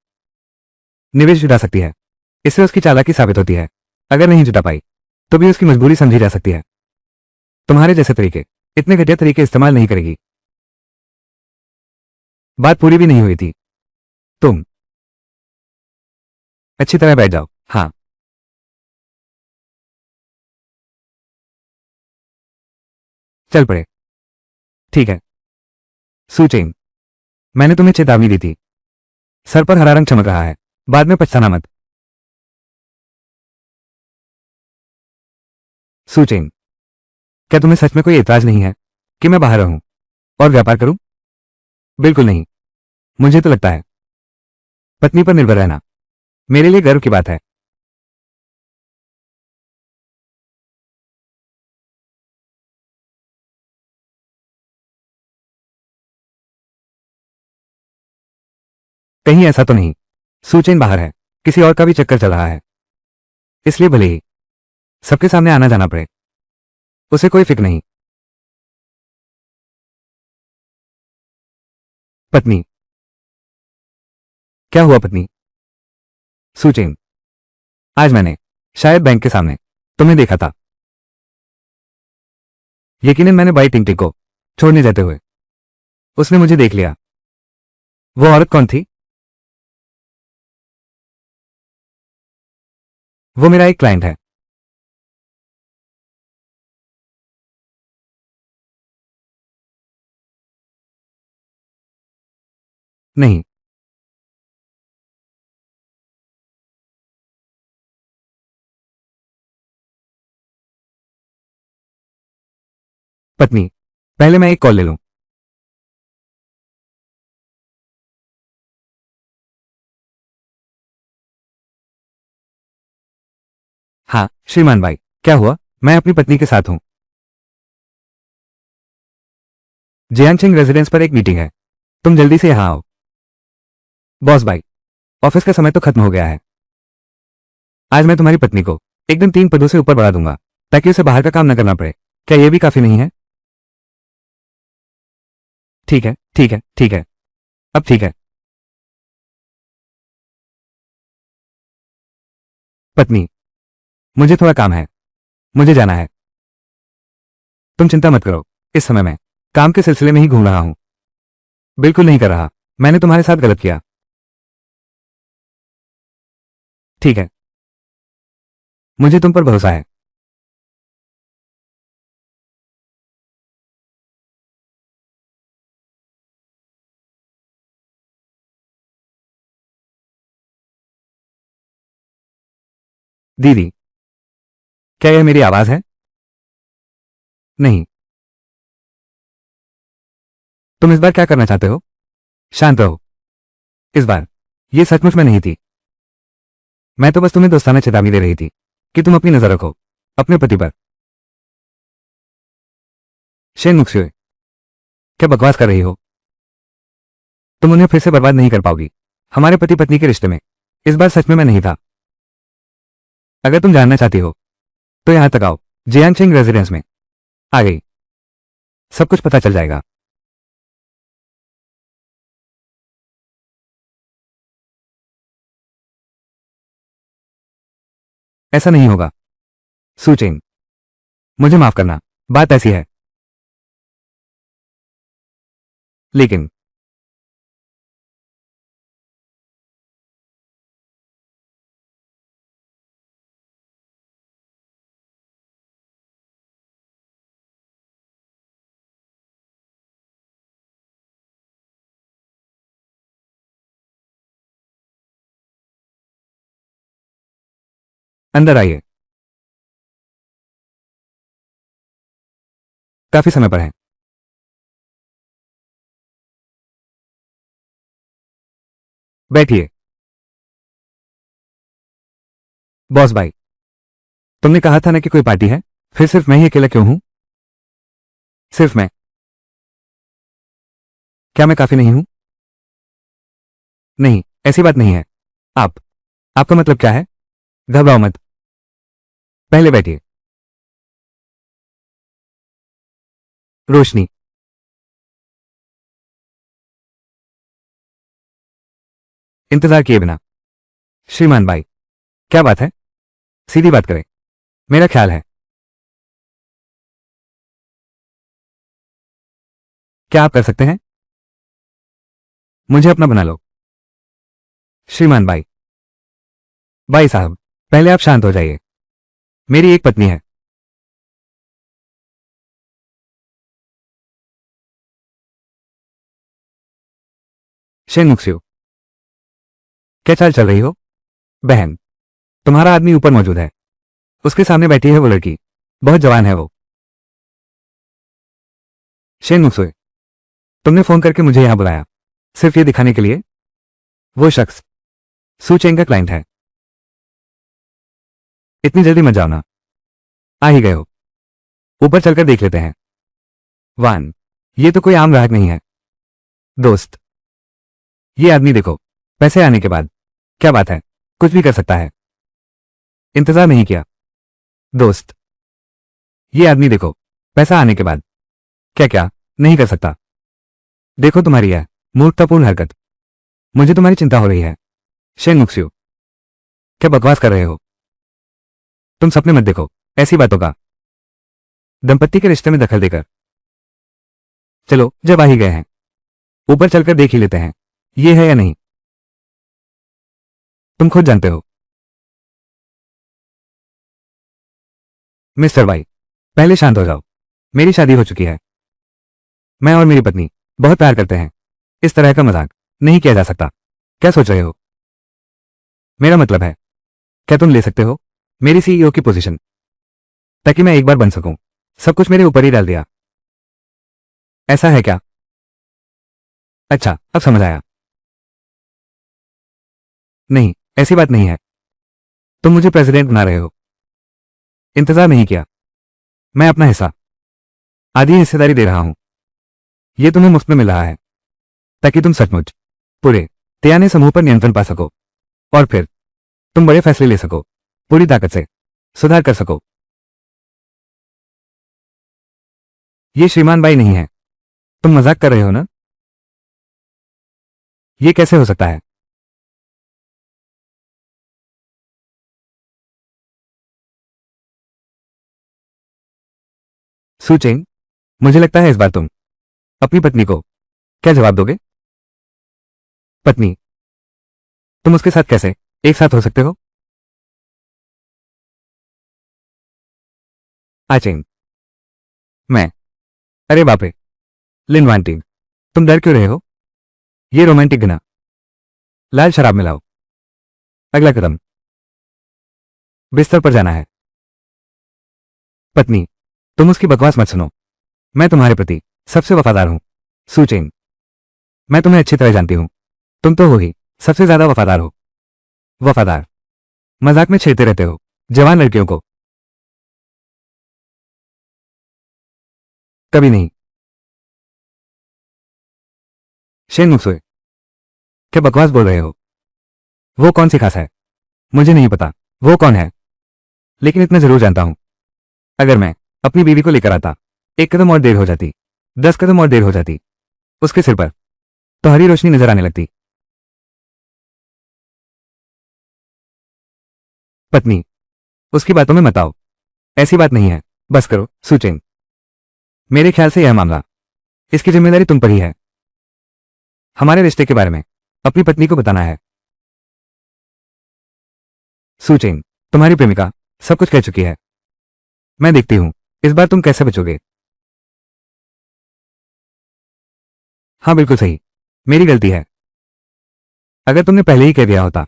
निवेश जुटा सकती है, इससे उसकी चालाकी साबित होती है। अगर नहीं जुटा पाई तो भी उसकी मजबूरी समझी जा सकती है। तुम्हारे जैसे तरीके, इतने घटिया तरीके इस्तेमाल नहीं करेगी। बात पूरी भी नहीं हुई थी। तुम अच्छी तरह बैठ जाओ। हाँ, चल पड़े। ठीक है सुचेन, मैंने तुम्हें चेतावनी दी थी। सर पर हरा रंग चमक रहा है, बाद में पछताना मत। सुचेन, क्या तुम्हें सच में कोई एतराज नहीं है कि मैं बाहर रहूं और व्यापार करूं? बिल्कुल नहीं। मुझे तो लगता है पत्नी पर निर्भर रहना मेरे लिए गर्व की बात है। कहीं ऐसा तो नहीं सुचेन बाहर है, किसी और का भी चक्कर चल रहा है, इसलिए भले ही सबके सामने आना जाना पड़े, उसे कोई फिक्र नहीं। पत्नी? क्या हुआ पत्नी? सुचेन, आज मैंने शायद बैंक के सामने तुम्हें देखा था। यकीनन मैंने बाई टिंग टिंग को छोड़ने जाते हुए उसने मुझे देख लिया। वो औरत कौन थी? वो मेरा एक क्लाइंट है। नहीं। पत्नी, पहले मैं एक कॉल ले लूं। हाँ श्रीमान भाई, क्या हुआ? मैं अपनी पत्नी के साथ हूं। जियांगशिंग रेजिडेंस पर एक मीटिंग है, तुम जल्दी से यहां आओ। बॉस भाई, ऑफिस का समय तो खत्म हो गया है। आज मैं तुम्हारी पत्नी को एकदम 3 पदों से ऊपर बढ़ा दूंगा, ताकि उसे बाहर का काम न करना पड़े। क्या यह भी काफी नहीं है? ठीक है ठीक है ठीक है, अब ठीक है। पत्नी, मुझे थोड़ा काम है, मुझे जाना है। तुम चिंता मत करो, इस समय मैं काम के सिलसिले में ही घूम रहा हूं। बिल्कुल नहीं कर रहा, मैंने तुम्हारे साथ गलत किया। ठीक है, मुझे तुम पर भरोसा है। दीदी, क्या यह मेरी आवाज है? नहीं। तुम इस बार क्या करना चाहते हो? शांत रहो। इस बार ये सचमुच में नहीं थी। मैं तो बस तुम्हें दोस्ताना चेतावनी दे रही थी कि तुम अपनी नजर रखो अपने पति पर। शेन मुक्स्योए, क्या बकवास कर रही हो? तुम उन्हें फिर से बर्बाद नहीं कर पाओगी हमारे पति पत्नी के रिश्ते में। इस बार सच में मैं नहीं था। अगर तुम जानना चाहती हो तो यहां तक आओ, जियांगशिंग रेजिडेंस में। आ गई, सब कुछ पता चल जाएगा। ऐसा नहीं होगा सुचेन, मुझे माफ करना, बात ऐसी है। लेकिन अंदर आइए, काफी समय पर है। बैठिए। बॉस भाई, तुमने कहा था ना कि कोई पार्टी है, फिर सिर्फ मैं ही अकेला क्यों हूं? सिर्फ मैं? क्या मैं काफी नहीं हूं? नहीं, ऐसी बात नहीं है। आप, आपका मतलब क्या है? घबराओ मत, पहले बैठिए। रोशनी। इंतजार किए बिना। श्रीमान भाई, क्या बात है? सीधी बात करें। मेरा ख्याल है, क्या आप कर सकते हैं? मुझे अपना बना लो। श्रीमान भाई, भाई साहब, पहले आप शांत हो जाइए। मेरी एक पत्नी है। शेन मुक्सियो, क्या चाल चल रही हो? बहन, तुम्हारा आदमी ऊपर मौजूद है। उसके सामने बैठी है वो लड़की, बहुत जवान है वो। शेन मुक्सुए, तुमने फोन करके मुझे यहां बुलाया सिर्फ ये दिखाने के लिए? वो शख्स सू चेंग का क्लाइंट है। इतनी जल्दी मत जाओ ना। आ ही गए हो, ऊपर चलकर देख लेते हैं। वान, ये तो कोई आम ग्राहक नहीं है। दोस्त, ये आदमी देखो, पैसे आने के बाद क्या बात है, कुछ भी कर सकता है। इंतजार नहीं किया। दोस्त, ये आदमी देखो, पैसा आने के बाद क्या क्या नहीं कर सकता। देखो तुम्हारी यह मूर्खतापूर्ण हरकत, मुझे तुम्हारी चिंता हो रही है। शेन मुक्सियो, क्या बकवास कर रहे हो? तुम सपने मत देखो ऐसी बातों का। दंपत्ति के रिश्ते में दखल देकर। चलो, जब आ ही गए हैं, ऊपर चलकर देख ही लेते हैं ये है या नहीं। तुम खुद जानते हो। मिस्टर वाई, पहले शांत हो जाओ। मेरी शादी हो चुकी है। मैं और मेरी पत्नी बहुत प्यार करते हैं। इस तरह का मजाक नहीं किया जा सकता। क्या सोच रहे हो? मेरा मतलब है, क्या तुम ले सकते हो मेरी सीईओ की पोजीशन, ताकि मैं एक बार बन सकूं? सब कुछ मेरे ऊपर ही डाल दिया। ऐसा है क्या? अच्छा, अब समझ आया। नहीं, ऐसी बात नहीं है। तुम मुझे प्रेसिडेंट बना रहे हो। इंतजार नहीं किया। मैं अपना हिस्सा, आधी हिस्सेदारी दे रहा हूं। यह तुम्हें मुफ्त में मिल रहा है, ताकि तुम सचमुच पूरे तियाने समूह पर नियंत्रण पा सको और फिर तुम बड़े फैसले ले सको, पूरी ताकत से सुधार कर सको। ये श्रीमान बाई नहीं है। तुम मजाक कर रहे हो ना? ये कैसे हो सकता है? सुचेंग, मुझे लगता है इस बार तुम अपनी पत्नी को क्या जवाब दोगे? पत्नी, तुम उसके साथ कैसे एक साथ हो सकते हो? आचेंग, मैं, अरे बाप रे। लिन वांटिंग, तुम डर क्यों रहे हो? ये रोमांटिक गना, लाल शराब मिलाओ। अगला कदम, बिस्तर पर जाना है। पत्नी, तुम उसकी बकवास मत सुनो। मैं तुम्हारे प्रति सबसे वफादार हूं। सुचेंग, मैं तुम्हें अच्छी तरह जानती हूं। तुम तो हो ही सबसे ज्यादा वफादार हो। वफादार, मजाक में छेड़ते रहते हो जवान लड़कियों को। कभी नहीं। शेन मुक्सुए, क्या बकवास बोल रहे हो? वो कौन सी खास है? मुझे नहीं पता वो कौन है, लेकिन इतना जरूर जानता हूं, अगर मैं अपनी बीवी को लेकर आता, एक कदम और देर हो जाती, 10 कदम और देर हो जाती, उसके सिर पर तो हरी रोशनी नजर आने लगती। पत्नी, उसकी बातों में मत आओ। ऐसी बात नहीं है। बस करो सुचेंग। मेरे ख्याल से यह मामला, इसकी जिम्मेदारी तुम पर ही है। हमारे रिश्ते के बारे में अपनी पत्नी को बताना है। सुचेंग, तुम्हारी प्रेमिका सब कुछ कह चुकी है। मैं देखती हूं इस बार तुम कैसे बचोगे। हाँ, बिल्कुल सही, मेरी गलती है। अगर तुमने पहले ही कह दिया होता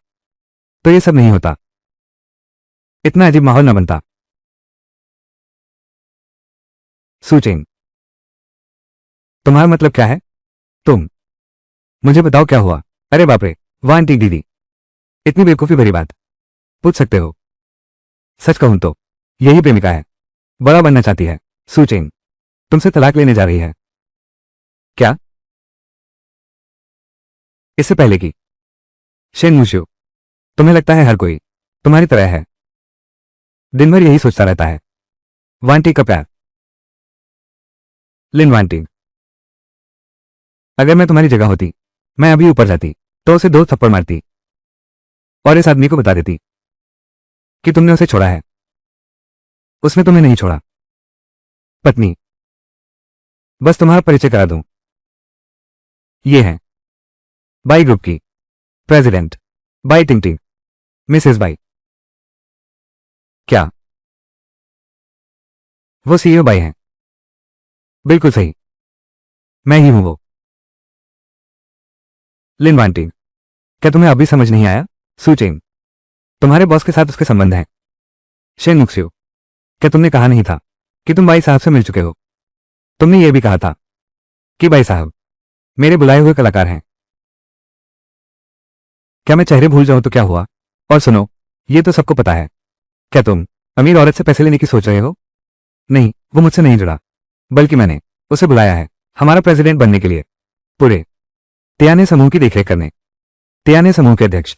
तो ये सब नहीं होता, इतना अजीब माहौल न बनता। सुचेंग, तुम्हारा मतलब क्या है? तुम मुझे बताओ क्या हुआ। अरे बाप रे, वाह आंटी दीदी, इतनी बेवकूफी भरी बात पूछ सकते हो? सच कहूं तो यही प्रेमिका है, बड़ा बनना चाहती है। सुचेंग, तुमसे तलाक लेने जा रही है क्या? इससे पहले कि शेन मुशियो, तुम्हें लगता है हर कोई तुम्हारी तरह है, दिन भर यही सोचता रहता है। वांटी का प्यार लिन वांटिंग, अगर मैं तुम्हारी जगह होती, मैं अभी ऊपर जाती तो उसे 2 थप्पड़ मारती और इस आदमी को बता देती कि तुमने उसे छोड़ा है, उसने तुम्हें नहीं छोड़ा। पत्नी, बस तुम्हारा परिचय करा दूं, ये है बाई ग्रुप की प्रेसिडेंट, बाई टिंगटिंग, मिसेस बाई। क्या वो सीईओ बाई हैं? बिल्कुल सही, मैं ही हूं वो। लिन वांटिंग, क्या तुम्हें अभी समझ नहीं आया? सुचेंग, तुम्हारे बॉस के साथ उसके संबंध हैं। शेन मुक्सियो, क्या तुमने कहा नहीं था कि तुम बाई साहब से मिल चुके हो? तुमने ये भी कहा था कि बाई साहब मेरे बुलाए हुए कलाकार हैं। क्या मैं चेहरे भूल जाऊं तो क्या हुआ? और सुनो, ये तो सबको पता है। क्या तुम अमीर औरत से पैसे लेने की सोच रहे हो? नहीं, वो मुझसे नहीं जुड़ा, बल्कि मैंने उसे बुलाया है हमारा प्रेसिडेंट बनने के लिए, पूरे तियाने समूह की देखरेख करने। तियाने समूह के अध्यक्ष।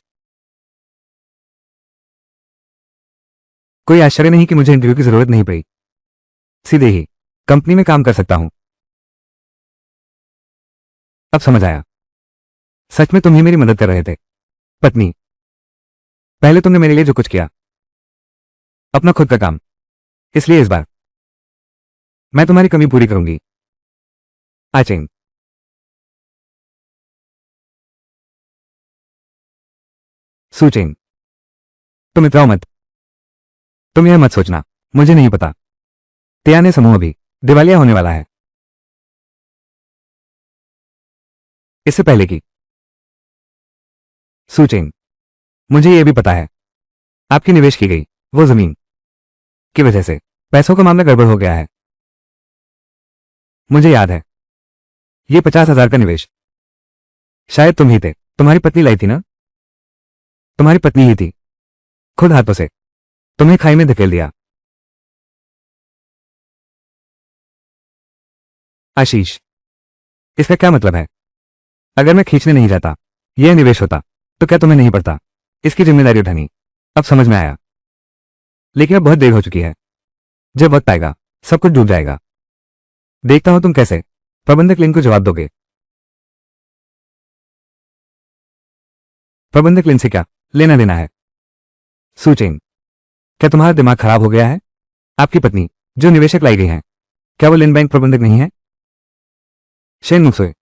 कोई आश्चर्य नहीं कि मुझे इंटरव्यू की जरूरत नहीं पड़ी, सीधे ही कंपनी में काम कर सकता हूं। अब समझ आया, सच में तुम ही मेरी मदद कर रहे थे। पत्नी, पहले तुमने मेरे लिए जो कुछ किया, अपना खुद का काम, इसलिए इस बार मैं तुम्हारी कमी पूरी करूंगी। आचेंग, सूचेंग, तुम इतराओ मत। तुम यह मत सोचना मुझे नहीं पता। तियाने समूह अभी दिवालिया होने वाला है। इससे पहले कि सूचेंग, मुझे यह भी पता है आपकी निवेश की गई वो जमीन की वजह से पैसों का मामला गड़बड़ हो गया है। मुझे याद है, ये 50,000 का निवेश शायद तुम ही थे, तुम्हारी पत्नी लाई थी ना? तुम्हारी पत्नी ही थी, खुद हाथों से तुम्हें खाई में धकेल दिया। आशीष, इसका क्या मतलब है? अगर मैं खींचने नहीं जाता, यह निवेश होता, तो क्या तुम्हें नहीं पड़ता इसकी जिम्मेदारी उठानी? अब समझ में आया, लेकिन अब बहुत देर हो चुकी है। जब वक्त आएगा सब कुछ डूब जाएगा। देखता हूं तुम कैसे प्रबंधक लिन को जवाब दोगे। प्रबंधक लिन से क्या लेना देना है? सूचेंग, क्या तुम्हारा दिमाग खराब हो गया है? आपकी पत्नी जो निवेशक लाई गई हैं, क्या वो लिन बैंक प्रबंधक नहीं है? शेन मुक्सोए,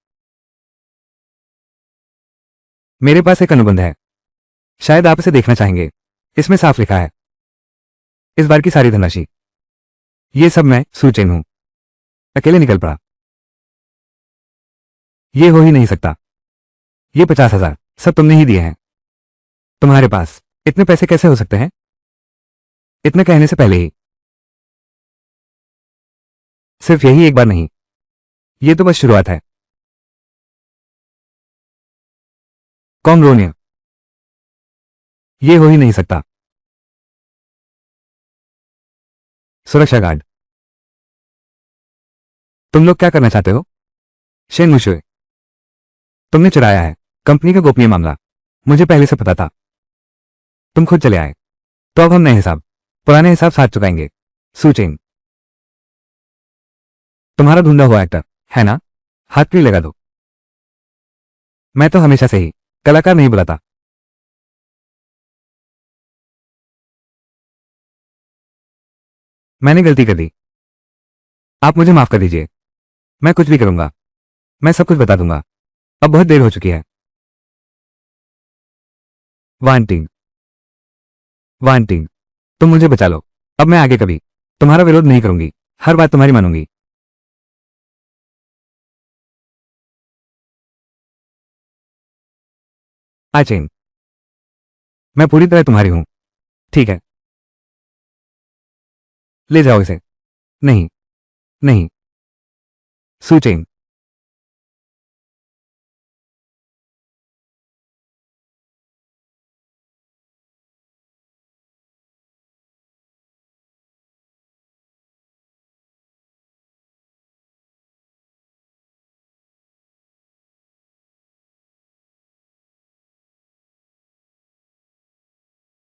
मेरे पास एक अनुबंध है, शायद आप इसे देखना चाहेंगे। इसमें साफ लिखा है इस बार की सारी धनराशि। ये सब मैं सूचेन हूं, अकेले निकल पड़ा। ये हो ही नहीं सकता। ये 50,000 सब तुमने ही दिए हैं। तुम्हारे पास इतने पैसे कैसे हो सकते हैं? इतने कहने से पहले ही। सिर्फ यही एक बार नहीं, ये तो बस शुरुआत है। कॉमरोनिया, ये हो ही नहीं सकता। सुरक्षा गार्ड, तुम लोग क्या करना चाहते हो? शेन मुशुए, तुमने चुराया है कंपनी का गोपनीय मामला, मुझे पहले से पता था। तुम खुद चले आए, तो अब हम नए हिसाब पुराने हिसाब साथ चुकाएंगे। सूचेंग, तुम्हारा ढूंढा हुआ एक्टर है ना? हाथ क्यों लगा दो। मैं तो हमेशा से ही कलाकार नहीं बुलाता। मैंने गलती कर दी, आप मुझे माफ कर दीजिए। मैं कुछ भी करूंगा, मैं सब कुछ बता दूंगा। अब बहुत देर हो चुकी है। वांटिंग, वांटिंग, तुम मुझे बचा लो। अब मैं आगे कभी तुम्हारा विरोध नहीं करूंगी, हर बात तुम्हारी मानूंगी। आचेन, मैं पूरी तरह तुम्हारी हूं, ठीक है? ले जाओ इसे। नहीं, नहीं। सूचेन,